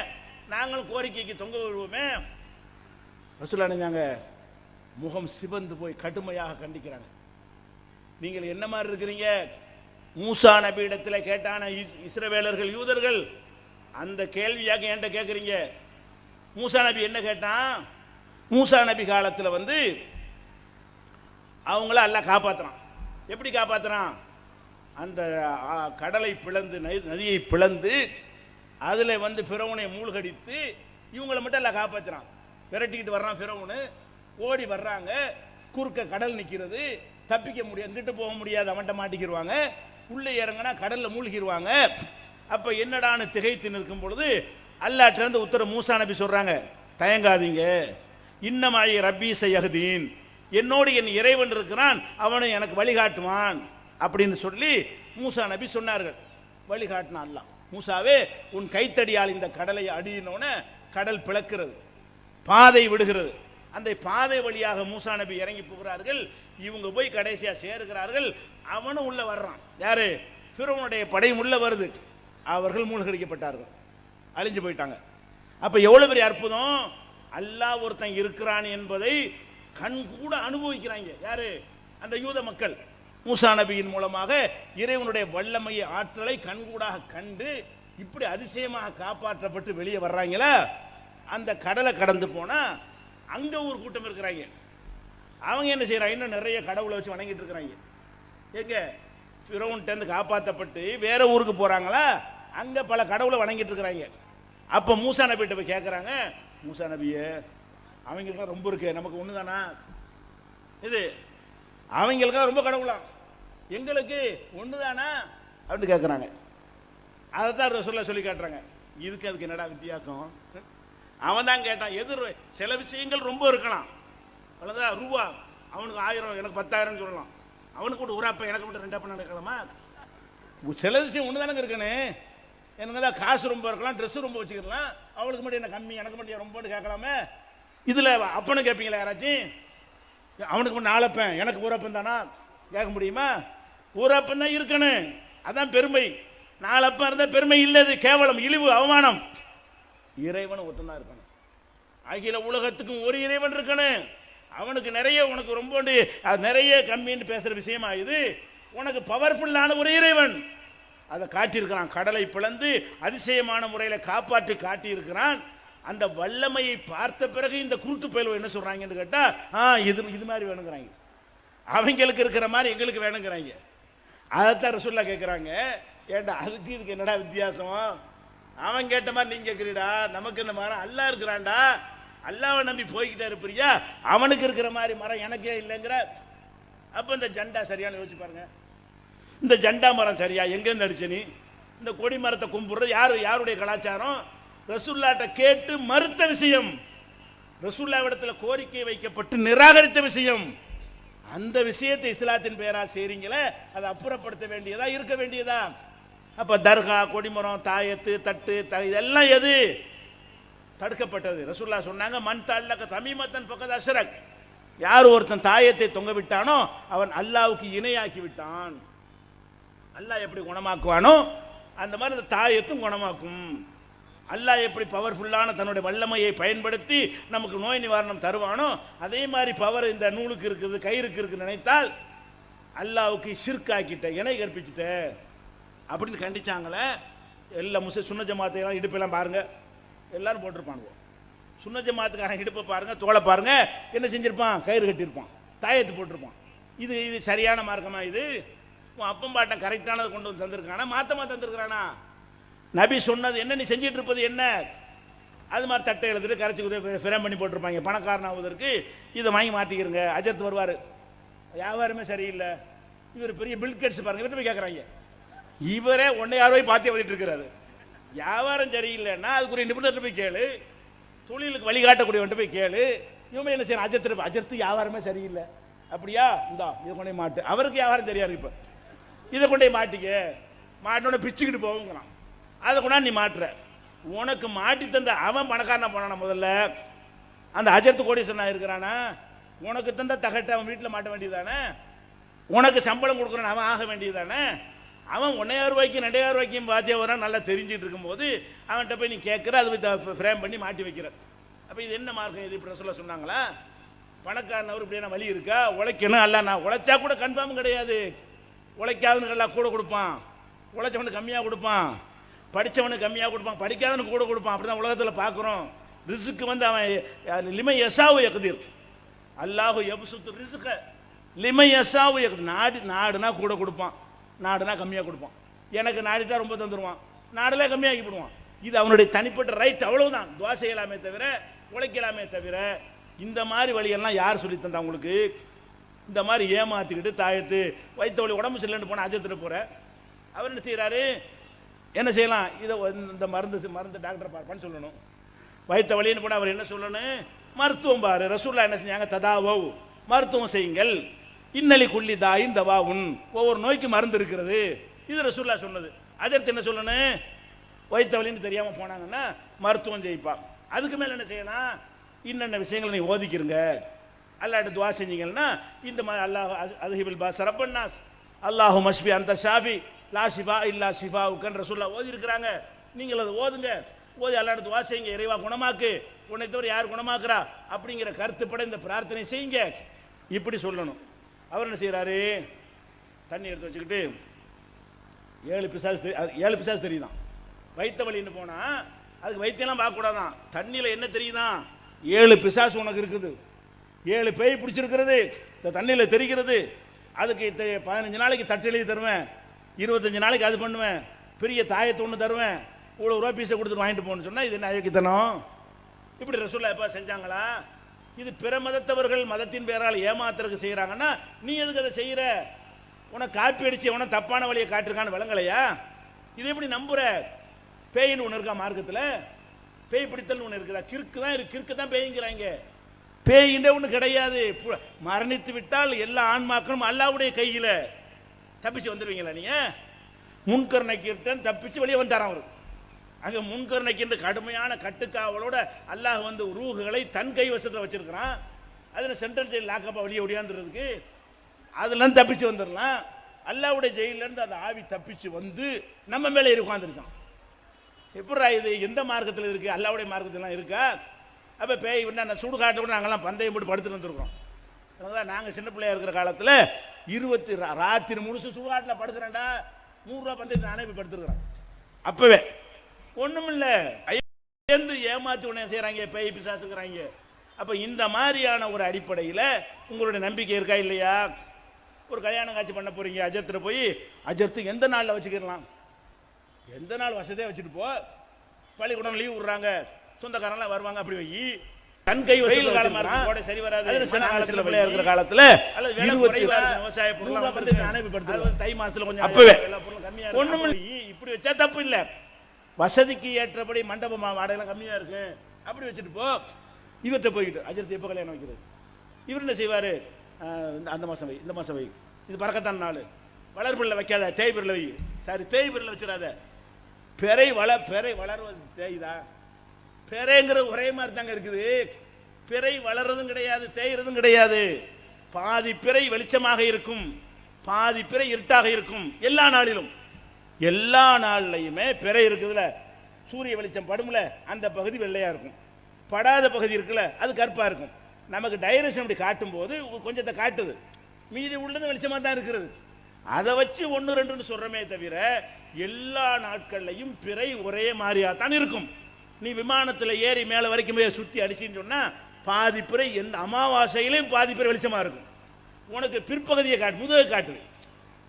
நாங்களும் கோரிக்கைக்கு தொங்க விடுவோமே. ரசூலுல்லாஹ் நினைஞ்சாங்க, முகம் சிவந்து போய் கடுமையாக கண்டிக்கிறாங்க. நீங்கள் என்ன மாதிரி இருக்கிறீங்க? மூசா நபி இடத்துல கேட்டான இஸ்ரவேலர்கள் யூதர்கள் அந்த கேள்வியாக என்கிட்ட கேட்குறீங்க. மூசா நபி என்ன கேட்டான்? மூசா நபி காலத்தில் வந்து அவங்கள அல்லாஹ் காப்பாற்றுறான். எப்படி காப்பாற்றுறான்? அந்த கடலை பிளந்து நதியை பிளந்து அதில் வந்து ஃபிரௌனை மூழ்கடித்து இவங்களை மட்டும் எல்லாம் காப்பாற்றுறான். விரட்டிக்கிட்டு வர்றான் ஃபிரௌனு, ஓடி வர்றாங்க, குறுக்க கடல் நிற்கிறது, தப்பிக்க முடியாது, எங்கிட்ட போக முடியாது, அவன்கிட்ட மாட்டிக்கிடுவாங்க, உள்ளே இறங்கினா கடலில் மூழ்கிடுவாங்க. அப்போ என்னடான்னு திகைத்து நிற்கும் பொழுது அல்லாஹ்ட்டிருந்து உத்தர மூசா நபி சொல்கிறாங்க, தயங்காதீங்க, இன்னமாயி ரப்பி சயஹ்தீன், என்னோடு என் இறைவன் இருக்கிறான், அவனை எனக்கு வழிகாட்டுவான் அப்படின்னு சொல்லி மூசா நபி சொன்னார்கள். வழிகாட்டினான் அல்லாஹ். மூசாவே உன் கைத்தடியால் இந்த கடலை அடியினோன்னு கடல் பிளக்கிறது, பாதை விடுகிறது. அந்த பாதை வழியாக மூசா நபி இறங்கி போகிறார்கள். இவங்க போய் கடைசியாக சேருகிறார்கள். அவனும் உள்ள வர்றான். யாரு? ஃபிரௌனுடைய படையும் உள்ள வருது. அவர்கள் மூழ்கடிக்கப்பட்டார்கள், அழிஞ்சு போயிட்டாங்க. அப்ப எவ்வளவு பெரிய அற்புதம்! அல்லாஹ் ஒருத்தன் இருக்கிறான் என்பதை கண் கூட அனுபவிக்கிறாங்க. யாரு? அந்த யூத மக்கள். மூசா நபியின் மூலமாக இறைவனுடைய வல்லமையை, ஆற்றலை கண்கூடாக கண்டு இப்படி அதிசயமாக காப்பாற்றப்பட்டு வெளியே வர்றாங்களா. அந்த கடலை கடந்து போனா அங்க ஒரு கூட்டம் இருக்கிறாங்க. அவங்க என்ன செய்யறாங்க? இன்னும் நிறைய கடவுளை வச்சு வணங்கிட்டு இருக்கிறாங்க. எங்க? ஃபிரௌன்கிட்ட காப்பாற்றப்பட்டு வேற ஊருக்கு போறாங்களா, அங்க பல கடவுளை வணங்கிட்டு இருக்கிறாங்க. அப்ப மூசா நபிகிட்ட போய் கேட்கறாங்க, மூசா நபியே, அவங்களுக்கெல்லாம் ரொம்ப இருக்கு, நமக்கு ஒண்ணு தானா இது? அவங்களுக்கெல்லாம் ரொம்ப கடவுளா, எங்களுக்கு ஒண்ணு தானா அப்படின்னு கேட்கறாங்க. அதைத்தான் ரசூலுல்லாஹ் சொல்லி காட்டுறாங்க. இதுக்கு அதுக்கு என்னடா வித்தியாசம்? அவன் தான் கேட்டான். சில விஷயங்கள் ரொம்ப இருக்கலாம், அவ்வளோதான். ரூபா அவனுக்கு 1000, எனக்கு 10,000 சொல்லலாம். அவனுக்கு ஒரு அப்ப எனக்கு மட்டும் 2 அப்ப நடக்கலாமா? சில விஷயம் ஒன்று தானங்க இருக்குன்னு. எனக்கு தான் காசு ரொம்ப இருக்கலாம், ட்ரெஸ் ரொம்ப வச்சுக்கலாம், அவளுக்கு மட்டும் என்ன கம்மி, எனக்கு மட்டும் ரொம்பன்னு கேட்கலாமே. இதில் அப்பன்னு கேட்பீங்களா யாராச்சும்? அவனுக்கு மட்டும் 4 அப்பன், எனக்கு ஒரு அப்பன் தானா கேட்க முடியுமா? ஒரு அப்பன் தான் இருக்கணும், அதான் பெருமை. 4 அப்பன் இருந்தால் பெருமை இல்லது, கேவலம், இழிவு, அவமானம். இறைவன் ஒருத்தன் தான் இருக்கணும். அகில உலகத்துக்கும் ஒரு இறைவன் இருக்கணும். அவனுக்கு நிறைய, உனக்கு ரொம்ப நிறைய கம்மின்னு பேசுற விஷயமா இது? உனக்கு பவர்ஃபுல்லான ஒரு இறைவன் அதை காட்டியிருக்கிறான். கடலை பிளந்து அதிசயமான முறையில் காப்பாற்றி காட்டியிருக்கிறான். அந்த வல்லமையை பார்த்த பிறகு இந்த குருட்டு பயலுவ என்ன சொல்றாங்கன்னு கேட்டா, இது மாதிரி வேணுங்கிறாங்க. அவங்களுக்கு இருக்கிற மாதிரி எங்களுக்கு வேணுங்கிறாங்க. அதைத்தான் ரசூலுல்லாஹ் கேட்குறாங்க, ஏண்டா அதுக்கு இதுக்கு என்னடா வித்தியாசம்? அவன் கேட்ட மாதிரி நீங்க கேட்குறீடா, நமக்கு இந்த மரம் அல்லாஹ் இருக்கிறான்டா, அல்லாவை நம்பி போய்கிட்டே இருப்பியா, அவனுக்கு இருக்கிற மாதிரி மரம் எனக்கே இல்லைங்கிற. அப்போ இந்த ஜெண்டா சரியான யோசிச்சு பாருங்க. இந்த ஜெண்டா மரம் சரியா? எங்கேருந்து அடிச்ச நீ? இந்த கொடி மரத்தை கும்பிடுறது யாருடைய கலாச்சாரம்? ரசூலுல்லாஹ்ட்ட கேட்டு மறுத்த விஷயம், ரசூலுல்லாஹ்விடத்தில் கோரிக்கை வைக்கப்பட்டு நிராகரித்த விஷயம். அந்த விஷயத்தை இஸ்லாத்தின் பெயரால் செய்றீங்களே, அதை அப்புறப்படுத்த வேண்டியதா, இருக்க வேண்டியதா? அப்ப தர்கா, கொடிமரம், தாயத்து, தட்டு, இதெல்லாம் எது தடுக்கப்பட்டது? ரசூலுல்லாஹ் சொன்னாங்க, மன் தல்லக தமீமத்தன் ஃபக்கத் அஷ்ரக், யார் ஒருத்தன் தாயத்தை தொங்க விட்டானோ அவன் அல்லாஹ்வுக்கு இணையாக்கி விட்டான். அல்லாஹ் எப்படி குணமாக்குவானோ அந்த மாதிரி இந்த தாயத்தும் குணமாக்கும். அல்லாஹ் எப்படி பவர்ஃபுல்லான தன்னுடைய வல்லமையை பயன்படுத்தி நமக்கு நோய் நிவாரணம் தருவானோ அதே மாதிரி பவர் இந்த நூலுக்கு இருக்குது, கயிறுக்கு இருக்கு நினைத்தால் அல்லாஹ்வுக்கு ஷிர்காக்கிட்ட, இணை கற்பிச்சுட்ட அப்படின்னு கண்டிச்சாங்களே. எல்லா சுன்ன ஜமாத்தையெல்லாம் இடுப்பெல்லாம் பாருங்க, எல்லாரும் போட்டிருப்பானுங்க. சுன்ன ஜமாத்துக்காரன் இடுப்பை பாருங்க, தோலை பாருங்க, என்ன செஞ்சிருப்பான்? கயிறு கட்டியிருப்பான், தாயத்து போட்டிருப்பான். இது சரியான மார்க்கமா? இது அப்பம் பாட்டம் கரெக்டானதை கொண்டு வந்து தந்திருக்கானா, மாத்தமா தந்திருக்கிறானா? நபி சொன்னது என்ன, நீ செஞ்சிட்டு இருப்பது என்ன? அது மாதிரி தட்டை எழுதிட்டு கரைச்சி ஃபிரம் பண்ணி போட்டிருப்பாங்க. பணக்காரன் ஆகுவதற்கு இதை வாங்கி மாட்டிக்கிறங்க. அஜத் வருவார், வியாபாரமே சரியில்லை, இவர் பெரிய பில்கெட்ஸ் பாருங்க, இவர்கிட்ட போய் கேட்குறாங்க. இவரே ஒன்றை யாரோய் பாத்தியா வந்துட்டு இருக்கிறாரு. வியாபாரம் சரியில்லைன்னா அதுக்குரிய நிபுணர்கிட்ட போய் கேளு, தொழிலுக்கு வழிகாட்டக்கூடியவன்ட்டு போய் கேளு. இவங்க என்ன செய்யணும்? அஜத்து வியாபாரமே சரியில்லை, அப்படியா, இந்தா இதை கொண்டே மாட்டு. அவருக்கு வியாபாரம் தெரியாது. இப்போ இதை கொண்டே மாட்டிக்க, மாட்டினோட பிச்சுக்கிட்டு போங்கிறான். அதை கொண்டா நீ மாட்டுற. உனக்கு மாட்டி தந்த அவன் பணக்காரனா போனான முதல்ல, அந்த அஜர்த்து கோடீஸ்வரனா இருக்கிறானா? உனக்கு தந்த தகட்டை அவன் வீட்டில் மாட்ட வேண்டியதானே? உனக்கு சம்பளம் கொடுக்குறான் அவன் ஆக வேண்டியதானே? அவன் 1,000 ரூபாய்க்கு 2,000 ரூபாய்க்கும் பாத்தியா வரான் நல்லா தெரிஞ்சிட்டு இருக்கும்போது அவன்கிட்ட போய் நீ கேட்குற, அது ஃப்ரேம் பண்ணி மாட்டி வைக்கிற. அப்போ இது என்ன மார்க்கம்? இது இப்படி சொல்ல சொன்னாங்களா? பணக்காரனவர் இப்படி என்ன வழி இருக்கா? உழைக்கணும், அல்ல நான் உழைச்சா கூட கன்ஃபார்ம் கிடையாது. உழைக்காதவனுக்கு எல்லாம் கூட கொடுப்பான், உழைச்சவனுக்கு கம்மியாக கொடுப்பான், படித்தவனுக்கு கம்மியாக கொடுப்பான், படிக்காதவனுக்கு கூட கொடுப்பான். அப்படி தான் உலகத்தில் பார்க்குறோம். ரிசுக்கு வந்து அவன் லிமை யசாவு யக்திர், அல்லாஹு யப்சுத்து ரிசுக்க லிமை யசாவு யக்திர். நாடுனா கூட கொடுப்பான், நாடுனா கம்மியாக கொடுப்பான். எனக்கு நாடிட்டா ரொம்ப தந்துடுவான், நாடுல கம்மியாக்கி போடுவான். இது அவனுடைய தனிப்பட்ட ரைட், அவ்வளவுதான். துவா செய்யலாமே தவிர உழைக்கலாமே தவிர இந்த மாதிரி வழியெல்லாம் யார் சொல்லி தந்தா உங்களுக்கு? இந்த மாதிரி ஏமாத்திக்கிட்டு தாயத்து வைத்த வழி உடம்பு சரியில்லைன்னு போனால் அஜத்தில் போகிற அவர் என்ன செய்கிறாரு? என்ன செய்யலாம்? இதை இந்த மருந்து டாக்டர் பார்ப்பான்னு சொல்லணும். வைத்த வழின்னு போனால் அவர் என்ன சொல்லணும்? மருத்துவம் பாரு. ரசூல்லா என்ன செஞ்சாங்க? ததாவோ, மருத்துவம் செய்யுங்கள். இன்னலி குள்ளி தாயின் தவாவுன், ஒவ்வொரு நோய்க்கு மருந்து இருக்கிறது. இது ரசூல்லா சொன்னது. அதற்கு என்ன சொல்லணும்? வைத்த வழின்னு தெரியாமல் போனாங்கன்னா மருத்துவம் செய்ப்பா. அதுக்கு மேலே என்ன செய்யலாம்? இன்னென்ன விஷயங்களை நீ ஓதிக்கிறங்க, அல்லாட்ட துவா செஞ்சீங்கன்னா இந்த மாதிரி அல்லாஹ் அதுஹிபில் பாஸ் ரப்பன்னாஸ் அல்லாஹு மஷ்பி அந்த ஷாஃபி லா ஷிஃபா இல்லா ஷிஃபா உக்கன் ரசூல்லா ஓதி இருக்கிறாங்க. நீங்கள் அதை ஓதுங்க, ஓதி அல்லாட்ட துவா செய்யுங்க. இறைவா குணமாக்கு, உன்னை தவிர யார் குணமாக்குறா அப்படிங்கிற கருத்துப்பட இந்த பிரார்த்தனை செய்யுங்க. இப்படி சொல்லணும். அவர் என்ன செய்கிறாரு? தண்ணி எடுத்து வச்சுக்கிட்டு 7 பிசாசு தெரியுதான். வைத்த வழின்னு போனால் அதுக்கு வைத்தியெல்லாம் பார்க்கக்கூடாதான். தண்ணியில் என்ன தெரியுதான்? 7 பிசாசு உனக்கு இருக்குது, 7 பேய் பிடிச்சிருக்கிறது, இந்த தண்ணியில் தெரிகிறது. அதுக்கு 15 நாளைக்கு தட்டு எழுதி தருவேன், 25 நாளைக்கு அது பண்ணுவேன், பெரிய தாயத்தை ஒன்று தருவேன், இவ்வளோ ரூபா பீஸை கொடுத்துட்டு வாங்கிட்டு போகணும்னு சொன்னால் இது என்ன அயோக்கியத்தனம்? இப்படி ரசூல்லா எப்போ செஞ்சாங்களா? இது பிற மதத்தவர்கள் மதத்தின் பேரால் ஏமாத்துறதுக்கு செய்கிறாங்கன்னா நீ எதுக்கு அதை செய்கிற? உனக்கு காப்பி அடிச்சு எவனை தப்பான வழியை காட்டிருக்கான்னு விளங்கலையா? இது எப்படி நம்புற? பேயின்னு ஒன்று இருக்கா மார்க்கத்தில்? பேய் பிடித்தல் ஒன்று இருக்குதா? கிறுக்கு தான் பேய்ங்கிறாங்க. பேயின்ற ஒன்று கிடையாது. மரணித்து விட்டால் எல்லா ஆன்மாக்களும் அல்லாஹ்வுடைய கையில். தப்பிச்சு வந்துடுவீங்களா நீங்கள்? முன்கர் நக்கீர்டன் தப்பிச்சு வெளியே வந்தாராம் அவர். அங்கே முன்கர் நக்கீர் கடுமையான கட்டுக்காவலோட அல்லாஹ் வந்து ரூஹுகளை தன் கைவசத்தில் வச்சிருக்கிறான். அதில் சென்ட்ரல் ஜெயில் லாக்கப்பா வெளியே ஒடியாந்துறதுக்கு அதெல்லாம் தப்பிச்சு வந்துடலாம். அல்லாஹ்வுடைய ஜெயிலேருந்து அந்த ஆவி தப்பிச்சு வந்து நம்ம மேலே உட்காந்துருச்சான். எப்படா இது? எந்த மார்க்கத்தில் இருக்குது? அல்லாஹ்வுடைய மார்க்கத்திலாம் இருக்கா? அப்போ பேய் நான் சுடுகாட்டை கூட நாங்கள்லாம் பந்தயம் போட்டு படுத்துட்டு வந்துருக்கோம். அதனால் நாங்கள் சின்ன பிள்ளையா இருக்கிற காலத்தில் ராத்திரி முழுசு சுடுகாட்டில் படுக்கிறேன்டா, 100 ரூபா பந்தயத்தை நானே போய் படுத்துருக்குறேன். அப்போவே ஒன்றும் இல்லை, சேர்ந்து ஏமாற்றி உடனே செய்கிறாங்க, பேய் பிசாசுங்கிறாங்க. அப்போ இந்த மாதிரியான ஒரு அடிப்படையில் உங்களுடைய நம்பிக்கை இருக்கா இல்லையா? ஒரு கல்யாணம் காட்சி பண்ண போகிறீங்க, அஜத்தில் போய் அஜத்து எந்த நாளில் வச்சுக்கிடலாம்? எந்த நாள் வசதியாக வச்சுட்டு போ. பள்ளிக்கூடம் லீவ் விடுறாங்க, சொந்தக்காரங்களாம் வருவாங்க, அப்படி வை. தன் கை வெயில் காலமாக சரி வராது. காலத்தில் பிள்ளையா இருக்கிற காலத்தில் விவசாய பொருள் அனுப்பிப்படுத்துறது தை மாசத்துல கொஞ்சம் அப்பவே ஒண்ணும் இப்படி வச்சா தப்பு இல்லை. வசதிக்கு ஏற்றபடி மண்டபம் வாடகைலாம் கம்மியா இருக்கு, அப்படி வச்சுட்டு போ. இவர்கிட்ட போய்கிட்டு அஜரத்து எப்போ கல்யாணம் வைக்கிறது? இவர் என்ன செய்வார்? அந்த மாதம் வை, இந்த மாதம் வை, இது பறக்கத்தான் நாள், வளர்பில்ல வைக்காத, தேய்பிரில் வை. சாரி, தேய்பிரில் வச்சிடாத. பெரை வளர்வது தேய்தா? பெரைங்கிறது ஒரே மாதிரி தாங்க இருக்குது. பிறை வளர்றதும் கிடையாது, தேய்றதும் கிடையாது. பாதி பிறை வெளிச்சமாக இருக்கும், பாதி பிறை இருட்டாக இருக்கும். எல்லா நாளிலும், எல்லா நாள்லையுமே பிறை இருக்குதுல, சூரிய வெளிச்சம் படும்ல, அந்த பகுதி வெள்ளையா இருக்கும். படாத பகுதி இருக்குல்ல, அது கருப்பா இருக்கும். நமக்கு டைரக்ஷன் அப்படி காட்டும் போது கொஞ்சத்தை காட்டுது, மீதி உள்ளது வெளிச்சமா தான் இருக்கிறது. அதை வச்சு 1 2ன்னு சொல்றமே தவிர எல்லா நாட்கள்லையும் பிறை ஒரே மாதிரியா தான் இருக்கும். நீ விமானத்தில் ஏறி மேலே வரைக்கும் போய் சுற்றி அடிச்சின்னு சொன்னால் பாதி பிறை எந்த அமாவாசையிலையும் பாதி பிறை வெளிச்சமாக இருக்கும். உனக்கு பிற்பகுதியை முதுகை காட்டுது.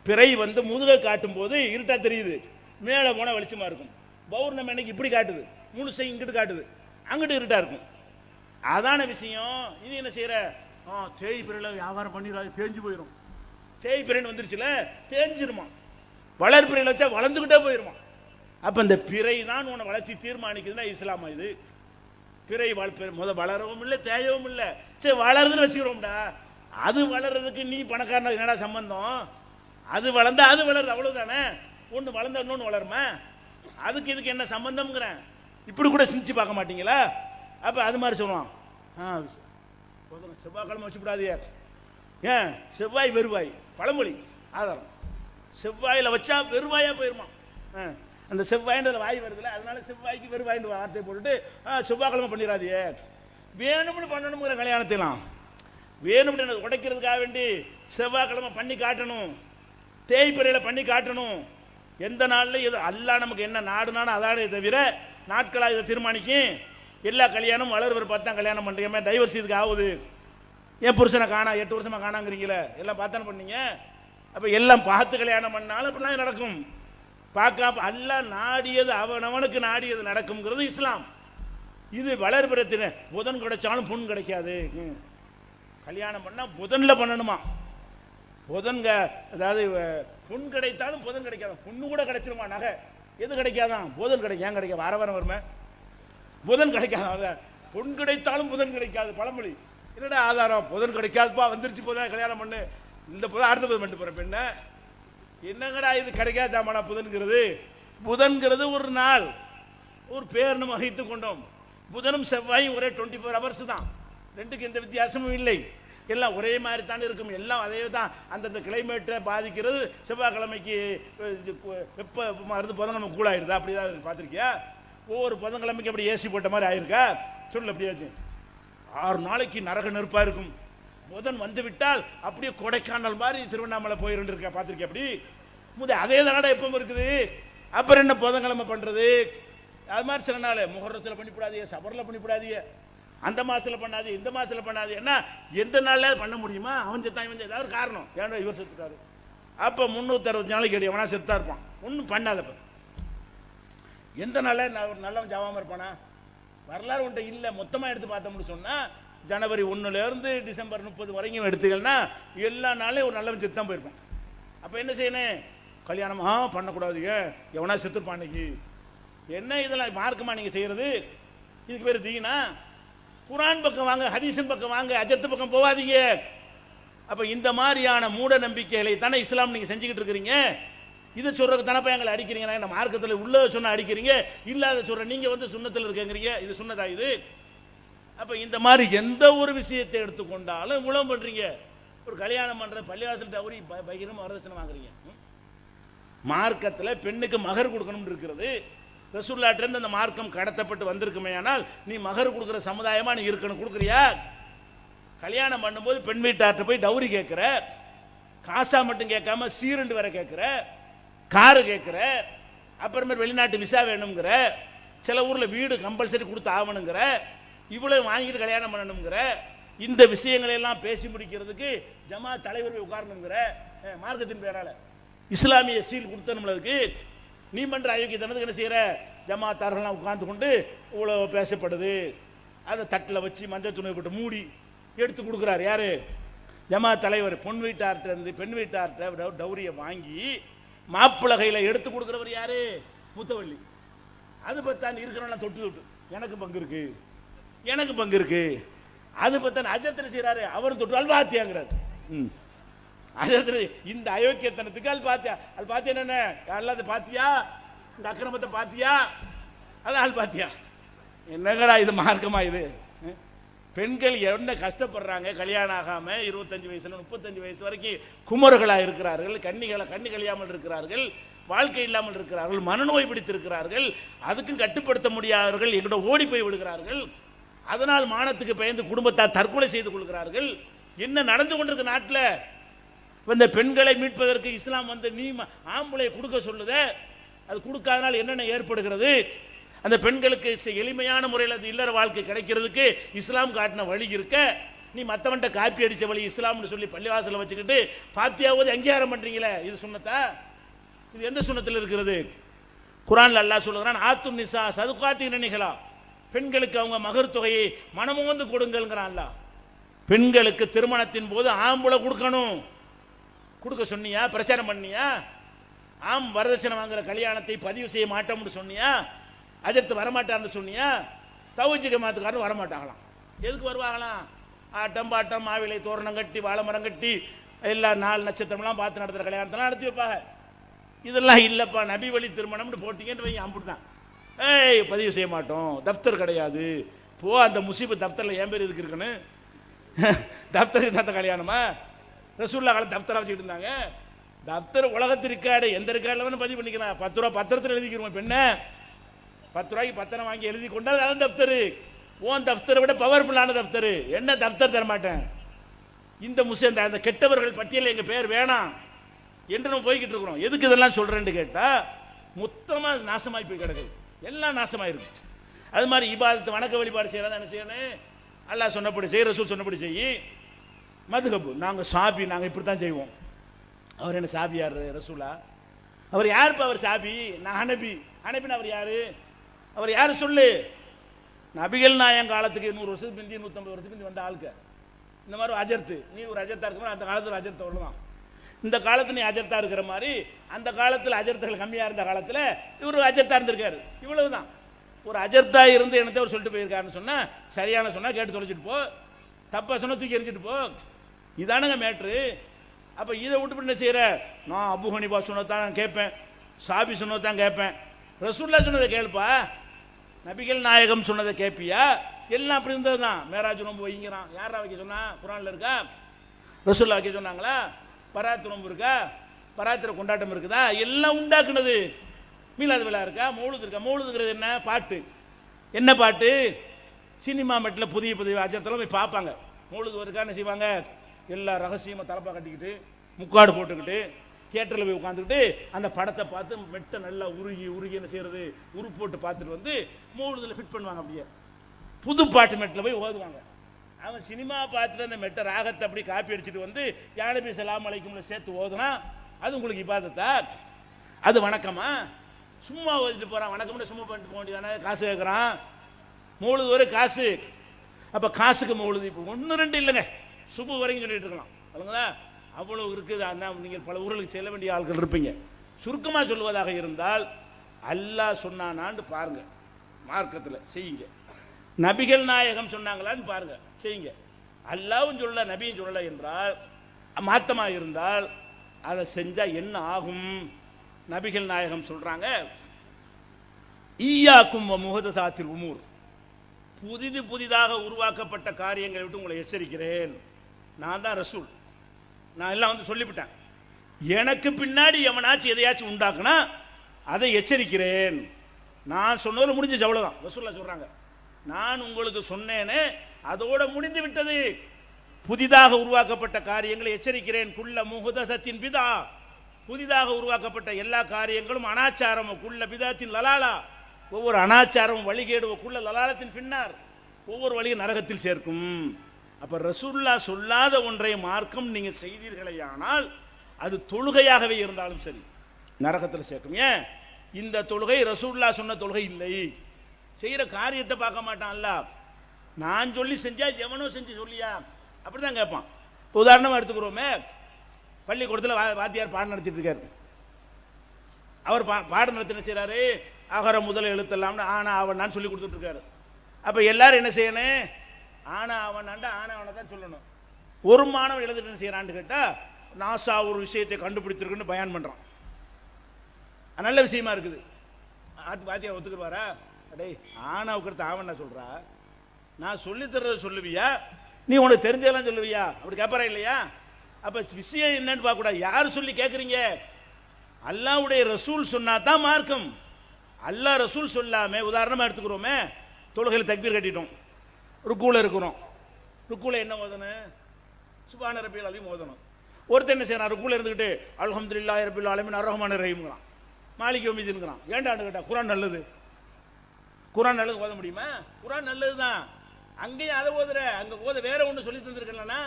பிறை வந்து முதுகை காட்டும் போது இருட்டா தெரியுது, மேலே போனால் வெளிச்சமாக இருக்கும். பௌர்ணமி அன்னைக்கு இப்படி காட்டுது, முழுசை இங்கிட்டு காட்டுது, அங்கிட்டு இருட்டா இருக்கும். அதான விஷயம். இது என்ன செய்யற? தேய் பிறையில் வியாபாரம் பண்ணிடாது, தேஞ்சு போயிடும். தேய் பிறைன்னு வந்துருச்சுல, தேஞ்சிருமா. வளர்பிறையில் வச்சா வளர்ந்துக்கிட்டே போயிருமா. அப்போ இந்த பிறை தான் உன்னை வளர்ச்சி தீர்மானிக்குதுன்னா இஸ்லாமா? இது பிறை வளரவும் இல்லை, தேயவும் இல்லை. சரி, வளருதுன்னு வச்சுக்கிறோம்டா. அது வளர்றதுக்கு நீ பணக்காரன என்னடா சம்பந்தம்? அது வளர்ந்தா அது வளருது, அவ்வளவுதானே. ஒன்று வளர்ந்தா இன்னொன்று வளருமா? அதுக்கு இதுக்கு என்ன சம்பந்தம்ங்கிறேன். இப்படி கூட சிந்திச்சு பார்க்க மாட்டீங்களா? அப்போ அது மாதிரி சொல்லுவான், செவ்வாய்க்கிழமை வச்சுக்கூடாது. ஏன்? செவ்வாய் வெறுவாய், பழமொழி ஆதாரம். செவ்வாயில் வச்சா வெறுவாயா போயிருமா. அந்த செவ்வாயின்ற வாய் வருதுல, அதனால செவ்வாய்க்கு வெறுவாயின்னு வார்த்தை போட்டுட்டு செவ்வாய்க்கிழமை பண்ணிடாதியே. வேணும்னு பண்ணணுங்கிற கல்யாணத்தைலாம் வேணும்னு உடைக்கிறதுக்காக வேண்டி செவ்வாய்க்கிழமை பண்ணி காட்டணும், தேய்பிறையில் பண்ணி காட்டணும். எந்த நாளில் எது அல்லாஹ் நமக்கு என்ன நாடுனானோ அதானே தவிர நாட்களாக இதை தீர்மானிக்கும். எல்லா கல்யாணமும் வளர்வர் பார்த்து தான் கல்யாணம் பண்ணுறீங்க, டைவர்ஸ் இதுக்கு ஆகுது. என் புருஷனை காணா 8 வருஷமாக காணாங்கிறீங்களே, எல்லாம் பார்த்தானே பண்ணீங்க. அப்போ எல்லாம் பார்த்து கல்யாணம் பண்ணாலும் அப்படிலாம் நடக்கும். பார்க்காம அல்லாஹ் நாடியது அவனவனுக்கு நாடியது நடக்கும்ங்கிறது இஸ்லாம். இது வளர்பிறத்தின புதன் கிடைச்சாலும் பொன் கிடைக்காது. கல்யாணம் பண்ணால் புதனில் பண்ணணுமா? புதன்க அதாவது பொன் கிடைத்தாலும் புதன் கிடைக்காது. பொண்ணு கூட கிடைச்சிருமா, நகை எது கிடைக்காதான்? புதன் கிடைக்கும். ஏன் கிடைக்க வார வாரம் வருமே, புதன் கிடைக்காது. அதான் பொன் கிடைத்தாலும் புதன் கிடைக்காது பழமொழி. என்னடா ஆதாரம்? புதன் கிடைக்காதுப்பா, வந்துருச்சு புதன் கல்யாணம் பண்ணு, இந்த புதன் அடுத்த புதன் பண்ணிட்டு போகிற பெண்ணை என்னங்கடா இது கிடைக்காதாமாண்ணா புதன்கிறது? புதன்கிறது ஒரு நாள், ஒரு பேர் நம்ம வகித்து கொண்டோம். புதனும் செவ்வாயும் ஒரே 24 hours தான், ரெண்டுக்கு எந்த வித்தியாசமும் இல்லை. எல்லாம் ஒரே மாதிரி தானே இருக்கும், எல்லாம் அதே தான். அந்தந்த கிளைமேட்டை பாதிக்கிறது. செவ்வாய்க்கிழமைக்கு வெப்ப மருந்து புதன்கிழமை கூழாயிடுதா? அப்படி தான் பார்த்துருக்கியா? ஒவ்வொரு புதன்கிழமைக்கு அப்படி ஏசி போட்ட மாதிரி ஆயிருக்கா? சொல்லு அப்படியாச்சு. 6 நாளைக்கு நரக நெருப்பாக இருக்கும். புதன் வந்து விட்டால் அப்படியே கொடைக்கானல் மாதிரி திருவண்ணாமலை போயிருந்து இருக்கா, பார்த்துருக்கேன். அப்படி அதே தானடா எப்பவும் இருக்குது. அப்புறம் என்ன புதன்கிழமை பண்ணுறது? அது மாதிரி சில நாள் முகரத்தில் பண்ணிவிடாதீங்க, சபரில் பண்ணிவிடாதீங்க, அந்த மாதத்தில் பண்ணாது, இந்த மாதத்தில் பண்ணாது. என்ன எந்த நாளில் பண்ண முடியுமா? அவன் செத்தான், இவன் ஏதாவது காரணம், ஏன்னா இவர் செத்துட்டாரு. அப்போ 360 நாளைக்கு அடி அவனா செத்தா இருப்பான். ஒன்றும் பண்ணாதப்ப எந்த நாளில் நான் ஒரு நல்லவன் ஜாவாமல் இருப்பானா? வரலாறு ஒன்றை இல்லை. மொத்தமாக எடுத்து பார்த்தோம்னு சொன்னால் ஜனவரி 1லேருந்து டிசம்பர் 30 வரைக்கும் எடுத்துக்கலன்னா எல்லா நாளையும் ஒரு நல்லவன் செத்தான் போயிருப்பான். அப்போ என்ன செய்யணும்? கல்யாணம் பண்ணக்கூடாதுங்க, எவனா செத்துருப்பான். அன்னைக்கு என்ன இதெல்லாம் மார்க்கமா நீங்கள் செய்கிறது? இதுக்கு பேர் தீனா? குரான் பக்கம் வாங்க, ஹதீஸின் பக்கம் வாங்க, அஜத்து பக்கம் போவாதீங்க. அப்போ இந்த மாதிரியான மூட நம்பிக்கைகளை தானே இஸ்லாம் நீங்கள் செஞ்சுக்கிட்டு இருக்கிறீங்க. இதை சொல்றதுக்கு தானப்பா எங்களை அடிக்கிறீங்க. என்ன மார்க்கத்தில் உள்ள சொன்ன அடிக்கிறீங்க, இல்லாத சொல்ற நீங்கள் வந்து சுண்ணத்தில் இருக்கீங்க. இது சுண்ணதா இது? அப்போ இந்த மாதிரி எந்த ஒரு விஷயத்தை எடுத்துக்கொண்டாலும் இவ்வளவு பண்ணுறீங்க. ஒரு கல்யாணம் பண்ணுற பள்ளிவாசல் டவுரி பகிரமாக வரதட்சணை வாங்குறீங்க. மார்க்கத்தில் பெண்ணுக்கு மகர் கொடுக்கணும்னு இருக்கிறது. ரசூலுல்லாஹ்ட்ட அந்த மார்க்கம் கடத்தப்பட்டு வந்திருக்குமே, ஆனால் நீ மகர் கொடுக்குற சமுதாயமாக நீ இருக்கணும். கொடுக்குறியா? கல்யாணம் பண்ணும்போது பெண் வீட்டார்ட்ட போய் டவுரி கேட்குற, காசா மட்டும் கேட்காம சீரண்டு வர கேட்குற, காரு கேட்குற, அப்புறமே வெளிநாட்டு விசா வேணுங்கிற, சில ஊரில் வீடு கம்பல்சரி கொடுத்து ஆகணுங்கிற, இவ்வளோ வாங்கிட்டு கல்யாணம் பண்ணணுங்கிற, இந்த விஷயங்களெல்லாம் பேசி முடிக்கிறதுக்கு ஜமாத் தலைவர் உட்காரணுங்கிற மார்க்கத்தின் பேரால் இஸ்லாமிய சீல் கொடுத்த நம்மளுக்கு நீ பண்ணுற அயோக்கியத்தனத்துக்கு என்ன செய்கிற? ஜமாத்தார்கள்லாம் உட்கார்ந்து கொண்டு இவ்வளோ பேசப்படுது. அதை தட்டில் வச்சு மஞ்சள் துணி போட்டு மூடி எடுத்து கொடுக்குறாரு. யார்? ஜமாத் தலைவர். பொன் வீட்டார்கிட்ட பெண் வீட்டார்கிட்ட டவுரியை வாங்கி மாப்பிளகையில் எடுத்து கொடுக்குறவர் யார்? முத்தவள்ளி. அது பத்தான் இருக்கிறவெல்லாம் தொட்டு தொட்டு எனக்கு பங்கு இருக்கு, எனக்கு பங்கு இருக்கு. அது பத்தான் அஜத்தில் செய்கிறாரு, அவரும் தொட்டு அல்பாத்தியாங்கிறார். அஜத்தில் இந்த அயோக்கியத்தனத்துக்கு அல்பாத்தியா. அல்பாத்தியா என்ன? அல்லாத பாத்தியா? இந்த அக்கிரமத்தை பாத்தியா? அதான் அல்பாத்தியா. என்னங்கடா இது மார்க்கமா? இது பெண்கள் என்ன கஷ்டப்படுறாங்க. கல்யாணம் ஆகாமல் 25 வயசுல 35 வயசு வரைக்கும் குமர்களாக இருக்கிறார்கள், கண்ணி கழியாமல் இருக்கிறார்கள், வாழ்க்கை இல்லாமல் இருக்கிறார்கள், மனநோய் பிடித்திருக்கிறார்கள். அதுக்கும் கட்டுப்படுத்த முடியாதவர்கள் எங்கிட்ட ஓடி போய் விடுகிறார்கள். அதனால் மானத்துக்கு பயந்து குடும்பத்தார் தற்கொலை செய்து கொள்கிறார்கள். என்ன நடந்து கொண்டிருக்க நாட்டில்? இந்த பெண்களை மீட்பதற்கு இஸ்லாம் வந்து நீ ஆம்பளை கொடுக்க சொல்லுத, அது கொடுக்காதனால் என்னென்ன ஏற்படுகிறது? அந்த பெண்களுக்கு எளிமையான முறையில் அது இல்லற வாழ்க்கை கிடைக்கிறதுக்கு இஸ்லாம் காட்டின வழி இருக்க, நீ மற்றவன்ட்ட காப்பி அடித்த வழி இஸ்லாம்னு சொல்லி பள்ளிவாசலை வச்சுக்கிட்டு பாத்தியாவது அங்கீகாரம் பண்ணுறீங்களே, இது சுன்னத்தா? இது எந்த சுன்னத்தில் இருக்கிறது? குரான்ல அல்லாஹ் சொல்லுகிறான், ஆத்துன் நிசா சதுகாத்தி நினைகளா, பெண்களுக்கு அவங்க மகர் தொகையை மனமோந்து கொடுங்கள்ங்கிறான் அல்லாஹ். பெண்களுக்கு திருமணத்தின் போது ஆம்பளை கொடுக்கணும். கொடுக்க சொன்னியா? பிரச்சாரம் பண்ணியா? வரதட்சணை வாங்குற கல்யாணத்தை பதிவு செய்ய மாட்டோம்னு சொன்னியா? அஜத்து வரமாட்டான்னு சொன்னியா? தவஜிக மாத்துக்காரன் வரமாட்டாங்களாம். எதுக்கு வருவாங்களாம்? ஆட்டம் பாட்டம் மாவிலை தோரணம் கட்டி வாழை மரம் கட்டி எல்லா 4 நட்சத்திரம்லாம் பார்த்து நடத்துகிற கல்யாணத்தெல்லாம் நடத்தி வைப்பாங்க. இதெல்லாம் இல்லைப்பா நபி வழி திருமணம்னு போட்டிங்கன்னு வைங்க, அம்பிட்டு தான். பதிவு செய்ய மாட்டோம், தப்தர் கிடையாது. போ, அந்த முசீபு தப்தரில் என் பேர் இதுக்கு இருக்குன்னு தப்தர் இருந்தா கல்யாணமா? ரசூல்லா காலம் தப்தரா வச்சுக்கிட்டு இருந்தாங்க. தப்தர் உலகத்து இருக்காடு, எந்த இருக்காடுல பதிவு பண்ணிக்கலாம். 10 ரூபா பத்திரத்தில் எழுதிக்கிறோம். பெண்ண 10 ரூபாய்க்கு பத்திரம் வாங்கி எழுதி கொண்டால் அதான் தப்தரு. உன் தப்தரை விட பவர்ஃபுல்லான தப்தர். என்ன தப்தர் தர மாட்டேன். இந்த முஸ்லிம் அந்த கெட்டவர்கள் பட்டியலில் எங்கள் பேர் வேணாம் என்று நம்ம போய்கிட்டு இருக்கிறோம். எதுக்கு இதெல்லாம் சொல்கிறேன்னு கேட்டால், மொத்தமாக நாசமாகி போய் கிடக்குது, எல்லாம் நாசமாயிருக்கு. அது மாதிரி இபாதத்து வணக்க வழிபாடு செய்கிறதா என்ன செய்யணும்? அல்லாஹ் சொன்னபடி செய், ரசூல் சொன்னபடி செய். மதுஹபு நாங்கள் சாபி, நாங்கள் இப்படி தான் செய்வோம். அவர் என்ன சாபி யார்? ரசூலா? அவர் யாருப்பா? அவர் சாபி. நான் ஹனபி. ஹனபின்னு அவர் யாரு? அவர் யாரு சொல்லு? நபிகள் நாயகம் காலத்துக்கு 100 வருஷத்துக்கு பிந்தி 150 வருஷத்துக்கு பிந்தி வந்த ஆளுக்க. இந்த மாதிரி அஜர்த்து, நீ ஒரு அஜர்த்தா இருக்கிற அந்த காலத்தில் அஜர்த்த வருவான். இந்த காலத்தில் நீ அஜர்த்தா இருக்கிற மாதிரி அந்த காலத்தில் அஜர்த்தர்கள் கம்மியாக இருந்த காலத்தில் இவர் அஜர்த்தா இருந்திருக்காரு. இவ்வளவுதான். ஒரு அஜர்த்தா இருந்து என்னத்தை அவர் சொல்லிட்டு போயிருக்காருன்னு சொன்னால், சரியான சொன்னால் கேட்டு தொலைச்சிட்டு போ, தப்பாக சொன்னால் தூக்கி எரிஞ்சிட்டு போ. இதானுங்க மேட்ரு. அப்போ இதை விட்டு என்ன செய்கிற? நான் அபு ஹனீஃபா சொன்னதான் கேட்பேன், சாபி சொன்னதான் கேட்பேன், ரசூல்லா சொன்னதை கேள்ப்பா. நபிகள் நாயகம் சொன்னதை கேட்பியா? எல்லாம் அப்படி இருந்தது தான். மேராஜ் நோம்பு வைங்கிறான். யாரா வைக்க சொன்னா? குரானில் இருக்கா? ரசூல்லா வைக்க சொன்னாங்களா? பராத்து நோம்பு இருக்கா? பராத்திர கொண்டாட்டம் இருக்குதா? எல்லாம் உண்டாக்குனது. மீலாது விழா இருக்கா? மௌலுது இருக்கா? மௌலுதுங்கிறது என்ன? பாட்டு. என்ன பாட்டு? சினிமா மெட்டில் புதிய புதிய அஜத்தெல்லாம் போய் பார்ப்பாங்க. மௌலுது இருக்கா? என்ன செய்வாங்க? எல்லா ரகசியமாக தலப்பா கட்டிக்கிட்டு முக்காடு போட்டுக்கிட்டு தியேட்டரில் போய் உட்காந்துக்கிட்டு அந்த படத்தை பார்த்து மெட்டை நல்லா உருகி உருகி என்ன செய்யறது, உரு போட்டு பார்த்துட்டு வந்து மௌலுதில் ஃபிட் பண்ணுவாங்க. அப்படியே புது பாட்டு மெட்டில் போய் ஓதுவாங்க. அவன் சினிமா பார்த்துட்டு அந்த மெட்டை ராகத்தை அப்படி காப்பி அடிச்சுட்டு வந்து யானபி சலாம் அலைக்கும்ல சேர்த்து ஓதுனா அது உங்களுக்கு இபாதத்தா? அது வணக்கமா? சும்மா ஓதிட்டு போகிறான். வணக்கம்னு சும்மா பண்ணிட்டு போக வேண்டியதானே? காசு கேட்குறான். மௌலுது ஒரு காசு. அப்போ காசுக்கு மௌலுது இப்போ 1 2 இல்லைங்க, சுபு வரைக்கும் சொல்லிட்டு இருக்கலாம். சொல்லுங்களா? அவ்வளோ இருக்குது. அதான் நீங்கள் பல ஊர்களுக்கு செல்ல வேண்டிய ஆட்கள் இருப்பீங்க. சுருக்கமாக சொல்லுவதாக இருந்தால், அல்லாஹ் சொன்னானான்னு பாருங்க, மார்க்கத்தில் செய்யுங்க. நபிகள் நாயகம் சொன்னாங்களான்னு பாருங்க, செய்யுங்க. அல்லாவும் சொல்லல நபியும் சொல்லலை என்றால், மாத்தமாக இருந்தால் அதை செஞ்சால் என்ன ஆகும்? நபிகள் நாயகம் சொல்றாங்க, ஈயாக்கும் முஹதசாத்தில் உமூர், புதிதாக உருவாக்கப்பட்ட காரியங்களை விட்டு உங்களை எச்சரிக்கிறேன். நான் தான் ரசூல், நான் எல்லாம் வந்து சொல்லிவிட்டேன். எனக்கு பின்னாடி எவனாச்சும் எதையாச்சும் உண்டாக்குனா அதை எச்சரிக்கிறேன். நான் சொன்னது முடிஞ்சிச்சு, அவ்வளோதான். ரசூல்லா சொல்றாங்க, நான் உங்களுக்கு சொன்னேனே அதோட முடிந்து விட்டது. புதிதாக உருவாக்கப்பட்ட காரியங்களை எச்சரிக்கிறேன். குல்ல முஹதசத்தின் பிதா, புதிதாக உருவாக்கப்பட்ட எல்லா காரியங்களும் அனாச்சாரம். குல்ல பிதாத்தின் லலாலா, ஒவ்வொரு அனாச்சாரமும் வழிகேடு. குல்ல லலாலத்தின் பின்னார், ஒவ்வொரு வழியும் நரகத்தில் சேர்க்கும். அப்ப ரசூல்லா சொல்லாத ஒன்றை மார்க்கம் நீங்க செய்தீர்களேயானால் அது தொழுகையாகவே இருந்தாலும் சரி நரகத்தில் சேர்க்கும். ஏன்? இந்த தொழுகை ரசூல்லா சொன்ன தொழுகை இல்லை. செய்யற காரியத்தை பார்க்க மாட்டான் அல்லாஹ். நான் சொல்லி செஞ்சா எவனோ செஞ்சு சொல்லியா அப்படிதான் கேட்பான். உதாரணமா எடுத்துக்கிறோமே, பள்ளிக்கூடத்தில் வாத்தியார் பாடம் நடத்திட்டு இருக்காரு. அவர் பாடம் நடத்தி என்ன செய்யறாரு? அகர முதல் எழுத்தலாம்னு ஆனா அவனான்னு சொல்லி கொடுத்துட்டு இருக்காரு. அப்ப எல்லாரும் என்ன செய்யணும்? ஆனா அவனாண்டா ஆனா அவனை தான் சொல்லணும். ஒரு மாணவன் எழுதிட்டு என்ன செய்யறான்னு கேட்டா, நாசா ஒரு விஷயத்தை கண்டுபிடிச்சிருக்குன்னு பயான் பண்றான். நல்ல விஷயமா இருக்குது. வாத்தியார் ஒத்துக்குவாரா? அடே, ஆனாவுக்கு அடுத்து ஆவண்ணா சொல்றா, நான் சொல்லி தர்றத சொல்லுவியா, நீ உனக்கு தெரிஞ்சதெல்லாம் சொல்லுவியா? அப்படி கேட்பறா இல்லையா? அப்ப விஷயம் என்னன்னு பார்க்க கூடாது. யார் சொல்லி கேட்குறீங்க? அல்லாஹ்வுடைய ரசூல் சொன்னா தான் மார்க்கம். அல்லாஹ் ரசூல் சொல்லாம, உதாரணமா எடுத்துக்கிறோமே, தொழுகையில் தக்பீர் கட்டிட்டோம், ருக்கூல இருக்கிறோம். ருக்கூல என்ன ஓதணும்? சுப்ஹான ரப்பியல் அலீம் ஓதணும். ஒருத்தர் என்ன செய்யறான்? ருக்கூல இருந்துக்கிட்டு அல்ஹம்துலில்லாஹி ரப்பில் ஆலமீன் அர்ரஹ்மானிர் ரஹீம்ங்கறான், மாலிகி யௌமிதீன்ங்கறான். ஏன்டான்னு கேட்டா, குர்ஆன் நல்லது. குர்ஆன் நல்லது ஓத முடியுமா? குர்ஆன் நல்லது தான். அங்கேயும் அதை ஓதுற, அங்க ஓத வேற ஒன்று சொல்லி தந்திருக்கலன்னா,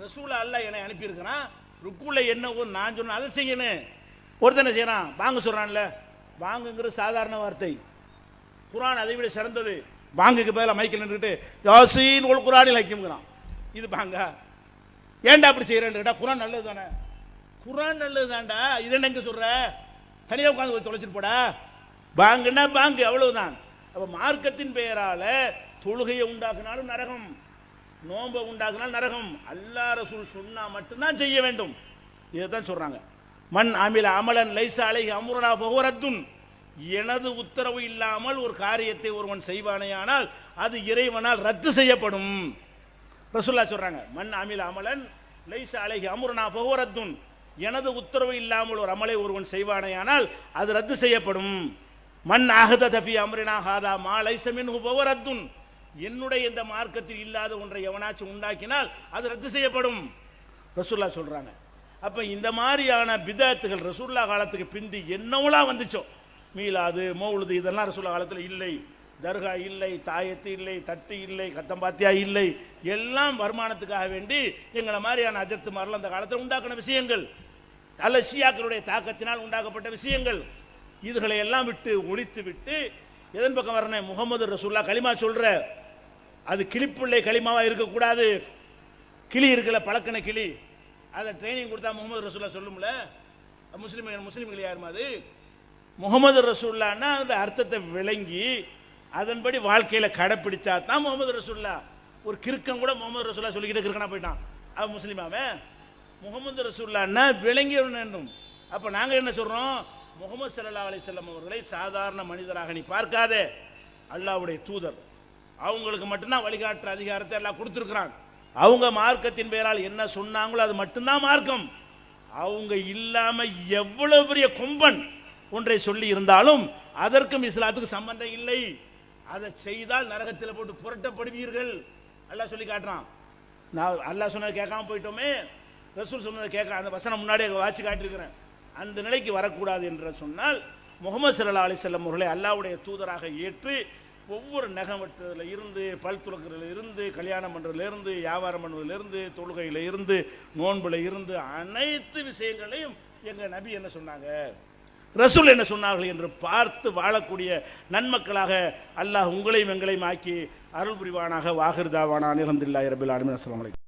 ரசூலா அல்லாஹ் என்னை அனுப்பியிருக்கிறான், ருக்கூல என்ன ஓது நான் சொன்ன அதை செய்யணும். ஒருத்தர் என்ன செய்யறான்? பாங்கு சொல்றான்ல, பாங்குங்கிறது சாதாரண வார்த்தை, குர்ஆன் அதை விட சிறந்தது. பாங்குக்கு பதிலாக மைக்கில் நின்றுட்டு யாசீன் உல் குர்ஆனில் ஹக்கீம்ங்கறான். இது பாங்கா? ஏன்டா அப்படி செய்யறேன்னு கேட்டா, குர்ஆன் நல்லது தானே. குர்ஆன் நல்லது தான்டா, இது என்ன சொல்ற? தனியாக உட்காந்து போய் தொலைச்சிட்டு போடா. பாங்குன்னா பாங்கு, அவ்வளவுதான். அப்ப மார்க்கத்தின் பெயரால தொழுகையை உண்டாக்குனாலும் நரகம், நோன்பை உண்டாக்குனாலும் நரகம். அல்லாஹ் ரசூல் சொன்னா மட்டும்தான் செய்ய வேண்டும். இதைத்தான் சொல்றாங்க. மன் அமில அமலன் லைஸா அலைஹி அம்ருனா ஃபஹுவ ரத்துன், எனது உத்தரவு இல்லாமல் ஒரு காரியத்தை ஒருவன் செய்வானேயானால் அது இறைவனால் ரத்து செய்யப்படும். ரசூலுல்லாஹ் சொல்றாங்க, மன் அமில அமலன் லைஸா அலைஹி அம்ருனா ஃபஹுவ ரத்துன், எனது உத்தரவு இல்லாமல் ஒரு அமலை ஒருவன் செய்வானேயானால் அது ரத்து செய்யப்படும். மன் அஹதத ஃபீ அம்ரினா ஹாதா மா லைஸ மின்ஹு ஃபஹுவ ரத்துன், என்னுடைய இந்த மார்க்கத்தில் இல்லாத ஒன்றை எவனாச்சும் உண்டாக்கினால் அது ரத்து செய்யப்படும் ரசூல்லா சொல்றாங்க. அப்ப இந்த மாதிரியான பிதாத்துகள் ரசூல்லா காலத்துக்கு பிந்தி என்னவெல்லாம் வந்துச்சோ, மீலாது மௌலுது இதெல்லாம் ரசூல்லா காலத்தில் இல்லை. தர்கா இல்லை, தாயத்து இல்லை, தட்டு இல்லை, கத்தம்பாத்தியா இல்லை, எல்லாம் வருமானத்துக்காக வேண்டி எங்களை மாதிரியான அஜத்துமாரில் அந்த காலத்தில் உண்டாக்கின விஷயங்கள், அல்ல ஷியாக்களுடைய தாக்கத்தினால் உண்டாக்கப்பட்ட விஷயங்கள். இதுகளை எல்லாம் விட்டு ஒழித்து விட்டு எதன் பக்கம் வரணும்? முகமது ரசூல்லா களிமா சொல்ற, அது கிளிப்புள்ளை களிமாவா இருக்கக்கூடாது. கிளி இருக்கல, பழக்கின கிளி, அதை ட்ரைனிங் கொடுத்தா முகமது ரசூல்லா சொல்லும்ல. முஸ்லீம்கள் யாருமா அது? முகமது ரசூல்லான்னா அந்த அர்த்தத்தை விளங்கி அதன்படி வாழ்க்கையில கடைப்பிடிச்சா தான் முகமது ரசூல்லா. ஒரு கிறுக்கம் கூட முகமது ரசூல்லா சொல்லிக்கிட்டு கிறுக்கனா போயிட்டான், அவன் முஸ்லீமாவே? முகமது ரசூல்லான்னா விளங்கி வேண்டும். அப்ப நாங்க என்ன சொல்றோம்? முகமது ஸல்லல்லாஹு அலைஹி வஸல்லம் அவர்களை சாதாரண மனிதராக நீ பார்க்காதே, அல்லாஹ்வுடைய தூதர். அவங்களுக்கு மட்டும்தான் வழிகாட்டுற அதிகாரத்தை எல்லாம் கொடுத்துருக்கிறான். அவங்க மார்க்கத்தின் பெயரால் என்ன சொன்னாங்களோ அது மட்டும்தான் மார்க்கம். அவங்க இல்லாம எவ்வளவு பெரிய கொம்பன் ஒன்றை சொல்லி இருந்தாலும் அதற்கும் இஸ்லாத்துக்கு சம்பந்தம் இல்லை. அதை செய்தால் நரகத்தில் போட்டு புரட்டப்படுவீர்கள் அல்லாஹ் சொல்லி காட்டுறான். நான் அல்லாஹ் சொன்னதை கேட்காம போயிட்டோமே, ரசூல் சொன்னதை கேட்க அந்த வசனம் முன்னாடியே வாசி காட்டியிருக்கிறேன். அந்த நிலைக்கு வரக்கூடாது என்று சொன்னால் முகமது ஸல்லல்லாஹு அலைஹி வஸல்லம் அவர்களை அல்லாஹ்வுடைய தூதராக ஏற்று ஒவ்வொரு நகமற்றதில் இருந்து, பல் துலக்கிறதுல இருந்து, கல்யாணம் பண்ணுறதுல இருந்து, வியாபாரம் பண்ணுறதுல இருந்து, தொழுகையில் இருந்து, நோன்புல இருந்து, அனைத்து விஷயங்களையும் எங்கள் நபி என்ன சொன்னாங்க, ரசூல் என்ன சொன்னார்கள் என்று பார்த்து வாழக்கூடிய நன்மக்களாக அல்லாஹ் உங்களையும் எங்களையும் ஆக்கி அருள் புரிவானாக. வாஹிர் தாவானா அல்ஹம்துலில்லாஹி ரப்பில் ஆலமீன். அஸ்ஸலாமு அலைக்கும்.